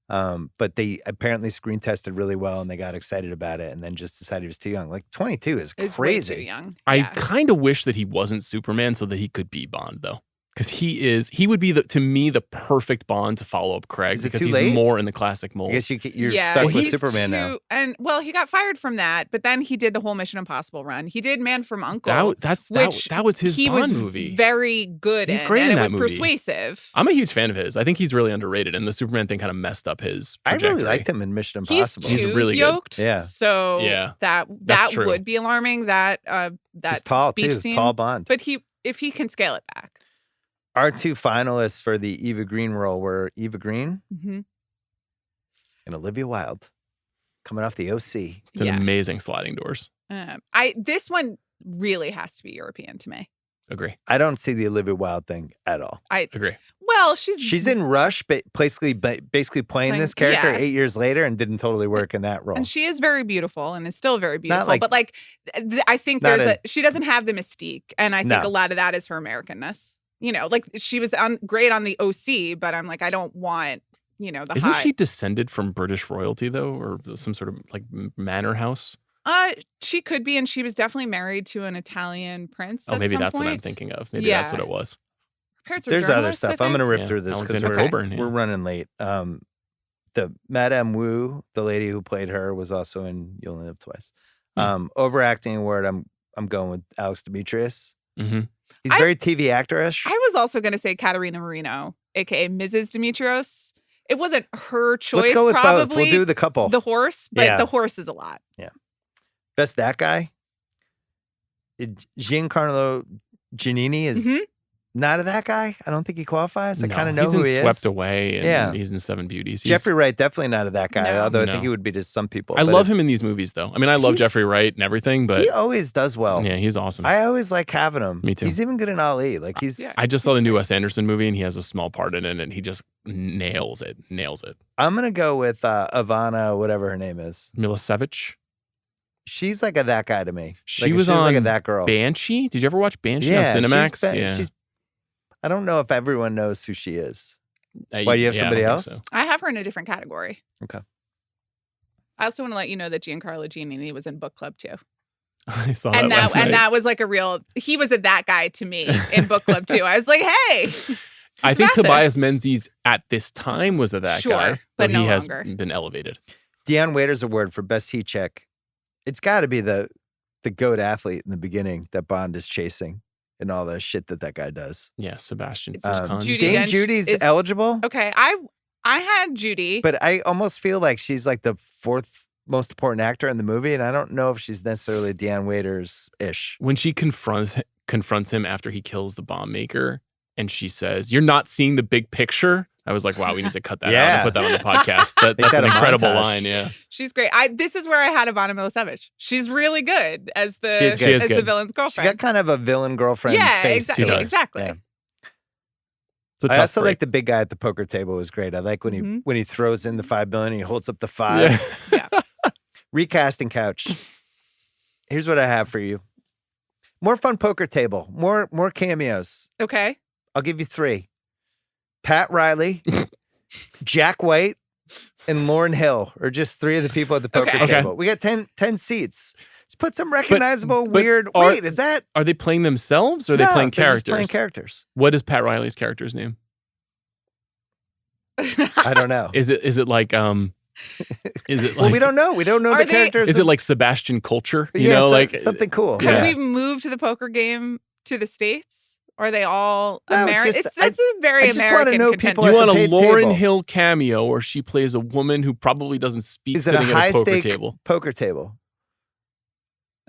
[SPEAKER 1] But they apparently screen tested really well, and they got excited about it, and then just decided he was too young. Like 22 is crazy.
[SPEAKER 3] Way too young.
[SPEAKER 2] I kind of wish that he wasn't Superman so that he could be Bond, though. Because he would be, to me, the perfect Bond to follow up Craig because he's more in the classic mold.
[SPEAKER 1] I guess you're stuck with Superman now.
[SPEAKER 3] And he got fired from that, but then he did the whole Mission Impossible run. He did Man from U.N.C.L.E.
[SPEAKER 2] That was his Bond movie.
[SPEAKER 3] He was very good
[SPEAKER 2] He's great in that
[SPEAKER 3] movie. It was persuasive.
[SPEAKER 2] I'm a huge fan of his. I think he's really underrated, and the Superman thing kind of messed up his trajectory.
[SPEAKER 1] I really liked him in Mission Impossible.
[SPEAKER 3] He's
[SPEAKER 2] really
[SPEAKER 3] yoked,
[SPEAKER 2] good.
[SPEAKER 1] Yeah.
[SPEAKER 3] So that would be alarming. That
[SPEAKER 1] he's tall
[SPEAKER 3] beach
[SPEAKER 1] too.
[SPEAKER 3] scene.
[SPEAKER 1] Tall Bond.
[SPEAKER 3] But if he can scale it back.
[SPEAKER 1] Our two finalists for the Eva Green role were Eva Green and Olivia Wilde, coming off the OC.
[SPEAKER 2] It's an amazing sliding doors.
[SPEAKER 3] This one really has to be European to me.
[SPEAKER 2] Agree.
[SPEAKER 1] I don't see the Olivia Wilde thing at all.
[SPEAKER 3] I
[SPEAKER 2] agree.
[SPEAKER 3] Well, she's
[SPEAKER 1] in Rush, but basically playing this character 8 years later, and didn't totally work in that role.
[SPEAKER 3] And she is very beautiful, and is still very beautiful.
[SPEAKER 1] Like,
[SPEAKER 3] but I think she doesn't have the mystique, and I think a lot of that is her Americanness. You know, like she was great on the OC, but I'm like, I don't want, the
[SPEAKER 2] Isn't she descended from British royalty, though, or some sort of like manor house?
[SPEAKER 3] She could be, and she was definitely married to an Italian prince.
[SPEAKER 2] Maybe that's
[SPEAKER 3] what
[SPEAKER 2] I'm thinking of. Maybe that's what it was.
[SPEAKER 1] There's other stuff. I'm going to rip through this because
[SPEAKER 2] we're
[SPEAKER 1] running late. The Madame Wu, the lady who played her, was also in You Only Live Twice. Overacting award, I'm going with Alex Demetrius.
[SPEAKER 2] Mm-hmm.
[SPEAKER 1] He's very TV actor-ish.
[SPEAKER 3] I was also going to say Katarina Marino, aka Mrs. Demetrios. It wasn't her choice.
[SPEAKER 1] Let's go with
[SPEAKER 3] probably
[SPEAKER 1] both. We'll do the couple.
[SPEAKER 3] The horse, but the horse is a lot.
[SPEAKER 1] Yeah. Best that guy. Giancarlo Giannini is not that guy. I don't think he qualifies. I kind of know who he is.
[SPEAKER 2] He's in Swept Away, and he's in Seven Beauties.
[SPEAKER 1] Jeffrey Wright, definitely not that guy, although I think he would be to some people.
[SPEAKER 2] I love him in these movies, though. I mean, I love Jeffrey Wright and everything, but
[SPEAKER 1] he always does well.
[SPEAKER 2] Yeah, he's awesome.
[SPEAKER 1] I always like having him.
[SPEAKER 2] Me too.
[SPEAKER 1] He's even good in Ali.
[SPEAKER 2] I just saw the new Wes Anderson movie, and he has a small part in it, and he just nails it.
[SPEAKER 1] I'm going to go with Ivana, whatever her name is.
[SPEAKER 2] Milicevic.
[SPEAKER 1] She's like that guy to me.
[SPEAKER 2] She was on
[SPEAKER 1] like that girl.
[SPEAKER 2] Banshee. Did you ever watch Banshee on Cinemax?
[SPEAKER 1] I don't know if everyone knows who she is. Why, do you have somebody else?
[SPEAKER 2] So.
[SPEAKER 3] I have her in a different category.
[SPEAKER 1] Okay.
[SPEAKER 3] I also want to let you know that Giancarlo Giannini was in Book Club too.
[SPEAKER 2] I saw
[SPEAKER 3] and
[SPEAKER 2] that
[SPEAKER 3] and that was like he was that guy to me in Book Club too. I was like, hey.
[SPEAKER 2] I think Tobias Menzies at this time was that guy.
[SPEAKER 3] But no
[SPEAKER 2] he has
[SPEAKER 3] longer.
[SPEAKER 2] been elevated.
[SPEAKER 1] Dion Waiters Award for Best Heat Check. It's got to be the GOAT athlete in the beginning that Bond is chasing. And all the shit that guy does.
[SPEAKER 2] Yeah, Sebastian Fishkon.
[SPEAKER 1] Dame Judy's eligible.
[SPEAKER 3] Okay, I had Judy.
[SPEAKER 1] But I almost feel like she's like the fourth most important actor in the movie, and I don't know if she's necessarily Dion Waiters-ish.
[SPEAKER 2] When she confronts him after he kills the bomb maker, and she says, "You're not seeing the big picture," I was like, wow, we need to cut that out and put that on the podcast. That's an incredible line, yeah.
[SPEAKER 3] She's great. This is where I had Ivana Milicevic. She's really good as the the villain's girlfriend.
[SPEAKER 1] She's got kind of a villain girlfriend face.
[SPEAKER 3] Exactly.
[SPEAKER 1] Yeah. I also like the big guy at the poker table was great. I like when he throws in the $5 billion and he holds up the 5.
[SPEAKER 3] Yeah.
[SPEAKER 1] Recasting couch. Here's what I have for you. More fun poker table. More cameos.
[SPEAKER 3] Okay.
[SPEAKER 1] I'll give you 3. Pat Riley, Jack White, and Lauryn Hill are just 3 of the people at the poker table. We got 10 seats. Let's put some recognizable, weird. Wait, is that?
[SPEAKER 2] Are they playing themselves or are they playing characters?
[SPEAKER 1] Just playing characters.
[SPEAKER 2] What is Pat Riley's character's name?
[SPEAKER 1] I don't know.
[SPEAKER 2] Is it like Is it like?
[SPEAKER 1] Well, we don't know. We don't know the characters.
[SPEAKER 2] Is it like Sebastian Culture? You
[SPEAKER 1] know,
[SPEAKER 2] like
[SPEAKER 1] something cool.
[SPEAKER 3] Have we moved the poker game to the States? Or are they all American? That's a very American contention.
[SPEAKER 2] You want a Lauryn Hill cameo where she plays a woman who probably doesn't speak sitting at a poker table.
[SPEAKER 1] Poker table.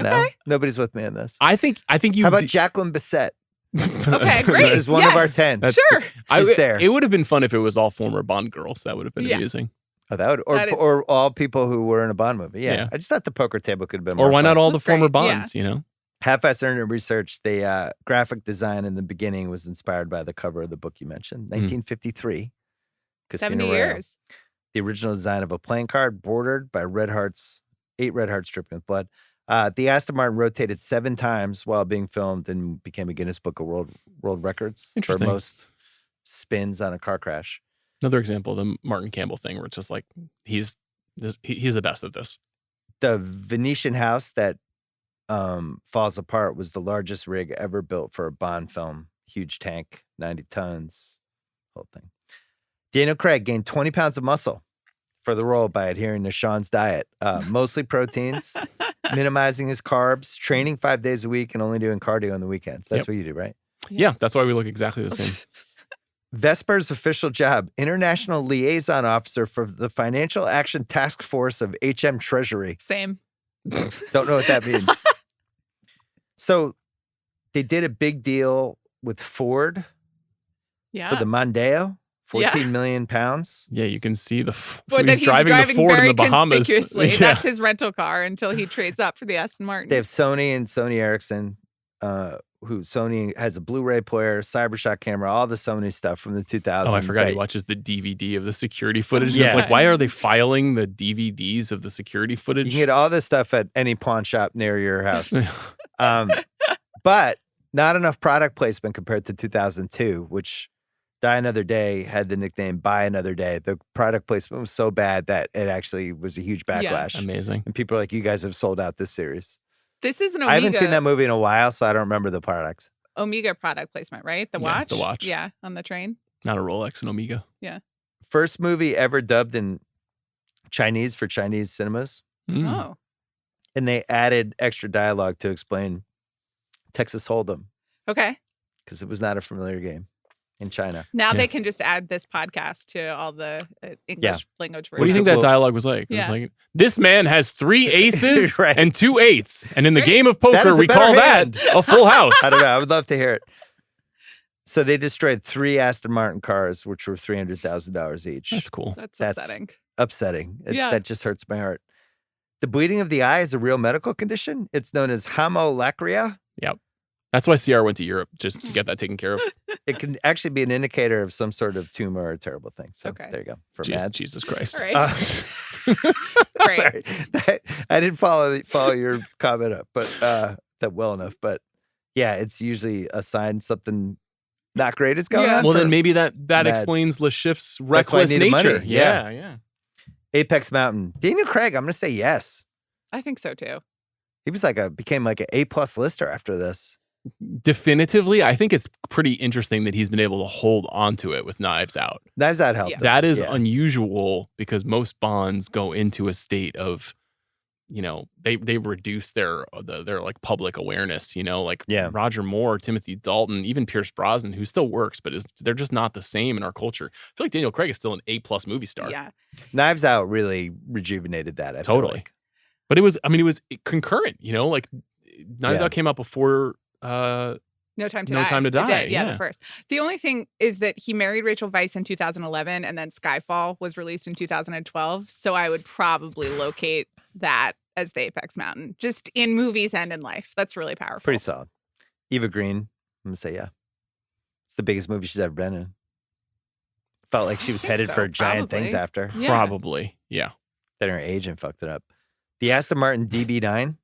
[SPEAKER 1] No,
[SPEAKER 3] okay.
[SPEAKER 1] Nobody's with me on this.
[SPEAKER 2] I think you.
[SPEAKER 1] How about Jacqueline Bisset?
[SPEAKER 3] Okay, great.
[SPEAKER 1] This is one of our 10.
[SPEAKER 3] Sure.
[SPEAKER 1] She's there.
[SPEAKER 2] It would have been fun if it was all former Bond girls. That would have been amusing.
[SPEAKER 1] Oh, that would, or all people who were in a Bond movie. Yeah. I just thought the poker table could have been more
[SPEAKER 2] why
[SPEAKER 1] fun.
[SPEAKER 2] not all the former Bonds, you know?
[SPEAKER 1] Half-assed earned research, the graphic design in the beginning was inspired by the cover of the book you mentioned, 1953. Casino
[SPEAKER 3] 70
[SPEAKER 1] Royale.
[SPEAKER 3] years.
[SPEAKER 1] The original design of a playing card bordered by 8 red hearts dripping with blood. The Aston Martin rotated 7 times while being filmed and became a Guinness Book of World Records for most spins on a car crash.
[SPEAKER 2] Another example of the Martin Campbell thing where it's just like, he's the best at this.
[SPEAKER 1] The Venetian house that falls apart was the largest rig ever built for a Bond film. Huge tank, 90 tons, whole thing. Daniel Craig gained 20 pounds of muscle for the role by adhering to Sean's diet, mostly proteins, minimizing his carbs, training 5 days a week, and only doing cardio on the weekends. That's what you do, right?
[SPEAKER 2] Yeah, that's why we look exactly the same.
[SPEAKER 1] Vesper's official job, International Liaison Officer for the Financial Action Task Force of HM Treasury.
[SPEAKER 3] Same.
[SPEAKER 1] Don't know what that means. So they did a big deal with Ford for the Mondeo, 14 million pounds.
[SPEAKER 2] Yeah, you can see
[SPEAKER 3] he's driving the Ford in the Bahamas.
[SPEAKER 2] Yeah.
[SPEAKER 3] That's his rental car until he trades up for the Aston Martin.
[SPEAKER 1] They have Sony and Sony Ericsson, Sony has a Blu-ray player, CyberShot camera, all the Sony stuff from the 2000s.
[SPEAKER 2] Oh, I forgot he watches the DVD of the security footage. Yeah. It's like, why are they filing the DVDs of the security footage?
[SPEAKER 1] You can get all this stuff at any pawn shop near your house. But not enough product placement compared to 2002, which Die Another Day had the nickname Buy Another Day. The product placement was so bad that it actually was a huge backlash.
[SPEAKER 2] Yeah. Amazing.
[SPEAKER 1] And people are like, you guys have sold out this series.
[SPEAKER 3] This is an Omega.
[SPEAKER 1] I haven't seen that movie in a while, so I don't remember the products.
[SPEAKER 3] Omega product placement, right? The watch?
[SPEAKER 2] The watch.
[SPEAKER 3] Yeah, on the train.
[SPEAKER 2] Not a Rolex, an Omega.
[SPEAKER 3] Yeah.
[SPEAKER 1] First movie ever dubbed in Chinese for Chinese cinemas.
[SPEAKER 3] Oh.
[SPEAKER 1] And they added extra dialogue to explain Texas Hold'em.
[SPEAKER 3] Okay.
[SPEAKER 1] Because it was not a familiar game in China.
[SPEAKER 3] Now they can just add this podcast to all the English language versions.
[SPEAKER 2] What do you think that dialogue was like? It was like, this man has 3 aces and 2 8s. And in the game of poker, we call that a full house.
[SPEAKER 1] I don't know. I would love to hear it. So they destroyed 3 Aston Martin cars, which were $300,000 each.
[SPEAKER 2] That's cool.
[SPEAKER 3] That's upsetting.
[SPEAKER 1] Upsetting. That just hurts my heart. The bleeding of the eye is a real medical condition. It's known as hemolacria.
[SPEAKER 2] Yep. That's why CR went to Europe, just to get that taken care of.
[SPEAKER 1] It can actually be an indicator of some sort of tumor or terrible thing. So there you go. For
[SPEAKER 2] Jesus Christ.
[SPEAKER 3] All right.
[SPEAKER 1] Sorry. I didn't follow your comment up, but that well enough. But yeah, it's usually a sign something not great is going on.
[SPEAKER 2] Well, then maybe that explains Le Chiffre's reckless nature. Yeah.
[SPEAKER 1] Apex Mountain. Daniel Craig, I'm going to say yes.
[SPEAKER 3] I think so too.
[SPEAKER 1] He was became like an A+ lister after this.
[SPEAKER 2] Definitively, I think it's pretty interesting that he's been able to hold on to it with Knives Out.
[SPEAKER 1] Knives Out helped.
[SPEAKER 2] That is unusual because most Bonds go into a state of, they've reduced their like public awareness, Roger Moore, Timothy Dalton, even Pierce Brosnan, who still works, but they're just not the same in our culture. I feel like Daniel Craig is still an A+ movie star.
[SPEAKER 3] Yeah.
[SPEAKER 1] Knives Out really rejuvenated that. I
[SPEAKER 2] totally.
[SPEAKER 1] Feel like.
[SPEAKER 2] But it was concurrent, like Knives Out came out before No Time to Die.
[SPEAKER 3] The first. The only thing is that he married Rachel Weisz in 2011 and then Skyfall was released in 2012. So I would probably locate that as the Apex Mountain, just in movies and in life. That's really powerful.
[SPEAKER 1] Pretty solid. Eva Green, I'm going to say It's the biggest movie she's ever been in. Felt like she was headed for giant things after.
[SPEAKER 3] Yeah.
[SPEAKER 2] Probably, yeah.
[SPEAKER 1] Then her agent fucked it up. The Aston Martin DB9. I'm going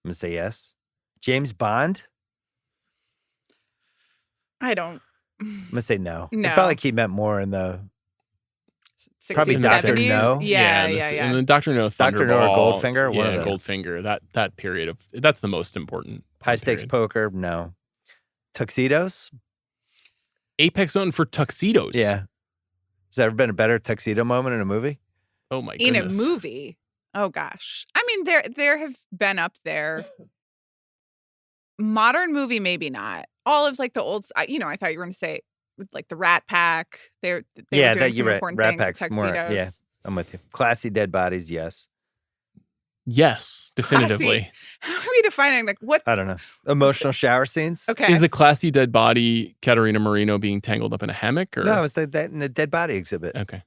[SPEAKER 1] to say yes. James Bond.
[SPEAKER 3] I don't.
[SPEAKER 1] I'm going to say no.
[SPEAKER 3] No.
[SPEAKER 1] It felt like he meant more in the
[SPEAKER 3] 60s,
[SPEAKER 1] probably Dr.
[SPEAKER 3] 70s.
[SPEAKER 1] No.
[SPEAKER 3] Yeah.
[SPEAKER 2] And then Dr. No,
[SPEAKER 1] Dr. No or
[SPEAKER 2] Thunderball.
[SPEAKER 1] Goldfinger. One of those.
[SPEAKER 2] Goldfinger. That period of that's the most important.
[SPEAKER 1] High stakes poker. No. Tuxedos.
[SPEAKER 2] Apex Mountain for tuxedos.
[SPEAKER 1] Yeah. Has there ever been a better tuxedo moment in a movie?
[SPEAKER 2] Oh my
[SPEAKER 3] In
[SPEAKER 2] goodness.
[SPEAKER 3] a movie. Oh gosh. I mean, there have been up there. Modern movie, maybe not. All of like the old, I thought you were going to say like the Rat Pack. They were doing some important
[SPEAKER 1] Rat
[SPEAKER 3] things
[SPEAKER 1] Pack's
[SPEAKER 3] with
[SPEAKER 1] more.
[SPEAKER 3] tuxedos.
[SPEAKER 1] Yeah, I'm with you. Classy dead bodies. Yes.
[SPEAKER 2] Yes, definitively.
[SPEAKER 3] How are we defining what?
[SPEAKER 1] I don't know. Emotional shower scenes.
[SPEAKER 3] Okay.
[SPEAKER 2] Is the classy dead body Katerina Marino being tangled up in a hammock? Or?
[SPEAKER 1] No, it was that in the dead body exhibit.
[SPEAKER 2] Okay.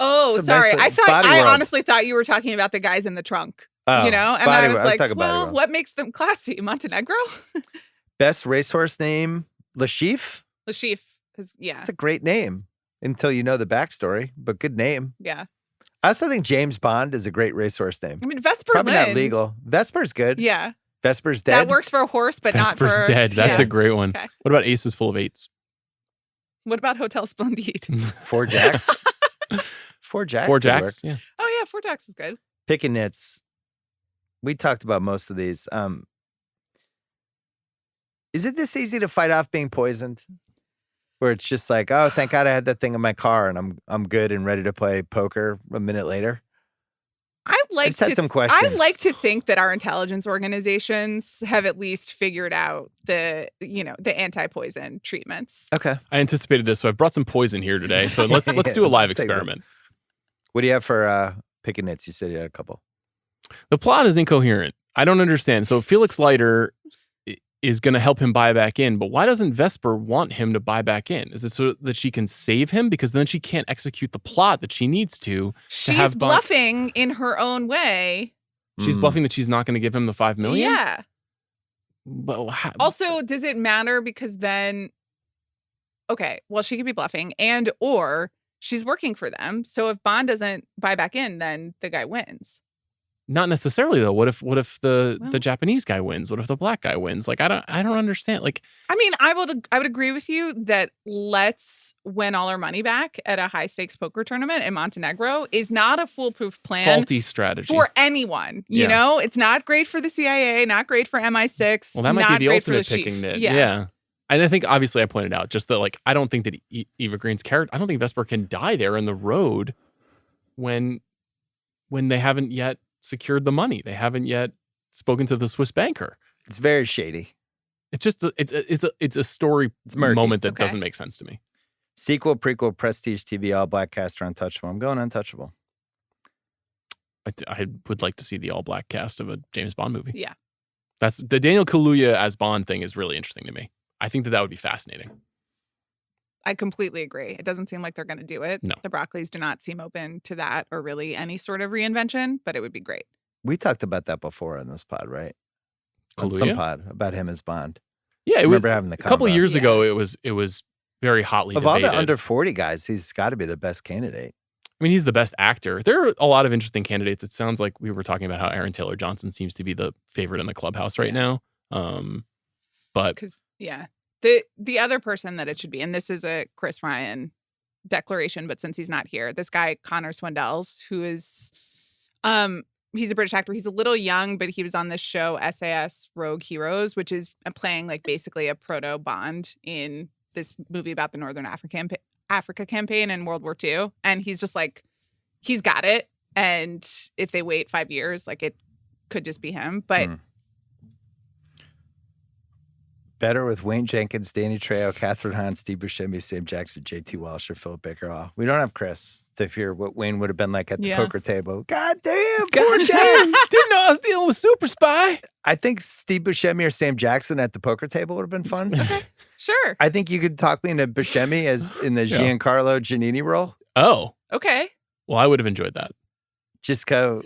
[SPEAKER 3] Oh,
[SPEAKER 1] So
[SPEAKER 3] sorry.
[SPEAKER 1] basically,
[SPEAKER 3] I
[SPEAKER 1] World.
[SPEAKER 3] honestly thought you were talking about the guys in the trunk.
[SPEAKER 1] Oh,
[SPEAKER 3] And
[SPEAKER 1] Body
[SPEAKER 3] I was
[SPEAKER 1] World.
[SPEAKER 3] like,
[SPEAKER 1] talking Body
[SPEAKER 3] well,
[SPEAKER 1] World.
[SPEAKER 3] what makes them classy? Montenegro?
[SPEAKER 1] Best racehorse name, Lashif.
[SPEAKER 3] Lashif. Yeah.
[SPEAKER 1] It's a great name until you know the backstory, but good name.
[SPEAKER 3] Yeah.
[SPEAKER 1] I also think James Bond is a great racehorse name.
[SPEAKER 3] I mean, Vesper
[SPEAKER 1] Probably not
[SPEAKER 3] Lind.
[SPEAKER 1] legal. Vesper's good.
[SPEAKER 3] Yeah.
[SPEAKER 1] Vesper's dead.
[SPEAKER 3] That works for a horse, but
[SPEAKER 2] Vesper's
[SPEAKER 3] not for.
[SPEAKER 2] dead. That's
[SPEAKER 3] yeah.
[SPEAKER 2] a great one.
[SPEAKER 3] Okay.
[SPEAKER 2] What about Aces Full of Eights?
[SPEAKER 3] What about Hotel Splendide?
[SPEAKER 1] Four Jacks. Four Jacks.
[SPEAKER 2] Four
[SPEAKER 1] could work.
[SPEAKER 2] Jacks. Yeah.
[SPEAKER 3] Oh, yeah. Four Jacks is good.
[SPEAKER 1] Picking nits. We talked about most of these. Is it this easy to fight off being poisoned? Where it's just like, oh, thank God I had that thing in my car and I'm good and ready to play poker a minute later.
[SPEAKER 3] I
[SPEAKER 1] just had some questions.
[SPEAKER 3] I like to think that our intelligence organizations have at least figured out the anti-poison treatments.
[SPEAKER 1] Okay.
[SPEAKER 2] I anticipated this, so I've brought some poison here today. So let's do a live
[SPEAKER 1] let's take
[SPEAKER 2] experiment.
[SPEAKER 1] What do you have for picking nits? You said you had a couple.
[SPEAKER 2] The plot is incoherent. I don't understand. So Felix Leiter is going to help him buy back in, but why doesn't Vesper want him to buy back in? Is it so that she can save him? Because then she can't execute the plot that she needs to.
[SPEAKER 3] She's bluffing in her own way.
[SPEAKER 2] She's bluffing that she's not going to give him the $5 million?
[SPEAKER 3] Yeah.
[SPEAKER 2] But
[SPEAKER 3] Also, does it matter? Because then, okay, well, she could be bluffing or she's working for them. So if Bond doesn't buy back in, then the guy wins.
[SPEAKER 2] Not necessarily though. What if the Japanese guy wins? What if the black guy wins? Like I don't understand. Like
[SPEAKER 3] I mean, I would agree with you that let's win all our money back at a high stakes poker tournament in Montenegro is not a foolproof plan.
[SPEAKER 2] Faulty strategy
[SPEAKER 3] for anyone. You know, it's not great for the CIA, not great for MI6.
[SPEAKER 2] Well, that might
[SPEAKER 3] not
[SPEAKER 2] be the
[SPEAKER 3] great
[SPEAKER 2] ultimate
[SPEAKER 3] for the
[SPEAKER 2] picking
[SPEAKER 3] chief.
[SPEAKER 2] nit. Yeah. And I think obviously I pointed out just that like I don't think that Eva Green's character. I don't think Vesper can die there in the road when they haven't yet secured the money. They haven't yet spoken to the Swiss banker.
[SPEAKER 1] It's very shady.
[SPEAKER 2] It's just it's a story moment that doesn't make sense to me.
[SPEAKER 1] Sequel, prequel, prestige TV, all black cast, or untouchable. I'm going untouchable.
[SPEAKER 2] I would like to see the all black cast of a James Bond movie.
[SPEAKER 3] Yeah.
[SPEAKER 2] That's the Daniel Kaluuya as Bond thing is really interesting to me. I think that would be fascinating.
[SPEAKER 3] I completely agree. It doesn't seem like they're going to do it.
[SPEAKER 2] No.
[SPEAKER 3] The Broccoli's do not seem open to that or really any sort of reinvention, but it would be great.
[SPEAKER 1] We talked about that before on this pod, right? On
[SPEAKER 2] Kaluuya?
[SPEAKER 1] some pod about him as Bond.
[SPEAKER 2] Yeah,
[SPEAKER 1] I remember having the
[SPEAKER 2] a couple of
[SPEAKER 1] combo.
[SPEAKER 2] years ago. It was very hotly
[SPEAKER 1] Of
[SPEAKER 2] debated.
[SPEAKER 1] all the under 40 guys, he's got to be the best candidate.
[SPEAKER 2] I mean, he's the best actor. There are a lot of interesting candidates. It sounds like we were talking about how Aaron Taylor Johnson seems to be the favorite in the clubhouse right now. But
[SPEAKER 3] because the other person that it should be, and this is a Chris Ryan declaration, but since he's not here, this guy Connor Swindells, who is he's a British actor. He's a little young, but he was on this show SAS Rogue Heroes, which is playing like basically a proto Bond in this movie about the Northern Africa campaign in World War II. And he's just like, he's got it. And if they wait 5 years, like it could just be him. But
[SPEAKER 1] Better with Wayne Jenkins, Danny Trejo, Catherine Hahn, Steve Buscemi, Sam Jackson, J.T. Walsh, or Philip Baker Hall. We don't have Chris to fear what Wayne would have been like at the poker table. God damn, poor James.
[SPEAKER 2] Didn't know I was dealing with Super Spy.
[SPEAKER 1] I think Steve Buscemi or Sam Jackson at the poker table would have been fun.
[SPEAKER 3] Okay, sure.
[SPEAKER 1] I think you could talk me into Buscemi as in the Giancarlo Giannini role.
[SPEAKER 2] Oh.
[SPEAKER 3] Okay.
[SPEAKER 2] Well, I would have enjoyed that.
[SPEAKER 1] Just go,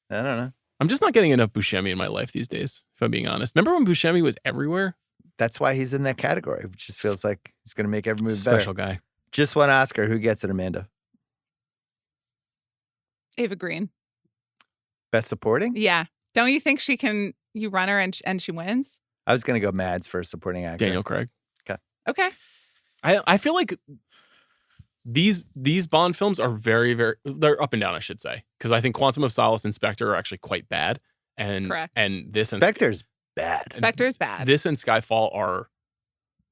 [SPEAKER 1] I don't know.
[SPEAKER 2] I'm just not getting enough Buscemi in my life these days, if I'm being honest. Remember when Buscemi was everywhere?
[SPEAKER 1] That's why he's in that category, which just feels like he's going to make every move
[SPEAKER 2] Special
[SPEAKER 1] better.
[SPEAKER 2] Guy.
[SPEAKER 1] Just one Oscar. Who gets it, Amanda?
[SPEAKER 3] Eva Green.
[SPEAKER 1] Best supporting?
[SPEAKER 3] Yeah. Don't you think you run her and she wins?
[SPEAKER 1] I was going to go Mads for supporting actor.
[SPEAKER 2] Daniel Craig.
[SPEAKER 3] Okay.
[SPEAKER 2] I feel like these Bond films are very, very, they're up and down, I should say. Because I think Quantum of Solace and Spectre are actually quite bad.
[SPEAKER 3] Correct.
[SPEAKER 2] And this
[SPEAKER 1] Spectre's bad.
[SPEAKER 3] Spectre's bad.
[SPEAKER 2] This and Skyfall are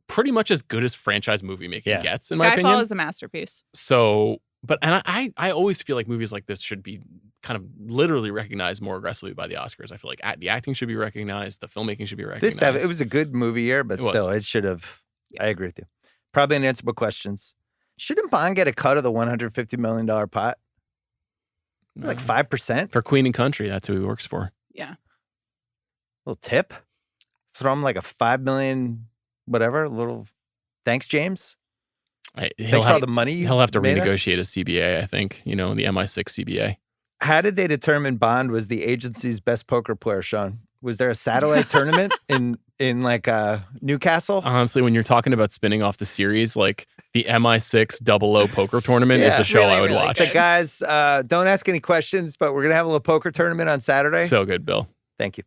[SPEAKER 2] pretty much as good as franchise movie making gets, in my opinion.
[SPEAKER 3] Skyfall is a masterpiece.
[SPEAKER 2] So, I always feel like movies like this should be kind of literally recognized more aggressively by the Oscars. I feel like the acting should be recognized, the filmmaking should be recognized.
[SPEAKER 1] It was a good movie year, but still, it should have. Yeah. I agree with you. Probably unanswerable questions. Shouldn't Bond get a cut of the $150 million pot? Like 5%?
[SPEAKER 2] For Queen and Country, that's who he works for.
[SPEAKER 3] Yeah.
[SPEAKER 1] Little tip? Throw him like a $5 million, whatever, little thanks, James. Thanks for all the money
[SPEAKER 2] he'll have to renegotiate a CBA, I think, the MI6 CBA.
[SPEAKER 1] How did they determine Bond was the agency's best poker player, Sean? Was there a satellite tournament in like Newcastle?
[SPEAKER 2] Honestly, when you're talking about spinning off the series, like the MI6 00 poker tournament is a show I would watch.
[SPEAKER 1] So guys, don't ask any questions, but we're going to have a little poker tournament on Saturday.
[SPEAKER 2] So good, Bill.
[SPEAKER 1] Thank you.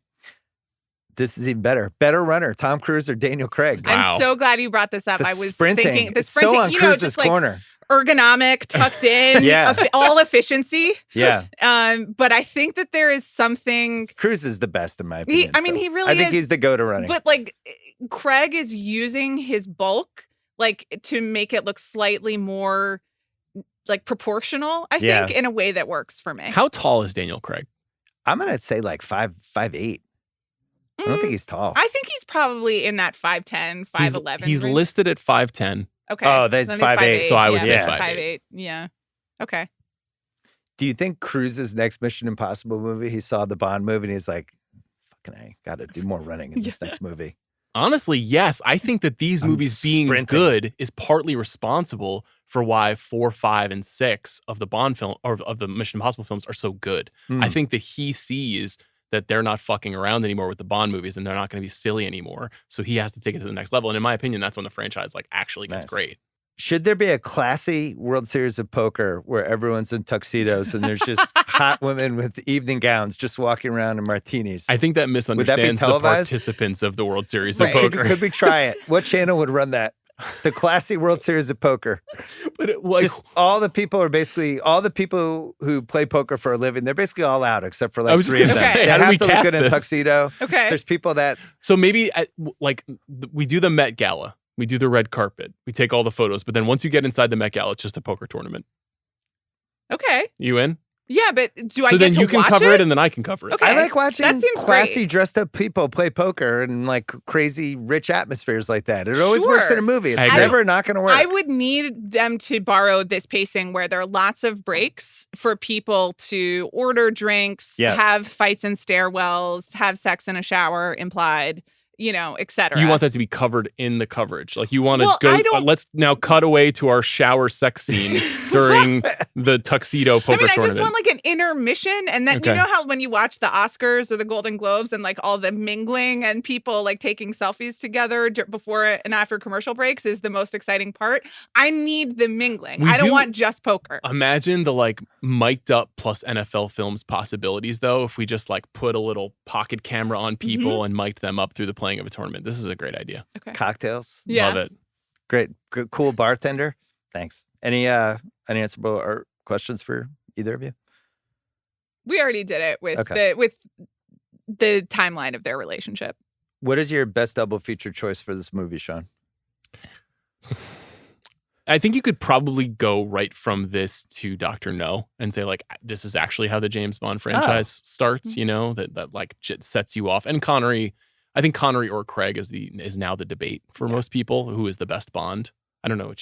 [SPEAKER 1] This is even better. Better runner, Tom Cruise or Daniel Craig?
[SPEAKER 3] Wow. I'm so glad you brought this up. I was thinking
[SPEAKER 1] the sprinting, so on Cruise's corner.
[SPEAKER 3] Ergonomic, tucked in, all efficiency.
[SPEAKER 1] Yeah.
[SPEAKER 3] But I think that there is something.
[SPEAKER 1] Cruise is the best in my opinion.
[SPEAKER 3] He really is.
[SPEAKER 1] I think he's the go-to running.
[SPEAKER 3] But Craig is using his bulk to make it look slightly more proportional, I think, in a way that works for me.
[SPEAKER 2] How tall is Daniel Craig?
[SPEAKER 1] I'm going to say 5'8". I don't think he's tall.
[SPEAKER 3] I think he's probably in that 5'10", 5'11".
[SPEAKER 2] He's listed at 5'10".
[SPEAKER 3] Okay.
[SPEAKER 1] Oh, that's 5'8".
[SPEAKER 2] So I would say 5'8".
[SPEAKER 3] 5'8". Yeah. Okay.
[SPEAKER 1] Do you think Cruise's next Mission Impossible movie, he saw the Bond movie and he's like, fucking I got to do more running in this next movie?
[SPEAKER 2] Honestly, yes. I think that these movies being good is partly responsible for why 4, 5, and 6 of the Bond film or of the Mission Impossible films are so good. I think that he sees that they're not fucking around anymore with the Bond movies and they're not going to be silly anymore. So he has to take it to the next level. And in my opinion, that's when the franchise actually gets great.
[SPEAKER 1] Should there be a classy World Series of Poker where everyone's in tuxedos and there's just hot women with evening gowns just walking around in martinis?
[SPEAKER 2] I think that misunderstands the participants of the World Series of Poker.
[SPEAKER 1] Could we try it? What channel would run that? The classy World Series of Poker.
[SPEAKER 2] But
[SPEAKER 1] just all the people who play poker for a living. They're basically all out except for 3 of them.
[SPEAKER 2] Say,
[SPEAKER 1] they
[SPEAKER 2] how do we
[SPEAKER 1] have to
[SPEAKER 2] cast
[SPEAKER 1] look good in a
[SPEAKER 2] this?
[SPEAKER 1] tuxedo.
[SPEAKER 3] Okay.
[SPEAKER 1] There's people that.
[SPEAKER 2] So maybe we do the Met Gala. We do the red carpet. We take all the photos. But then once you get inside the Met Gala, it's just a poker tournament.
[SPEAKER 3] Okay.
[SPEAKER 2] You in?
[SPEAKER 3] Yeah, but do I get to watch it?
[SPEAKER 2] So then you can cover it and then I can cover it.
[SPEAKER 3] Okay.
[SPEAKER 1] I like watching classy
[SPEAKER 3] great.
[SPEAKER 1] dressed up people play poker and crazy rich atmospheres like that. It always works in a movie. It's never not going to work.
[SPEAKER 3] I would need them to borrow this pacing where there are lots of breaks for people to order drinks, have fights in stairwells, have sex in a shower implied. etc.
[SPEAKER 2] You want that to be covered in the coverage. You want to go, let's now cut away to our shower sex scene during the tuxedo poker tournament.
[SPEAKER 3] I just want an intermission. And then you know how when you watch the Oscars or the Golden Globes and all the mingling and people taking selfies together before and after commercial breaks is the most exciting part. I need the mingling. I don't want just poker.
[SPEAKER 2] Imagine the mic'd up plus NFL films possibilities though, if we just put a little pocket camera on people and mic'd them up through the playing of a tournament. This is a great idea.
[SPEAKER 3] Okay.
[SPEAKER 1] Cocktails.
[SPEAKER 3] Yeah.
[SPEAKER 2] Love it.
[SPEAKER 1] Great. Good, cool bartender. Thanks. Any unanswerable or questions for either of you?
[SPEAKER 3] We already did it with the timeline of their relationship.
[SPEAKER 1] What is your best double feature choice for this movie, Sean?
[SPEAKER 2] I think you could probably go right from this to Dr. No and say this is actually how the James Bond franchise starts, that sets you off. And Connery, I think Connery or Craig is now the debate for most people. Who is the best Bond? I don't know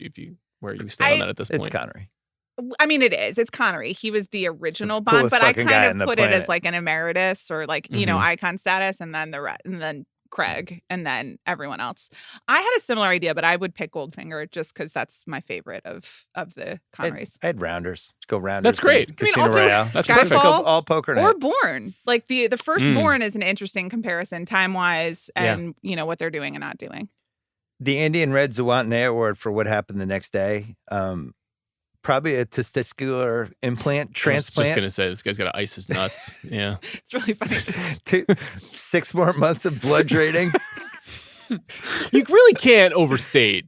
[SPEAKER 2] where you stand on that at this point.
[SPEAKER 1] It's Connery.
[SPEAKER 3] I mean, it is. It's Connery. He was the original Bond, but I kind of put it as an emeritus or icon status, and then Craig, and then everyone else. I had a similar idea, but I would pick Goldfinger just because that's my favorite of the Connerys.
[SPEAKER 1] I had Rounders. Go Rounders.
[SPEAKER 2] That's great.
[SPEAKER 1] Casino Royale.
[SPEAKER 2] That's
[SPEAKER 3] Skyfall,
[SPEAKER 1] all poker night.
[SPEAKER 3] or Bourne. The first Bourne is an interesting comparison time wise, and what they're doing and not doing.
[SPEAKER 1] The Andy and Red Zawantne Award for what happened the next day. probably a testicular implant transplant.
[SPEAKER 2] I was just gonna say this guy's got to ice his nuts. Yeah,
[SPEAKER 3] It's really funny.
[SPEAKER 1] 6 more months of blood draining.
[SPEAKER 2] You really can't overstate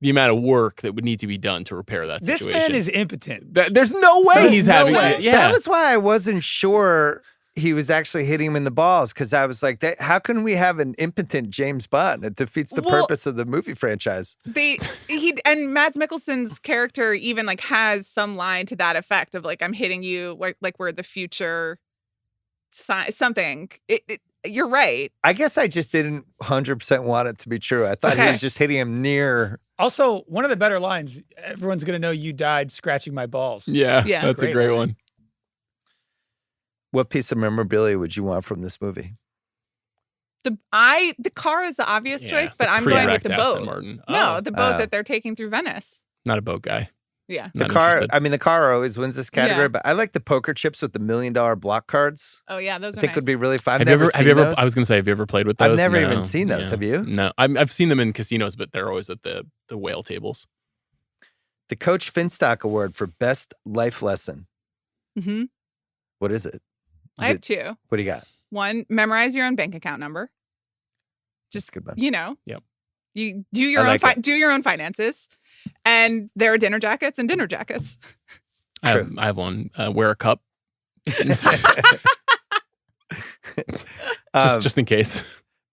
[SPEAKER 2] the amount of work that would need to be done to repair that
[SPEAKER 4] This
[SPEAKER 2] situation.
[SPEAKER 4] man is impotent.
[SPEAKER 2] There's no way he's having it. Yeah,
[SPEAKER 1] That was why I wasn't sure he was actually hitting him in the balls, because I was like, how can we have an impotent James Bond? It defeats the purpose of the movie franchise.
[SPEAKER 3] And Mads Mikkelsen's character even like has some line to that effect of like, I'm hitting you like we're the future something. You're right.
[SPEAKER 1] I guess I just didn't 100% want it to be true. I thought he was just hitting him near.
[SPEAKER 4] Also, one of the better lines, everyone's going to know you died scratching my balls.
[SPEAKER 2] Yeah, that's a great one.
[SPEAKER 1] What piece of memorabilia would you want from this movie?
[SPEAKER 3] The car is the obvious choice, but I'm going with the boat.
[SPEAKER 2] Martin.
[SPEAKER 3] No, the boat that they're taking through Venice.
[SPEAKER 2] Not a boat guy.
[SPEAKER 3] Yeah.
[SPEAKER 1] The car always wins this category, but I like the poker chips with the $1 million block cards.
[SPEAKER 3] Oh yeah, those
[SPEAKER 1] I think would be really fun.
[SPEAKER 2] Have you ever? I was going to say, have you ever played with those?
[SPEAKER 1] I've never even seen those.
[SPEAKER 2] Yeah.
[SPEAKER 1] Have you?
[SPEAKER 2] No, I've seen them in casinos, but they're always at the whale tables.
[SPEAKER 1] The Coach Finstock Award for Best Life Lesson.
[SPEAKER 3] Mm-hmm.
[SPEAKER 1] What is it?
[SPEAKER 3] I have 2.
[SPEAKER 1] What do you got?
[SPEAKER 3] 1, memorize your own bank account number. Just,
[SPEAKER 1] good one.
[SPEAKER 2] Yep.
[SPEAKER 3] You do your own finances, and there are dinner jackets and dinner jackets.
[SPEAKER 2] I have one. Wear a cup. just in case.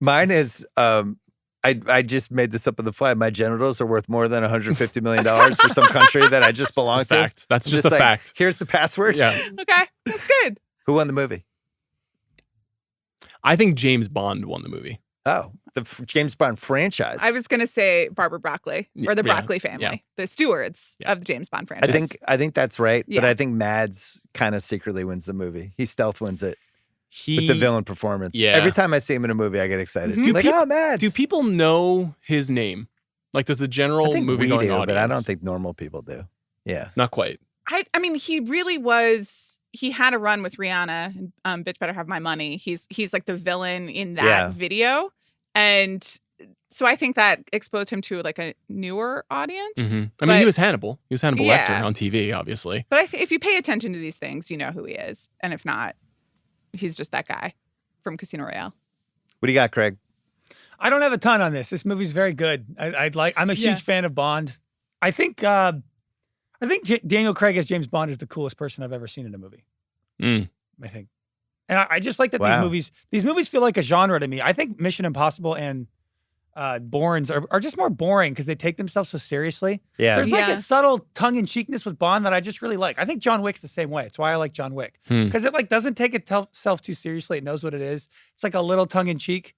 [SPEAKER 1] Mine is I just made this up on the fly. My genitals are worth more than $150 million for some country that I just belong to.
[SPEAKER 2] Fact. That's just a fact.
[SPEAKER 1] Here's the password.
[SPEAKER 2] Yeah.
[SPEAKER 3] Okay, that's good.
[SPEAKER 1] Who won the movie?
[SPEAKER 2] I think James Bond won the movie.
[SPEAKER 1] Oh, the James Bond franchise.
[SPEAKER 3] I was going to say Barbara Broccoli or the Broccoli family, the stewards of the James Bond franchise.
[SPEAKER 1] I think that's right, but I think Mads kind of secretly wins the movie. He stealth wins it with the villain performance.
[SPEAKER 2] Yeah.
[SPEAKER 1] Every time I see him in a movie, I get excited.
[SPEAKER 3] Mm-hmm.
[SPEAKER 1] Mads.
[SPEAKER 2] Do people know his name? Like, does the general movie-going audience?
[SPEAKER 1] But I don't think normal people do. Yeah.
[SPEAKER 2] Not quite.
[SPEAKER 3] I mean, he really was. He had a run with Rihanna. Bitch Better Have My Money. He's like the villain in that video, and so I think that exposed him to like a newer audience.
[SPEAKER 2] Mm-hmm. I mean, he was Hannibal. He was Hannibal Lecter on TV, obviously.
[SPEAKER 3] But if you pay attention to these things, you know who he is, and if not, he's just that guy from Casino Royale.
[SPEAKER 1] What do you got, Craig?
[SPEAKER 4] I don't have a ton on this. This movie's very good. I'm a huge fan of Bond. I think Daniel Craig as James Bond is the coolest person I've ever seen in a movie. I think. And I just like that these movies feel like a genre to me. I think Mission Impossible and Bourne's are just more boring because they take themselves so seriously. Yeah. There's like a subtle tongue-in-cheekness with Bond that I just really like. I think John Wick's the same way. It's why I like John Wick. Because it like doesn't take itself too seriously. It knows what it is. It's like a little tongue-in-cheek.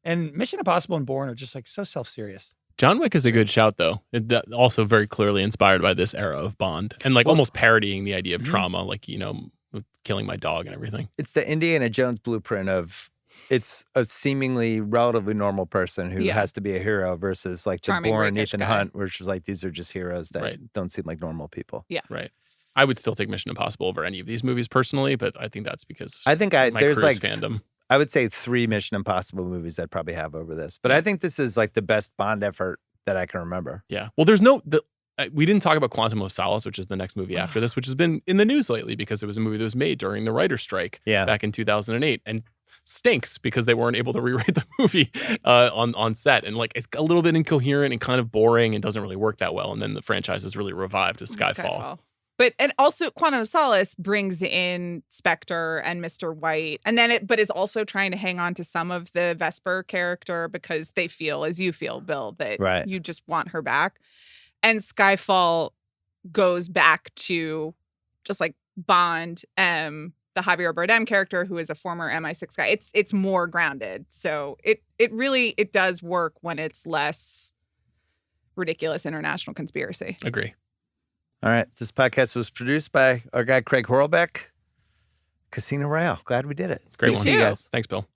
[SPEAKER 4] And Mission Impossible and Bourne are just like so self-serious.
[SPEAKER 2] John Wick is a good shout, though. Also very clearly inspired by this era of Bond and like almost parodying the idea of trauma, like, killing my dog and everything.
[SPEAKER 1] It's the Indiana Jones blueprint of it's a seemingly relatively normal person who has to be a hero versus like the Bourne Ethan Hunt, which is like these are just heroes that don't seem like normal people.
[SPEAKER 3] Yeah.
[SPEAKER 2] Right. I would still take Mission Impossible over any of these movies personally, but I think that's because
[SPEAKER 1] there's like
[SPEAKER 2] fandom.
[SPEAKER 1] I would say 3 Mission Impossible movies I'd probably have over this. But I think this is like the best Bond effort that I can remember.
[SPEAKER 2] Yeah. Well, we didn't talk about Quantum of Solace, which is the next movie after this, which has been in the news lately because it was a movie that was made during the writer's strike back in 2008 and stinks because they weren't able to rewrite the movie on set. And like it's a little bit incoherent and kind of boring and doesn't really work that well. And then the franchise is really revived with Skyfall.
[SPEAKER 3] And also Quantum of Solace brings in Spectre and Mr. White, and then but is also trying to hang on to some of the Vesper character because they feel, as you feel, Bill, that you just want her back. And Skyfall goes back to just like Bond, the Javier Bardem character, who is a former MI6 guy. It's more grounded, so it really does work when it's less ridiculous international conspiracy.
[SPEAKER 2] Agree.
[SPEAKER 1] All right. This podcast was produced by our guy, Craig Horlbeck. Casino Royale. Glad we did it.
[SPEAKER 2] Great one.
[SPEAKER 1] See you guys.
[SPEAKER 2] Thanks, Bill.